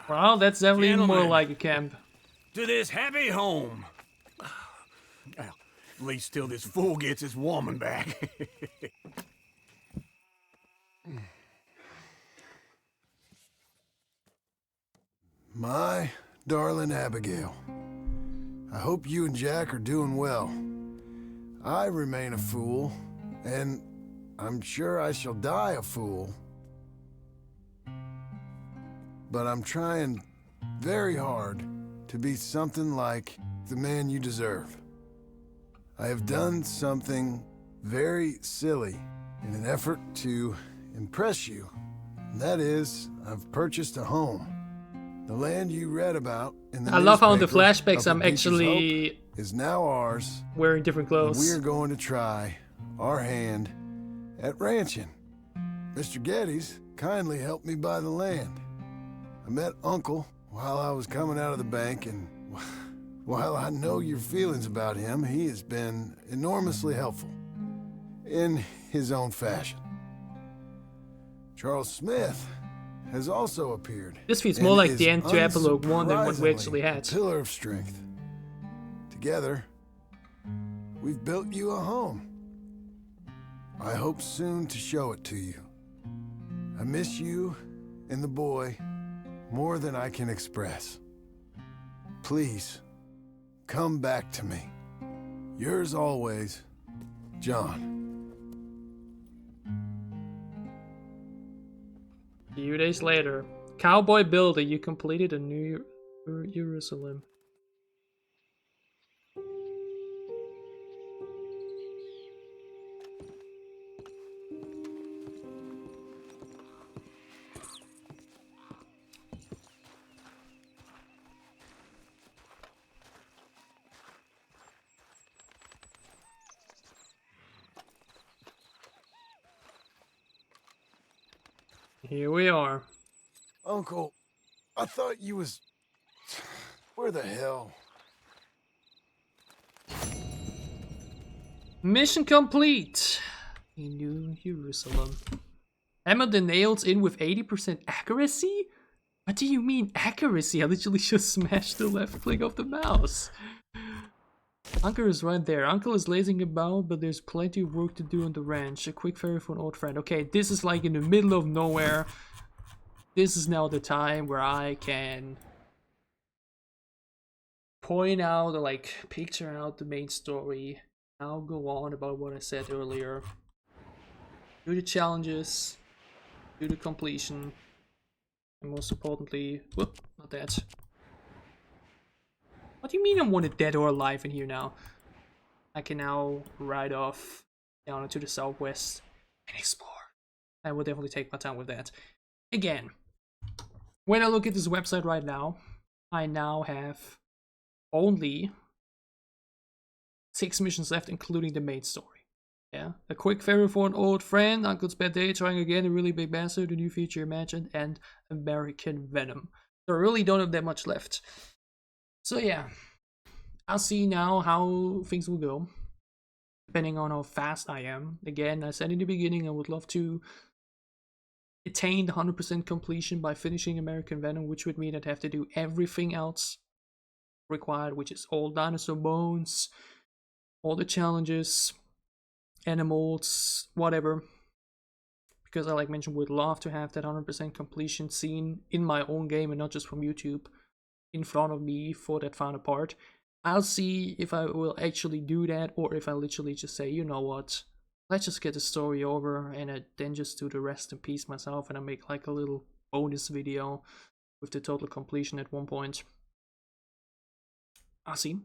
Well, that's definitely more Gentlemen, like a camp. To this happy home. Well, at least till this fool gets his woman back. My darling Abigail, I hope you and Jack are doing well. I remain a fool, and I'm sure I shall die a fool. But I'm trying very hard to be something like the man you deserve. I have done something very silly in an effort to impress you. And that is, I've purchased a home. The land you read about in the I love how in the newspaper flashbacks up I'm at Beecher's actually Hope is now ours. wearing different clothes. We are going to try our hand at ranching. Mr. Geddes kindly helped me buy the land. I met Uncle while I was coming out of the bank, and while I know your feelings about him, he has been enormously helpful in his own fashion. Charles Smith has also appeared. This feels and more like is the end to Epilogue 1 than what we unsurprisingly actually had. a pillar of strength. Together, we've built you a home. I hope soon to show it to you. I miss you and the boy more than I can express. Please, come back to me. Yours always, John. A few days later, Cowboy Builder, you completed a New Jerusalem. Here we are. Uncle, I thought you was... Where the hell? Mission complete. In New Jerusalem. Hammer the nails in with 80% accuracy? What do you mean accuracy? I literally just smashed the left click of the mouse. Uncle is right there. Uncle is lazing about, but there's plenty of work to do on the ranch. A quick ferry for an old friend. Okay, this is like in the middle of nowhere. This is now the time where I can point out or like picture out the main story. I'll go on about what I said earlier. Do the challenges. Do the completion. And most importantly, whoop, not that. What do you mean I'm wanted dead or alive in here now? I can now ride off down into the southwest and explore. I will definitely take my time with that. Again, when I look at this website right now, I now have only 6 missions left, including the main story. Yeah, a quick ferry for an old friend, Uncle's bad day, trying again, a really big bastard, the new feature imagined, and American Venom. So I really don't have that much left. So yeah, I'll see now how things will go, depending on how fast I am. Again, I said in the beginning, I would love to attain the 100% completion by finishing American Venom, which would mean I'd have to do everything else required, which is all dinosaur bones, all the challenges, animals, whatever. Because I, like mentioned, would love to have that 100% completion seen in my own game and not just from YouTube in front of me for that final part. I'll see if I will actually do that or if I literally just say, you know what, let's just get the story over and I then just do the rest in peace myself and I make like a little bonus video with the total completion at one point. I'll see.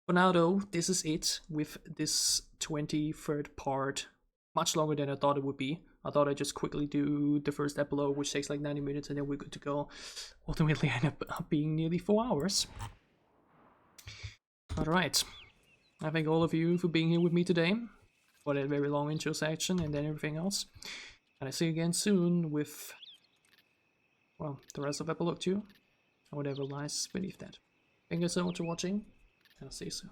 For now though, this is it with this 23rd part. Much longer than I thought it would be. I thought I'd just quickly do the first epilogue, which takes like 90 minutes, and then we're good to go. Ultimately, I end up being nearly 4 hours. Alright. I thank all of you for being here with me today for that very long intro section and then everything else. And I see you again soon with, well, the rest of Epilogue 2 and whatever lies beneath that. Thank you so much for watching, and I'll see you soon.